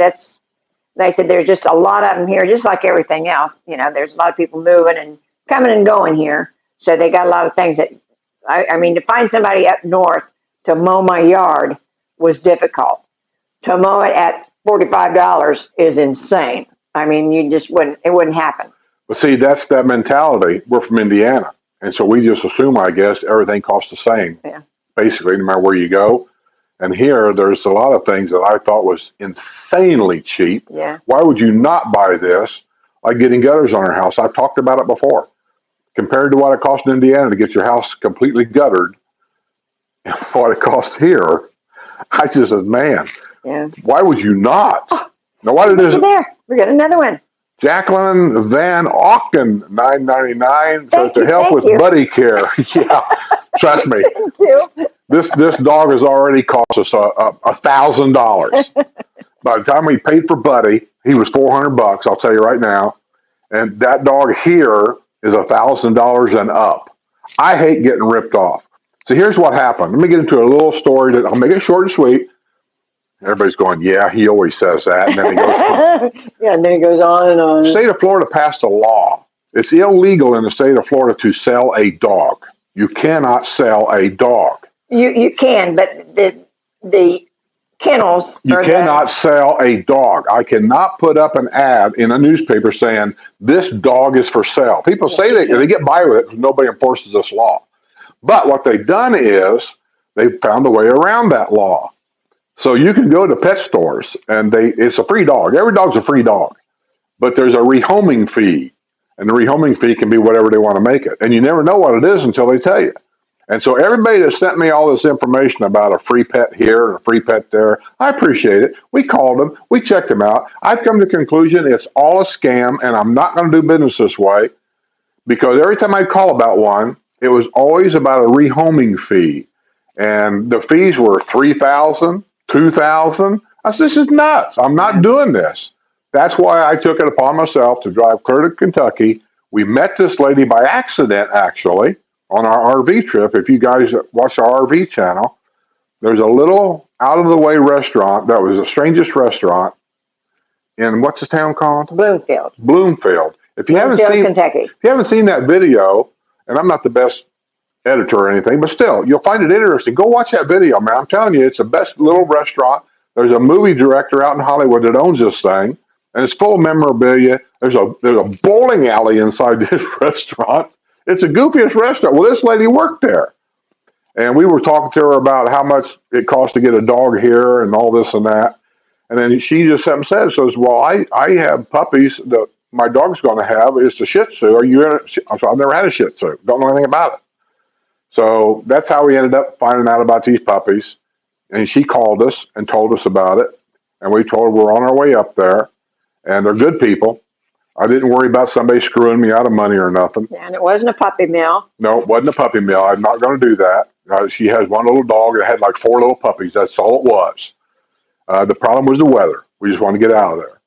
there's just a lot of them here, just like everything else. You know, there's a lot of people moving and coming and going here. So they got a lot of things that, I mean, to find somebody up north to mow my yard was difficult. To mow it at $45 is insane. I mean, it wouldn't happen. But see, that's that mentality. We're from Indiana. And so we just assume, I guess, everything costs the same. Yeah. Basically, no matter where you go. And here, there's a lot of things that I thought was insanely cheap. Yeah. Why would you not buy this? Like getting gutters on your house. I've talked about it before. Compared to what it costs in Indiana to get your house completely guttered, and what it costs here, I just said, man, why would you not? Oh, now, what it is? There, we got another one. Jacqueline Van Auken, $9.99. So to help with buddy care. Yeah, trust me. Thank you. This dog has already cost us $1,000. By the time we paid for Buddy, he was $400. I'll tell you right now, and that dog here is $1,000 and up. I hate getting ripped off. So here's what happened. Let me get into a little story that I'll make it short and sweet. Everybody's going, yeah, he always says that. And then he goes, yeah, and then he goes on and on. The state of Florida passed a law. It's illegal in the state of Florida to sell a dog. You cannot sell a dog. You can, but the kennels. You cannot sell a dog. I cannot put up an ad in a newspaper saying this dog is for sale. People say they get by with it because nobody enforces this law. But what they've done is they've found a way around that law. So you can go to pet stores and it's a free dog. Every dog's a free dog. But there's a rehoming fee. And the rehoming fee can be whatever they want to make it. And you never know what it is until they tell you. And so everybody that sent me all this information about a free pet here and a free pet there, I appreciate it. We called them. We checked them out. I've come to the conclusion it's all a scam, and I'm not going to do business this way because every time I call about one, it was always about a rehoming fee. And the fees were $3,000, $2,000. I said, this is nuts. I'm not doing this. That's why I took it upon myself to drive clear to Kentucky. We met this lady by accident, actually, on our RV trip. If you guys watch our RV channel, There's a little out of the way restaurant that was the strangest restaurant in what's the town called? Bloomfield, Bloomfield. If you haven't Bloomfield, seen Kentucky. if you haven't seen that video, and I'm not the best editor or anything, but still, you'll find it interesting. Go watch that video, man. I'm telling you, it's the best little restaurant. There's a movie director out in Hollywood that owns this thing, and it's full of memorabilia. There's a bowling alley inside this restaurant. It's the goofiest restaurant. Well, this lady worked there, and we were talking to her about how much it costs to get a dog here and all this and that. And then she just said, well, I have puppies that my dog's going to have. It's a Shih Tzu. Are you in it? I said, I've never had a Shih Tzu. Don't know anything about it. So that's how we ended up finding out about these puppies. And she called us and told us about it. And we told her we're on our way up there. And they're good people. I didn't worry about somebody screwing me out of money or nothing. And it wasn't a puppy mill. No, it wasn't a puppy mill. I'm not going to do that. She has one little dog that had like 4 little puppies. That's all it was. The problem was the weather. We just wanted to get out of there.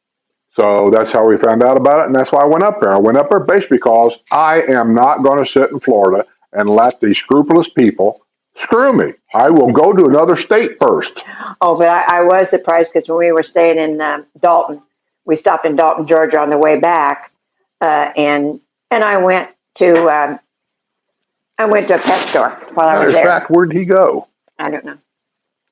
So that's how we found out about it. And that's why I went up there. I went up there basically because I am not going to sit in Florida and let these scrupulous people screw me. I will go to another state first. Oh, but I was surprised because when we were staying in Dalton, we stopped in Dalton, Georgia on the way back, and I went to a pet store while I was there. Back, where'd he go? I don't know.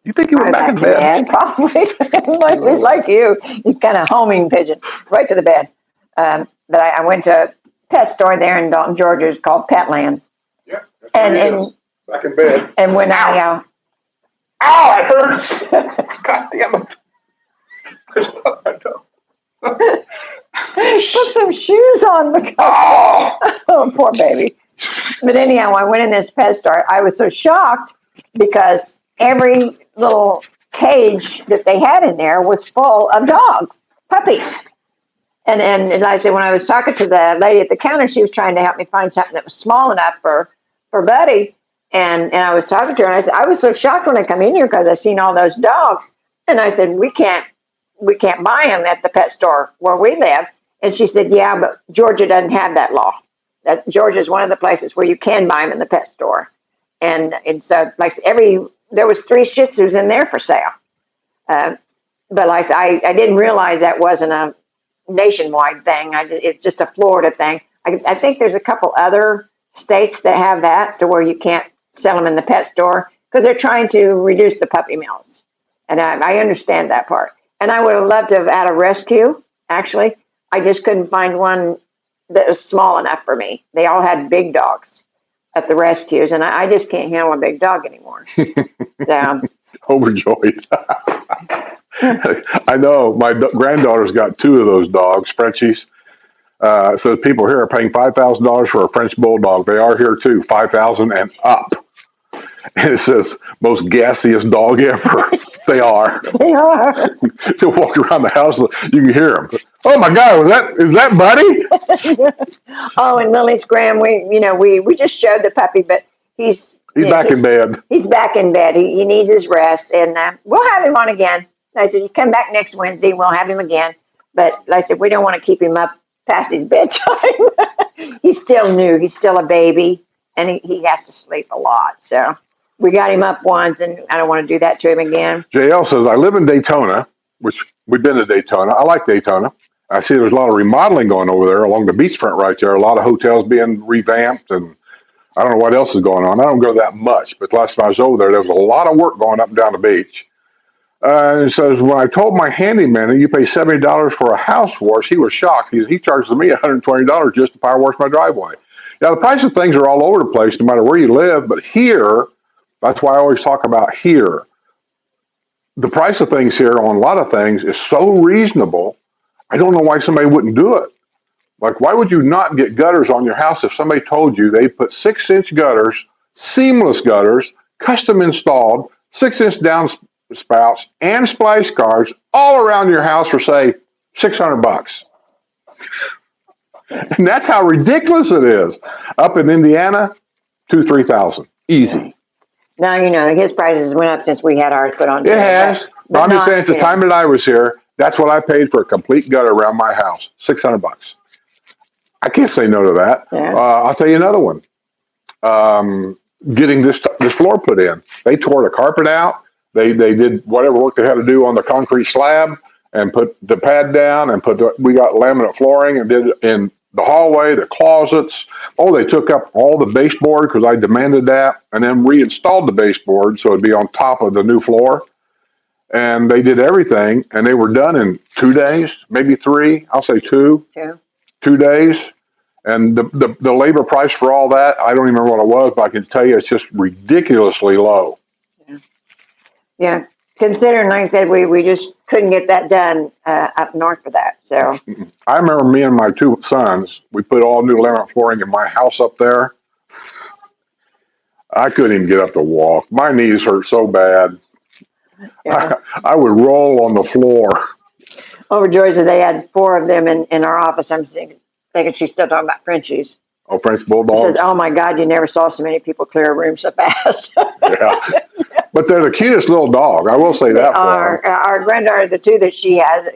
You think he went back in bed? Yeah, probably. like you. He's kind of homing pigeon, right to the bed. But I went to a pet store there in Dalton, Georgia. It's called Petland. Yeah. And back in bed. And when Ow, it hurts. God damn it. Put some shoes on because oh, poor baby. But anyhow, I went in this pet store. I was so shocked because every little cage that they had in there was full of dogs, puppies. And I said, when I was talking to the lady at the counter, she was trying to help me find something that was small enough for Buddy. And I was talking to her, and I said, I was so shocked when I come in here because I seen all those dogs. And I said, we can't buy them at the pet store where we live. And she said, yeah, but Georgia doesn't have that law. That Georgia is one of the places where you can buy them in the pet store. And so like there was 3 Shih Tzus in there for sale. But like I didn't realize that wasn't a nationwide thing. It's just a Florida thing. I think there's a couple other states that have that to where you can't sell them in the pet store because they're trying to reduce the puppy mills. And I understand that part. And I would have loved to have had a rescue, actually. I just couldn't find one that was small enough for me. They all had big dogs at the rescues, and I just can't handle a big dog anymore. So, overjoyed. I know my granddaughter's got 2 of those dogs, Frenchies. So people here are paying $5,000 for a French bulldog. They are here too, $5,000 and up. And it says most gassiest dog ever. They are. they are. You walk around the house, you can hear them. Oh my God, is that Buddy? Oh, and Lily's Graham, we just showed the puppy, but he's back in bed. He's back in bed. He needs his rest, and we'll have him on again. I said, you come back next Wednesday, we'll have him again. But like I said, we don't want to keep him up past his bedtime. He's still new. He's still a baby, and he has to sleep a lot. So we got him up once, and I don't want to do that to him again. JL says, I live in Daytona, which we've been to Daytona. I like Daytona. I see there's a lot of remodeling going over there along the beachfront right there. A lot of hotels being revamped, and I don't know what else is going on. I don't go that much, but last time I was over there was a lot of work going up and down the beach. It says, when I told my handyman that you pay $70 for a house wash, he was shocked. He charges me $120 just to power wash my driveway. Now, the price of things are all over the place, no matter where you live, but here, that's why I always talk about here. The price of things here on a lot of things is so reasonable, I don't know why somebody wouldn't do it. Like, why would you not get gutters on your house if somebody told you they put 6-inch gutters, seamless gutters, custom installed, 6-inch downspouts, and splash guards all around your house for, say, $600? And that's how ridiculous it is. Up in Indiana, $2,000-3,000, easy. Now, his prices went up since we had ours put on. It has. But I'm just saying, at the time that I was here, that's what I paid for a complete gutter around my house, $600. I can't say no to that. Yeah. I'll tell you another one. Getting this floor put in. They tore the carpet out. They did whatever work they had to do on the concrete slab and put the pad down and we got laminate flooring and did in the hallway, the closets. Oh, they took up all the baseboard because I demanded that and then reinstalled the baseboard so it'd be on top of the new floor. And they did everything and they were done in 2 days, maybe three. I'll say two. Yeah. 2 days. And the labor price for all that, I don't even remember what it was, but I can tell you it's just ridiculously low. Yeah. Considering, like I said, we just couldn't get that done up north for that. So I remember me and my two sons, we put all new laminate flooring in my house up there. I couldn't even get up to walk. My knees hurt so bad. yeah. I would roll on the floor. Overjoyed that they had 4 of them in our office. I'm thinking she's still talking about Frenchies. Oh, French She Bulldogs? says, "Oh my God, you never saw so many people clear a room so fast." Yeah. But they're the cutest little dog. I will say that for them. Our granddaughter, the 2 that she has,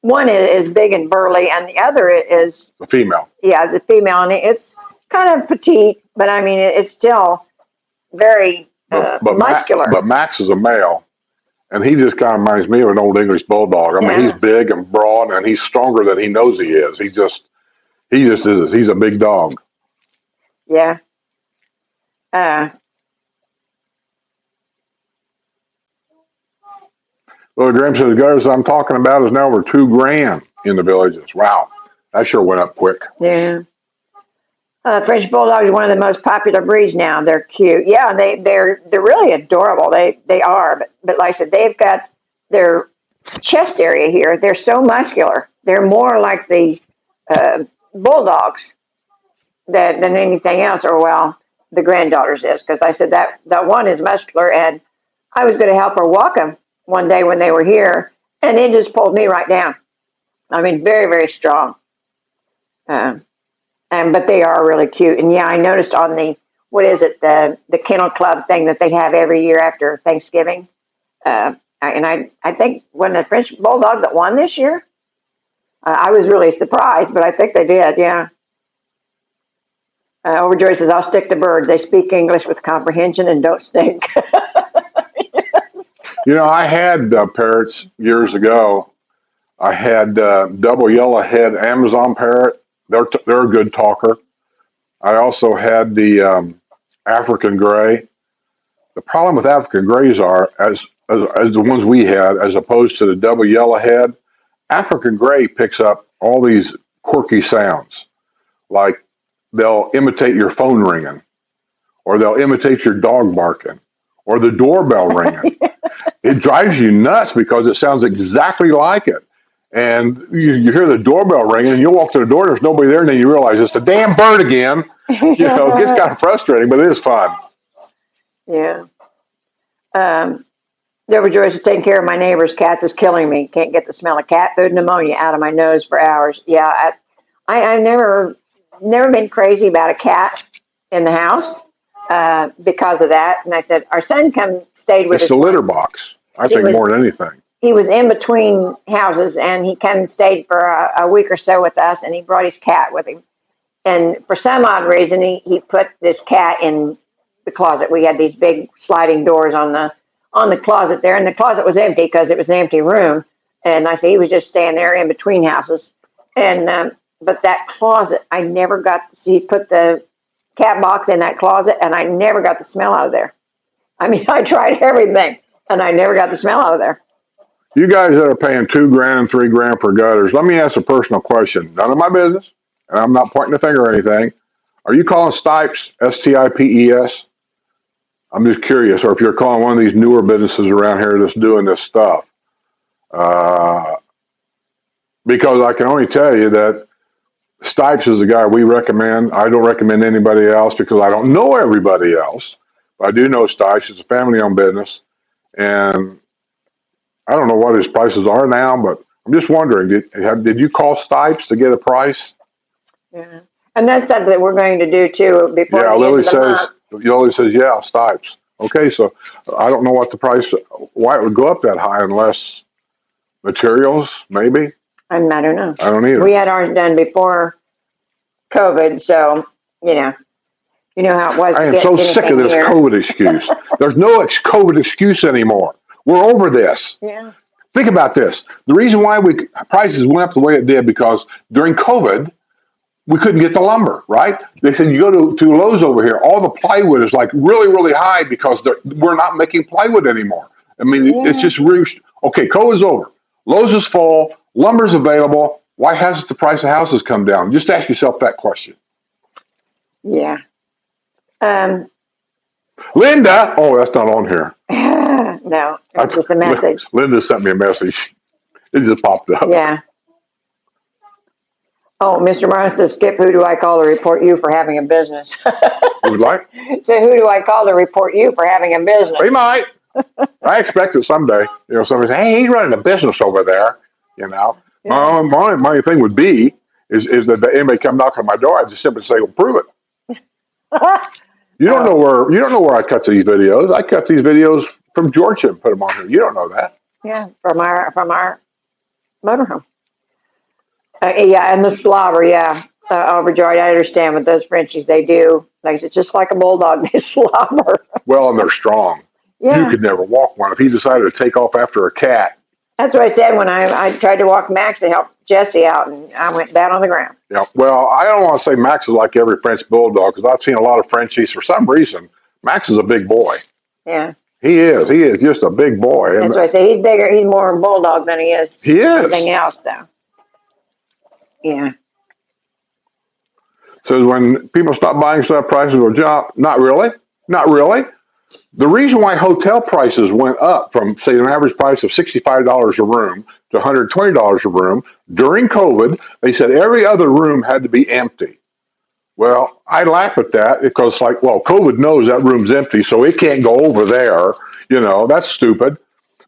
one is big and burly, and the other is The female. the female, and it's kind of petite, but I mean it's still very muscular. But Max is a male, and he just kind of reminds me of an old English Bulldog. I mean, he's big and broad, and he's stronger than he knows he is. He just is. He's a big dog. Yeah. Little Grim says the gutters I'm talking about is now over $2,000 in the villages. Wow, that sure went up quick. Yeah. French Bulldog is one of the most popular breeds now. They're cute. Yeah, they're really adorable. They are. But like I said, they've got their chest area here. They're so muscular. They're more like the bulldogs than anything else. Or well, the granddaughter's is, because I said that one is muscular, and I was going to help her walk them one day when they were here, and it just pulled me right down. I mean, very, very strong. But they are really cute. And yeah, I noticed on the kennel club thing that they have every year after Thanksgiving. I think when the French Bulldog that won this year, I was really surprised, but I think they did. Yeah. Overjoy says, "I'll stick to birds. They speak English with comprehension and don't stink." I had parrots years ago. I had double yellowhead Amazon parrot. They're a good talker. I also had the African gray. The problem with African grays are, as the ones we had, as opposed to the double yellowhead, African gray picks up all these quirky sounds. Like they'll imitate your phone ringing, or they'll imitate your dog barking, or the doorbell ringing. It drives you nuts because it sounds exactly like it. And you hear the doorbell ringing, and you walk to the door, there's nobody there, and then you realize it's a damn bird again. It gets kind of frustrating, but it is fun. Yeah. Deborah Joyce is taking care of my neighbor's cats is killing me. Can't get the smell of cat food and ammonia out of my nose for hours. Yeah, I've never been crazy about a cat in the house because of that. And I said, our son stayed with us. It's the litter box, I think, more than anything. He was in between houses, and he came and stayed for a week or so with us, and he brought his cat with him. And for some odd reason, he put this cat in the closet. We had these big sliding doors on the closet there, and the closet was empty because it was an empty room. And I said he was just staying there in between houses. And but that closet, I never got to see. He put the cat box in that closet, and I never got the smell out of there. I mean, I tried everything, and I never got the smell out of there. You guys that are paying $2,000 and $3,000 for gutters, let me ask a personal question. None of my business, and I'm not pointing the finger or anything. Are you calling Stipes, S-T-I-P-E-S? I'm just curious, or if you're calling one of these newer businesses around here that's doing this stuff. Because I can only tell you that Stipes is the guy we recommend. I don't recommend anybody else because I don't know everybody else. But I do know Stipes. It's a family-owned business. And I don't know what his prices are now, but I'm just wondering, did you call Stipes to get a price? Yeah. And that's something that we're going to do, too, before the end of the month. Lily says, yeah, Stipes. Okay, so I don't know what the price, why it would go up that high unless materials, maybe? I don't know. I don't either. We had ours done before COVID, so, You know how it was I to am get so sick of anything this here. COVID excuse. There's no COVID excuse anymore. We're over this. Yeah. Think about this. The reason why prices went up the way it did because during COVID, we couldn't get the lumber, right? They said you go to Lowe's over here, all the plywood is like really, really high because we're not making plywood anymore. I mean, it's Yeah. just really, okay, COVID's over. Lowe's is full, lumber's available. Why hasn't the price of houses come down? Just ask yourself that question. Yeah. Linda, oh, that's not on here. No, it's just a message. Linda sent me a message. It just popped up. Yeah. Oh, Mr. Martin says, Skip, who do I call to report you for having a business? You would like? So who do I call to report you for having a business? They might. I expect it someday. You know, somebody say, hey, he's running a business over there. You know, Yeah. my thing would be is that anybody come knock on my door, I just simply say, well, prove it. You don't know where I cut these videos. I cut these videos from Georgia and put them on here. You don't know that. Yeah, from our motorhome. Yeah, and the slobber, yeah. Overjoyed, I understand what those Frenchies, they do. Like, it's just like a bulldog, they slobber. Well, and they're strong. Yeah. You could never walk one. If he decided to take off after a cat. That's what I said when I tried to walk Max to help Jesse out, and I went down on the ground. Yeah. Well, I don't want to say Max is like every French bulldog because I've seen a lot of Frenchies. For some reason, Max is a big boy. Yeah. He is. He is just a big boy. That's what I said. He's bigger. He's more a bulldog than he is anything else. So, yeah. So when people stop buying stuff, prices will jump. Not really. Not really. The reason why hotel prices went up from, say, an average price of $65 a room to $120 a room during COVID, they said every other room had to be empty. Well, I laugh at that because, like, well, COVID knows that room's empty, so it can't go over there. You know, that's stupid.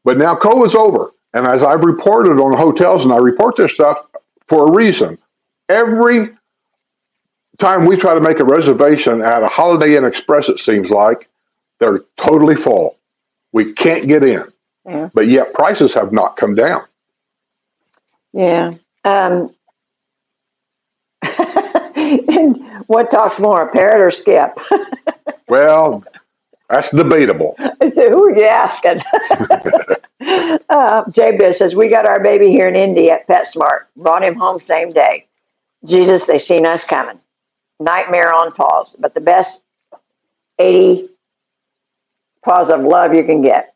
But now COVID's over. And as I've reported on hotels, and I report this stuff for a reason, every time we try to make a reservation at a Holiday Inn Express, it seems like, they're totally full. We can't get in. Yeah. But yet prices have not come down. Yeah. And what talks more, a parrot or Skip? Well, that's debatable. I said, who are you asking? Jay Biz says, we got our baby here in Indy at PetSmart. Brought him home same day. Jesus, they seen us coming. Nightmare on pause, but the best 80 paws of love you can get.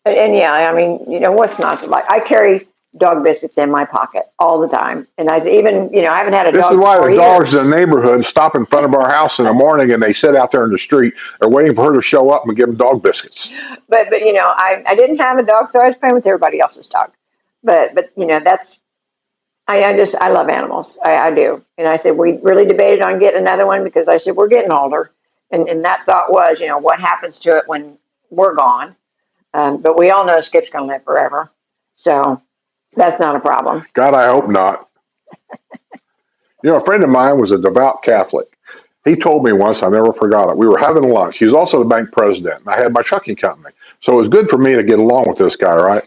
And yeah, I mean, you know, what's not to like? I carry dog biscuits in my pocket all the time. And I even, you know, I haven't had a This dog is why for the dogs years. in the neighborhood stop in front of our house in the morning and they sit out there in the street. They're waiting for her to show up and give them dog biscuits. But you know, I didn't have a dog, so I was playing with everybody else's dog. But you know, that's, I love animals. I do. And I said, we really debated on getting another one because I said, we're getting older. And that thought was, you know, what happens to it when we're gone? But we all know Skip's going to live forever. So that's not a problem. God, I hope not. You know, a friend of mine was a devout Catholic. He told me once, I never forgot it. We were having lunch. He was also the bank president. And I had my trucking company. So it was good for me to get along with this guy, right?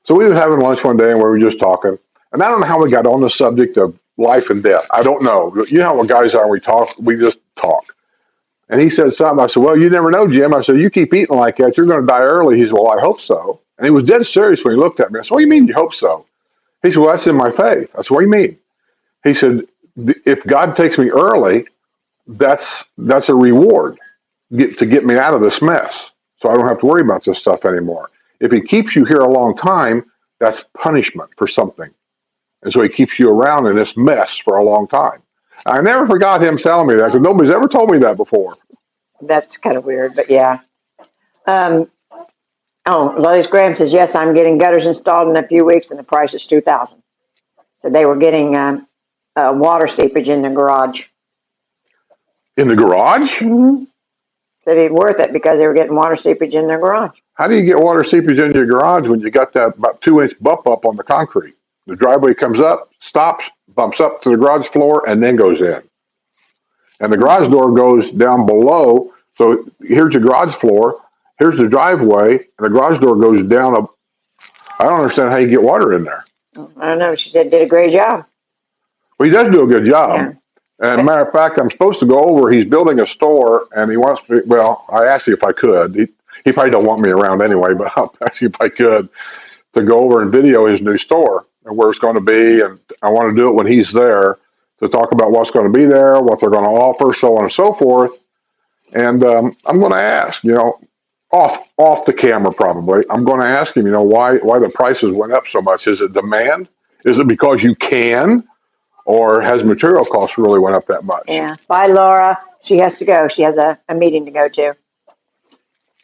So we were having lunch one day and we were just talking. And I don't know how we got on the subject of life and death. I don't know. You know what guys are, we just talk. And he said something. I said, well, you never know, Jim. I said, you keep eating like that, you're going to die early. He said, well, I hope so. And he was dead serious when he looked at me. I said, what do you mean you hope so? He said, well, that's in my faith. I said, what do you mean? He said, if God takes me early, that's a reward to get me out of this mess. So I don't have to worry about this stuff anymore. If he keeps you here a long time, that's punishment for something. And so he keeps you around in this mess for a long time. I never forgot him telling me that because nobody's ever told me that before. That's kind of weird, but yeah. Lois Graham says, yes, I'm getting gutters installed in a few weeks and the price is $2,000. So they were getting water seepage in the garage. In the garage? Mm-hmm. So it'd be worth it because they were getting water seepage in their garage. How do you get water seepage in your garage when you got that about 2-inch bump up on the concrete? The driveway comes up, stops, bumps up to the garage floor, and then goes in. And the garage door goes down below. So here's your garage floor, here's the driveway, and the garage door goes down. I don't understand how you get water in there. I don't know. She said did a great job. Well, he does do a good job. Yeah. And matter of fact, I'm supposed to go over. He's building a store, and he wants me. Well, I asked you if I could. He probably don't want me around anyway, but I'll ask you if I could to go over and video his new store and where it's going to be. And I want to do it when he's there to talk about what's going to be there, what they're going to offer, so on and so forth. And I'm going to ask, off the camera probably. I'm going to ask him, why the prices went up so much. Is it demand? Is it because you can? Or has material costs really went up that much? Yeah. Bye, Laura. She has to go. She has a meeting to go to.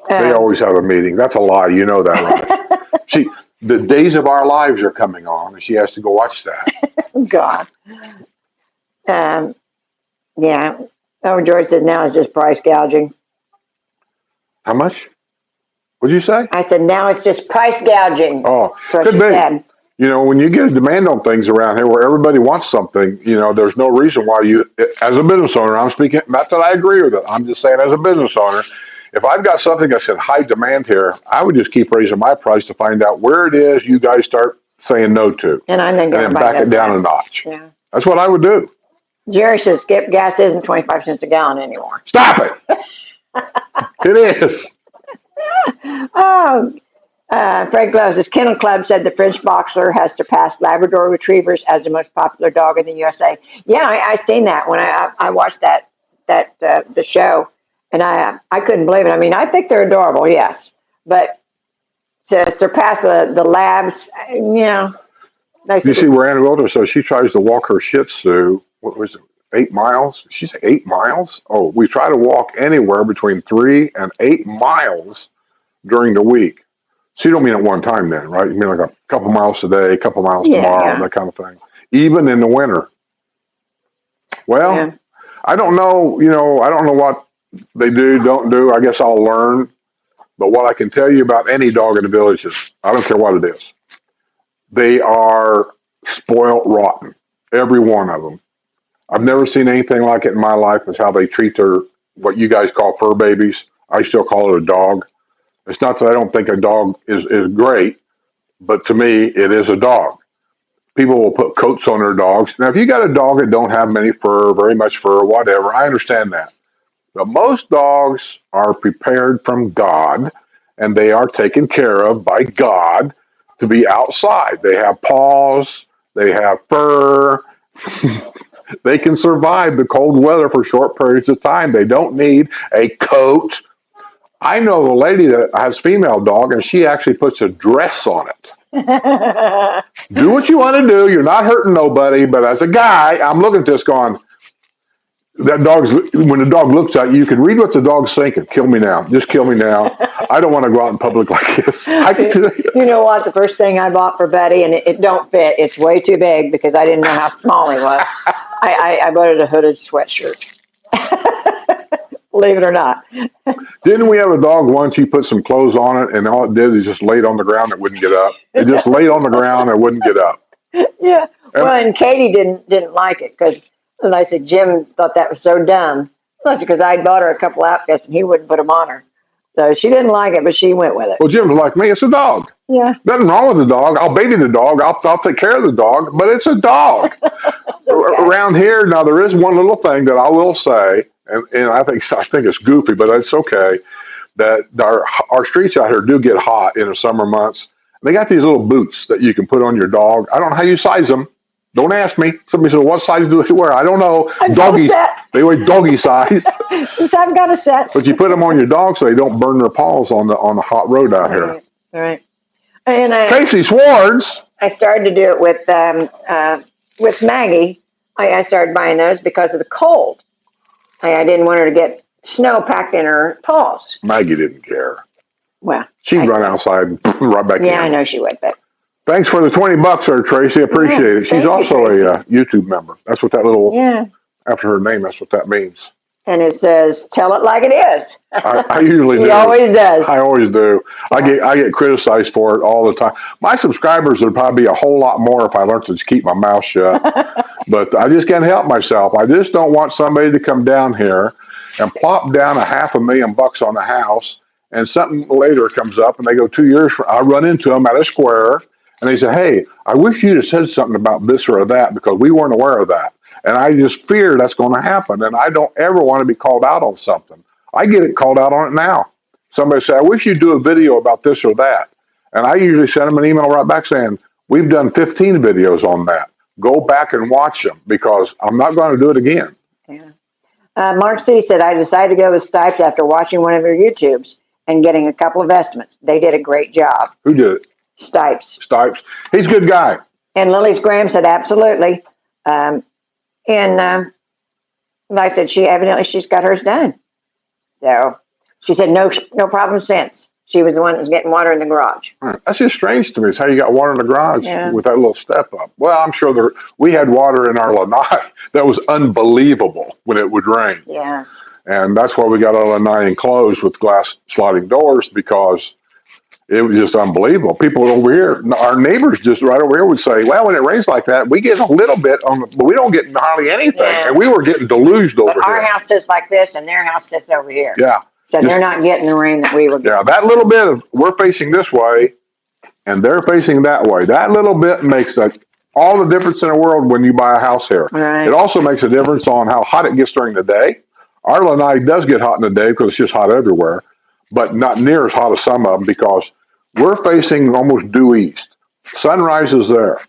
They always have a meeting. That's a lie. You know that, right? See, the days of our lives are coming on, and she has to go watch that. God. Yeah. Oh, George said now it's just price gouging. How much? What did you say? I said now it's just price gouging. Oh, That's what she said. When you get a demand on things around here where everybody wants something, there's no reason why you, as a business owner, I'm speaking, not that I agree with it, I'm just saying as a business owner, if I've got something that's in high demand here, I would just keep raising my price to find out where it is you guys start saying no to. And I think and then back it down a notch. Yeah. That's what I would do. Jerry says gas isn't 25 cents a gallon anymore. Stop it. It is. Oh, Fred Gloves, this Kennel Club said the French Boxer has surpassed Labrador Retrievers as the most popular dog in the USA. Yeah, I seen that when I watched the show, and I couldn't believe it. I mean, I think they're adorable, yes, but to surpass the Labs, You see where Anna Wilder, so she tries to walk her Shih Tzu, what was it, 8 miles? She said 8 miles? Oh, we try to walk anywhere between 3 and 8 miles during the week. So you don't mean at one time then, right? You mean like a couple miles today, a couple miles tomorrow, that kind of thing. Even in the winter. Well, I don't know, I don't know what they don't do. I guess I'll learn. But what I can tell you about any dog in the village is, I don't care what it is. They are spoiled rotten, every one of them. I've never seen anything like it in my life as how they treat what you guys call fur babies. I still call it a dog. It's not that I don't think a dog is great, but to me, it is a dog. People will put coats on their dogs. Now, if you got a dog that don't have many fur, very much fur, whatever, I understand that. But most dogs are prepared from God, and they are taken care of by God to be outside. They have paws, they have fur. They can survive the cold weather for short periods of time. They don't need a coat. I know a lady that has a female dog, and she actually puts a dress on it. Do what you want to do. You're not hurting nobody. But as a guy, I'm looking at this going, when the dog looks at you, you can read what the dog's thinking. Kill me now. Just kill me now. I don't want to go out in public like this. You know what? The first thing I bought for Betty, and it don't fit. It's way too big because I didn't know how small he was. I bought it a hooded sweatshirt. Believe it or not. Didn't we have a dog once? He put some clothes on it, and all it did is just laid on the ground and wouldn't get up. It just laid on the ground and wouldn't get up. Yeah. Well, and Katie didn't like it because, and I said, Jim thought that was so dumb. That's because I bought her a couple outfits and he wouldn't put them on her. So she didn't like it, but she went with it. Well, Jim's like me. It's a dog. Yeah. Nothing wrong with the dog. I'll baby the dog. I'll take care of the dog, but it's a dog. Okay. Around here, now there is one little thing that I will say, and I think it's goofy, but it's okay, that our streets out here do get hot in the summer months. They got these little boots that you can put on your dog. I don't know how you size them. Don't ask me. Somebody said, what size do they wear? I don't know. Doggy. They wear doggy size. Just haven't got a set. But you put them on your dog so they don't burn their paws on the hot road out here. All right. And Tracy Swords. I started to do it with Maggie. I started buying those because of the cold. I didn't want her to get snow packed in her paws. Maggie didn't care. Well, she'd run outside and run back in. Yeah, I know she would, but. Thanks for the $20 there, Tracy. Appreciate it. She's also a YouTube member. That's what that little, after her name, that's what that means. And it says, tell it like it is. I usually do. He always does. I always do. I get criticized for it all the time. My subscribers would probably be a whole lot more if I learned to keep my mouth shut. But I just can't help myself. I just don't want somebody to come down here and plop down $500,000 on a house, and something later comes up, and they go 2 years. I run into them at a square. And they say, hey, I wish you'd have said something about this or that because we weren't aware of that. And I just fear that's going to happen. And I don't ever want to be called out on something. I get it called out on it now. Somebody said, I wish you'd do a video about this or that. And I usually send them an email right back saying, we've done 15 videos on that. Go back and watch them because I'm not going to do it again. Yeah. Mark C. said, I decided to go with Stipes after watching one of your YouTubes and getting a couple of estimates. They did a great job. Who did it? Stipes. Stipes. He's a good guy. And Lily's Graham said, absolutely. And like I said, she's got hers done. So she said, no problem since. She was the one that was getting water in the garage. That's just strange to me. It's how you got water in the garage with that little step up. Well, I'm sure we had water in our lanai that was unbelievable when it would rain. Yes. And that's why we got our lanai enclosed with glass sliding doors because it was just unbelievable. People over here, our neighbors just right over here would say, well, when it rains like that, we get a little bit, but we don't get hardly anything. Yeah. And we were getting deluged over here. Our house sits like this and their house sits over here. Yeah. So they're not getting the rain that we were getting. Yeah, that little bit of we're facing this way and they're facing that way. That little bit makes all the difference in the world when you buy a house here. Right. It also makes a difference on how hot it gets during the day. Our lanai does get hot in the day because it's just hot everywhere, but not near as hot as some of them because we're facing almost due east. Sunrise is there.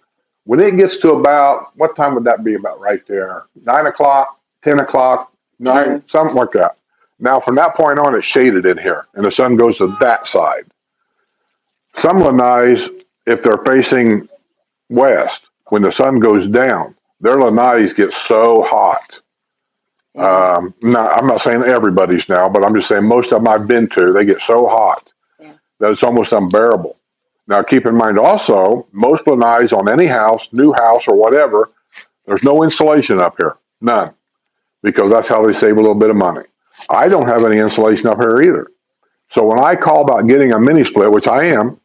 When it gets to about, what time would that be about right there? 9 o'clock, 10 o'clock, 9, something like that. Now, from that point on, it's shaded in here, and the sun goes to that side. Some lanais, if they're facing west, when the sun goes down, their lanais get so hot. Now, I'm not saying everybody's now, but I'm just saying most of them I've been to, they get so hot that it's almost unbearable. Now, keep in mind also, most lanais on any house, new house or whatever, there's no insulation up here, none, because that's how they save a little bit of money. I don't have any insulation up here either. So when I call about getting a mini split, which I am,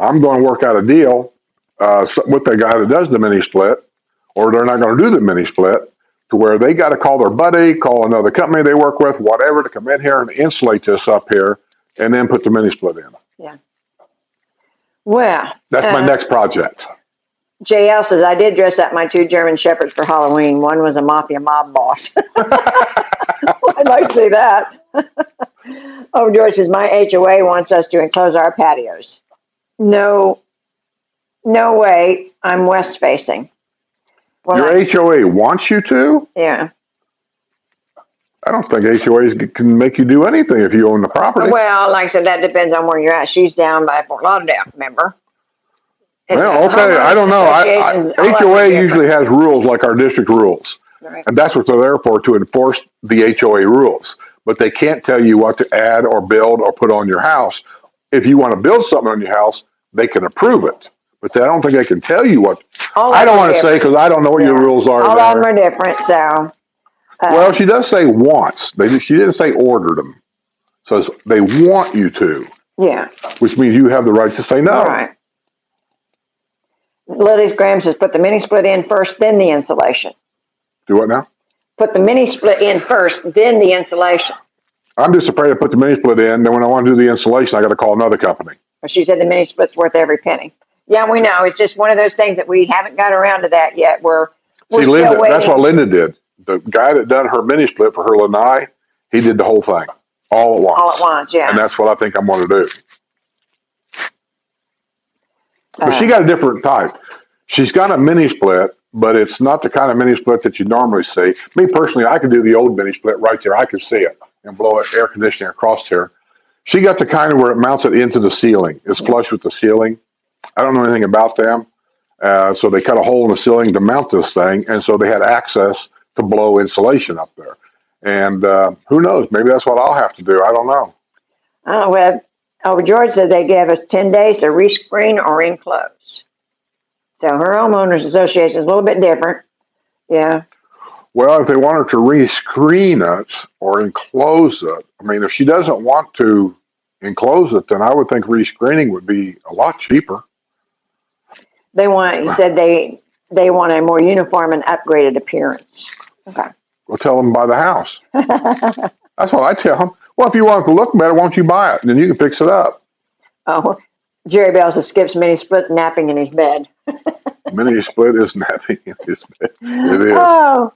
I'm going to work out a deal with the guy that does the mini split, or they're not going to do the mini split, to where they got to call their buddy, call another company they work with, whatever, to come in here and insulate this up here, and then put the mini split in. Yeah. Well, that's my next project. JL says, I did dress up my 2 German Shepherds for Halloween. One was a mafia mob boss. I'd like to see that. Oh, George says, my HOA wants us to enclose our patios. No way. I'm west facing. Well, your HOA wants you to? Yeah. I don't think HOAs can make you do anything if you own the property. Well, like I said, that depends on where you're at. She's down by Fort Lauderdale, remember? Well, okay, I don't know. HOA usually has rules like our district rules. Right. And that's what they're there for, to enforce the HOA rules. But they can't tell you what to add or build or put on your house. If you want to build something on your house, they can approve it. But I don't think they can tell you what. I don't want to say because I don't know what your rules are. All of them are different, so. Well, she does say wants. She didn't say ordered them. So they want you to. Yeah. Which means you have the right to say no. All right. Lily's Graham says, put the mini split in first, then the insulation. Do what now? Put the mini split in first, then the insulation. I'm just afraid to put the mini split in. Then when I want to do the insulation, I got to call another company. She said the mini split's worth every penny. Yeah, we know. It's just one of those things that we haven't got around to that yet. We're still waiting. That's what Linda did. The guy that done her mini split for her lanai, he did the whole thing all at once. All at once, yeah. And that's what I think I'm going to do. But she got a different type. She's got a mini split, but it's not the kind of mini split that you normally see. Me personally, I could do the old mini split right there. I could see it and blow air conditioning across here. She got the kind of where it mounts it into the ceiling. It's flush with the ceiling. I don't know anything about them. So they cut a hole in the ceiling to mount this thing. And so they had access to blow insulation up there. And who knows? Maybe that's what I'll have to do. I don't know. Oh, well, George said they gave us 10 days to rescreen or enclose. So her homeowners association is a little bit different. Yeah. Well, if they want her to rescreen it or enclose it, I mean, if she doesn't want to enclose it, then I would think rescreening would be a lot cheaper. He said they want a more uniform and upgraded appearance. Okay. Well, tell them buy the house. That's what I tell them. Well, if you want it to look better, why don't you buy it? And then you can fix it up. Oh, Jerry Bell says Skip's mini split's napping in his bed. Mini split is nothing. It is. Oh,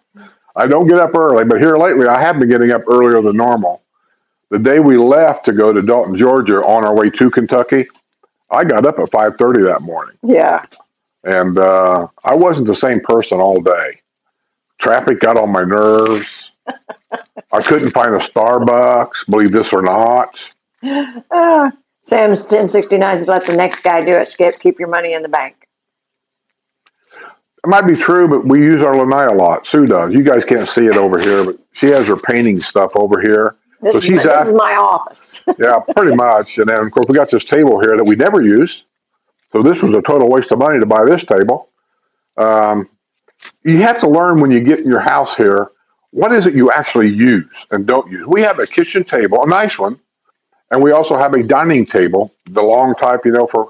I don't get up early, but here lately I have been getting up earlier than normal. The day we left to go to Dalton, Georgia, on our way to Kentucky, I got up at 5:30 that morning, yeah. and I wasn't the same person all day. Traffic got on my nerves. I couldn't find a Starbucks, believe this or not. Sam's 1069 is let the next guy do it. Skip, keep your money in the bank. It might be true, but we use our lanai a lot. Sue does. You guys can't see it over here, but she has her painting stuff over here. This, So is, she's this at, is my office. yeah, pretty much. And then, of course, we got this table here that we never use. So this was a total waste of money to buy this table. Um, you have to learn when you get in your house here, what is it you actually use and don't use. We have a kitchen table, a nice one, and we also have a dining table, the long type, for.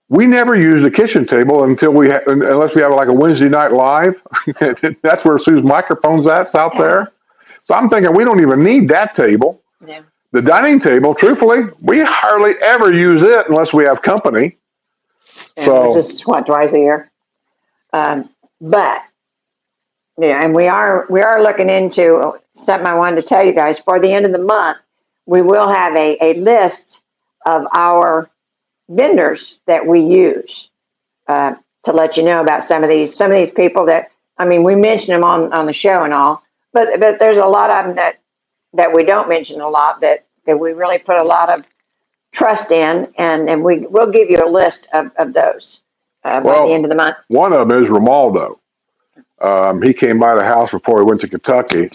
We never use the kitchen table until unless we have like a Wednesday night live. That's where Sue's microphone's at, out there. So I'm thinking we don't even need that table. Yeah. The dining table, truthfully, we hardly ever use it unless we have company. Which is what, twice a year. But and we are looking into something I wanted to tell you guys. For the end of the month, we will have a list of our vendors that we use to let you know about some of these people that, I mean, we mention them on the show and all, but there's a lot of them that we don't mention a lot that we really put a lot of trust in, and we'll give you a list of those by the end of the month. One of them is Romaldo. He came by the house before he went to Kentucky,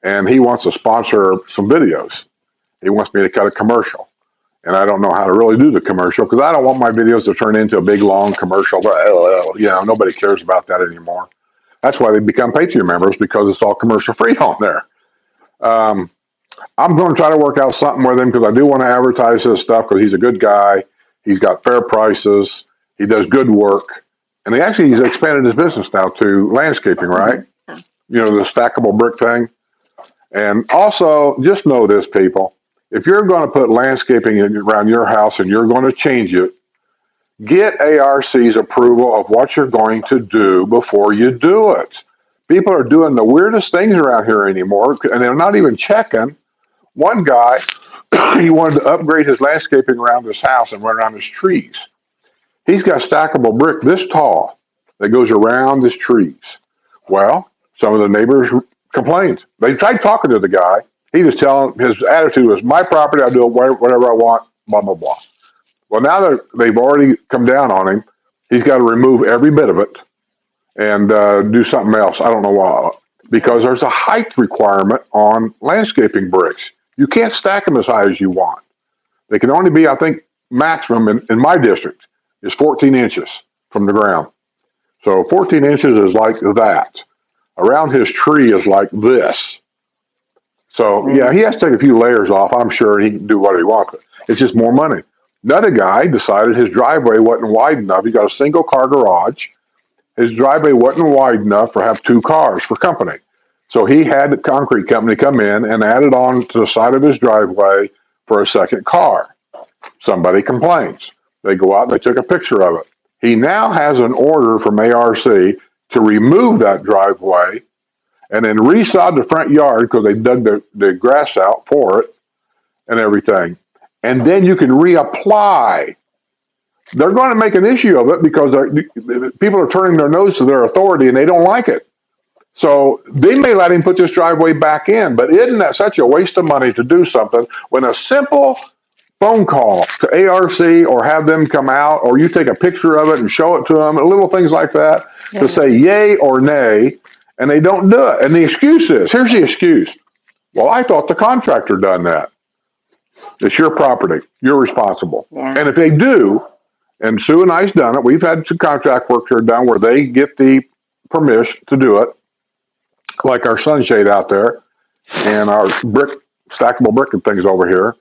and he wants to sponsor some videos. He wants me to cut a commercial. And I don't know how to really do the commercial because I don't want my videos to turn into a big, long commercial. Nobody cares about that anymore. That's why they become Patreon members, because it's all commercial free on there. I'm going to try to work out something with him because I do want to advertise his stuff because he's a good guy. He's got fair prices. He does good work. And he's expanded his business now to landscaping, right? The stackable brick thing. And also, just know this, people. If you're going to put landscaping around your house and you're going to change it, get ARC's approval of what you're going to do before you do it. People are doing the weirdest things around here anymore, and they're not even checking. One guy, he wanted to upgrade his landscaping around his house and run around his trees. He's got stackable brick this tall that goes around his trees. Well, some of the neighbors complained. They tried talking to the guy. He was telling, his attitude was, my property, I'll do whatever I want, blah, blah, blah. Well, now that they've already come down on him, he's got to remove every bit of it and do something else. I don't know why. Because there's a height requirement on landscaping bricks. You can't stack them as high as you want. They can only be, I think, maximum in my district is 14 inches from the ground. So 14 inches is like that. Around his tree is like this. So, yeah, he has to take a few layers off. I'm sure he can do what he wants. It's just more money. Another guy decided his driveway wasn't wide enough. He got a single-car garage. His driveway wasn't wide enough to have two cars for company. So he had the concrete company come in and add it on to the side of his driveway for a second car. Somebody complains. They go out and they took a picture of it. He now has an order from ARC to remove that driveway and then resod the front yard because they dug the grass out for it and everything. And then you can reapply. They're going to make an issue of it because people are turning their nose to their authority and they don't like it. So they may let him put this driveway back in, but isn't that such a waste of money to do something when a simple phone call to ARC or have them come out, or you take a picture of it and show it to them, little things like that, to say yay or nay, and they don't do it. And the excuse is, here's the excuse. Well, I thought the contractor done that. It's your property. You're responsible. Yeah. And if they do, and Sue and I's done it, we've had some contract work here done where they get the permission to do it, like our sunshade out there and our stackable brick and things over here.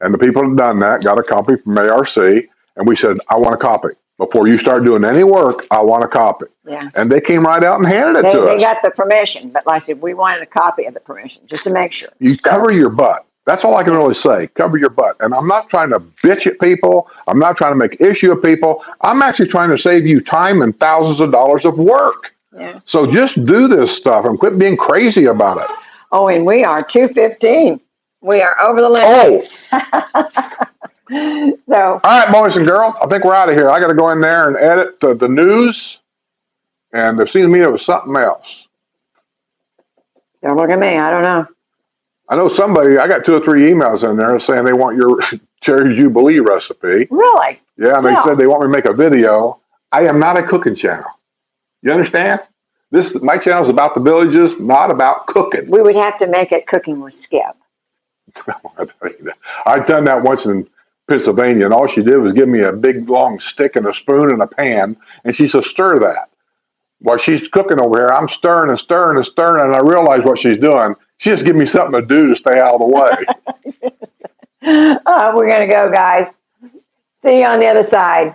And the people that done that got a copy from ARC, and we said, I want a copy. Before you start doing any work, I want a copy. Yeah. And they came right out and handed it to us. They got the permission, but like I said, we wanted a copy of the permission just to make sure. You cover your butt. That's all I can really say. Cover your butt. And I'm not trying to bitch at people. I'm not trying to make issue of people. I'm actually trying to save you time and thousands of dollars of work. Yeah. So just do this stuff and quit being crazy about it. Oh, and we are 2:15. We are over the limit. Oh, So, all right, boys and girls. I think we're out of here. I got to go in there and edit the news. And it seems to me it was something else. don't look at me. I don't know. I know somebody, I got 2 or 3 emails in there saying they want your Cherry Jubilee recipe. Really? Yeah, and they Still? said they want me to make a video. I am not a cooking channel. You understand? My channel is about the villages, not about cooking. We would have to make it cooking with Skip. I've done that once in Pennsylvania, and all she did was give me a big long stick and a spoon and a pan, and she said, stir that. While she's cooking over here, I'm stirring and stirring and stirring, and I realize what she's doing. She just give me something to do to stay out of the way. We're going to go, guys. See you on the other side.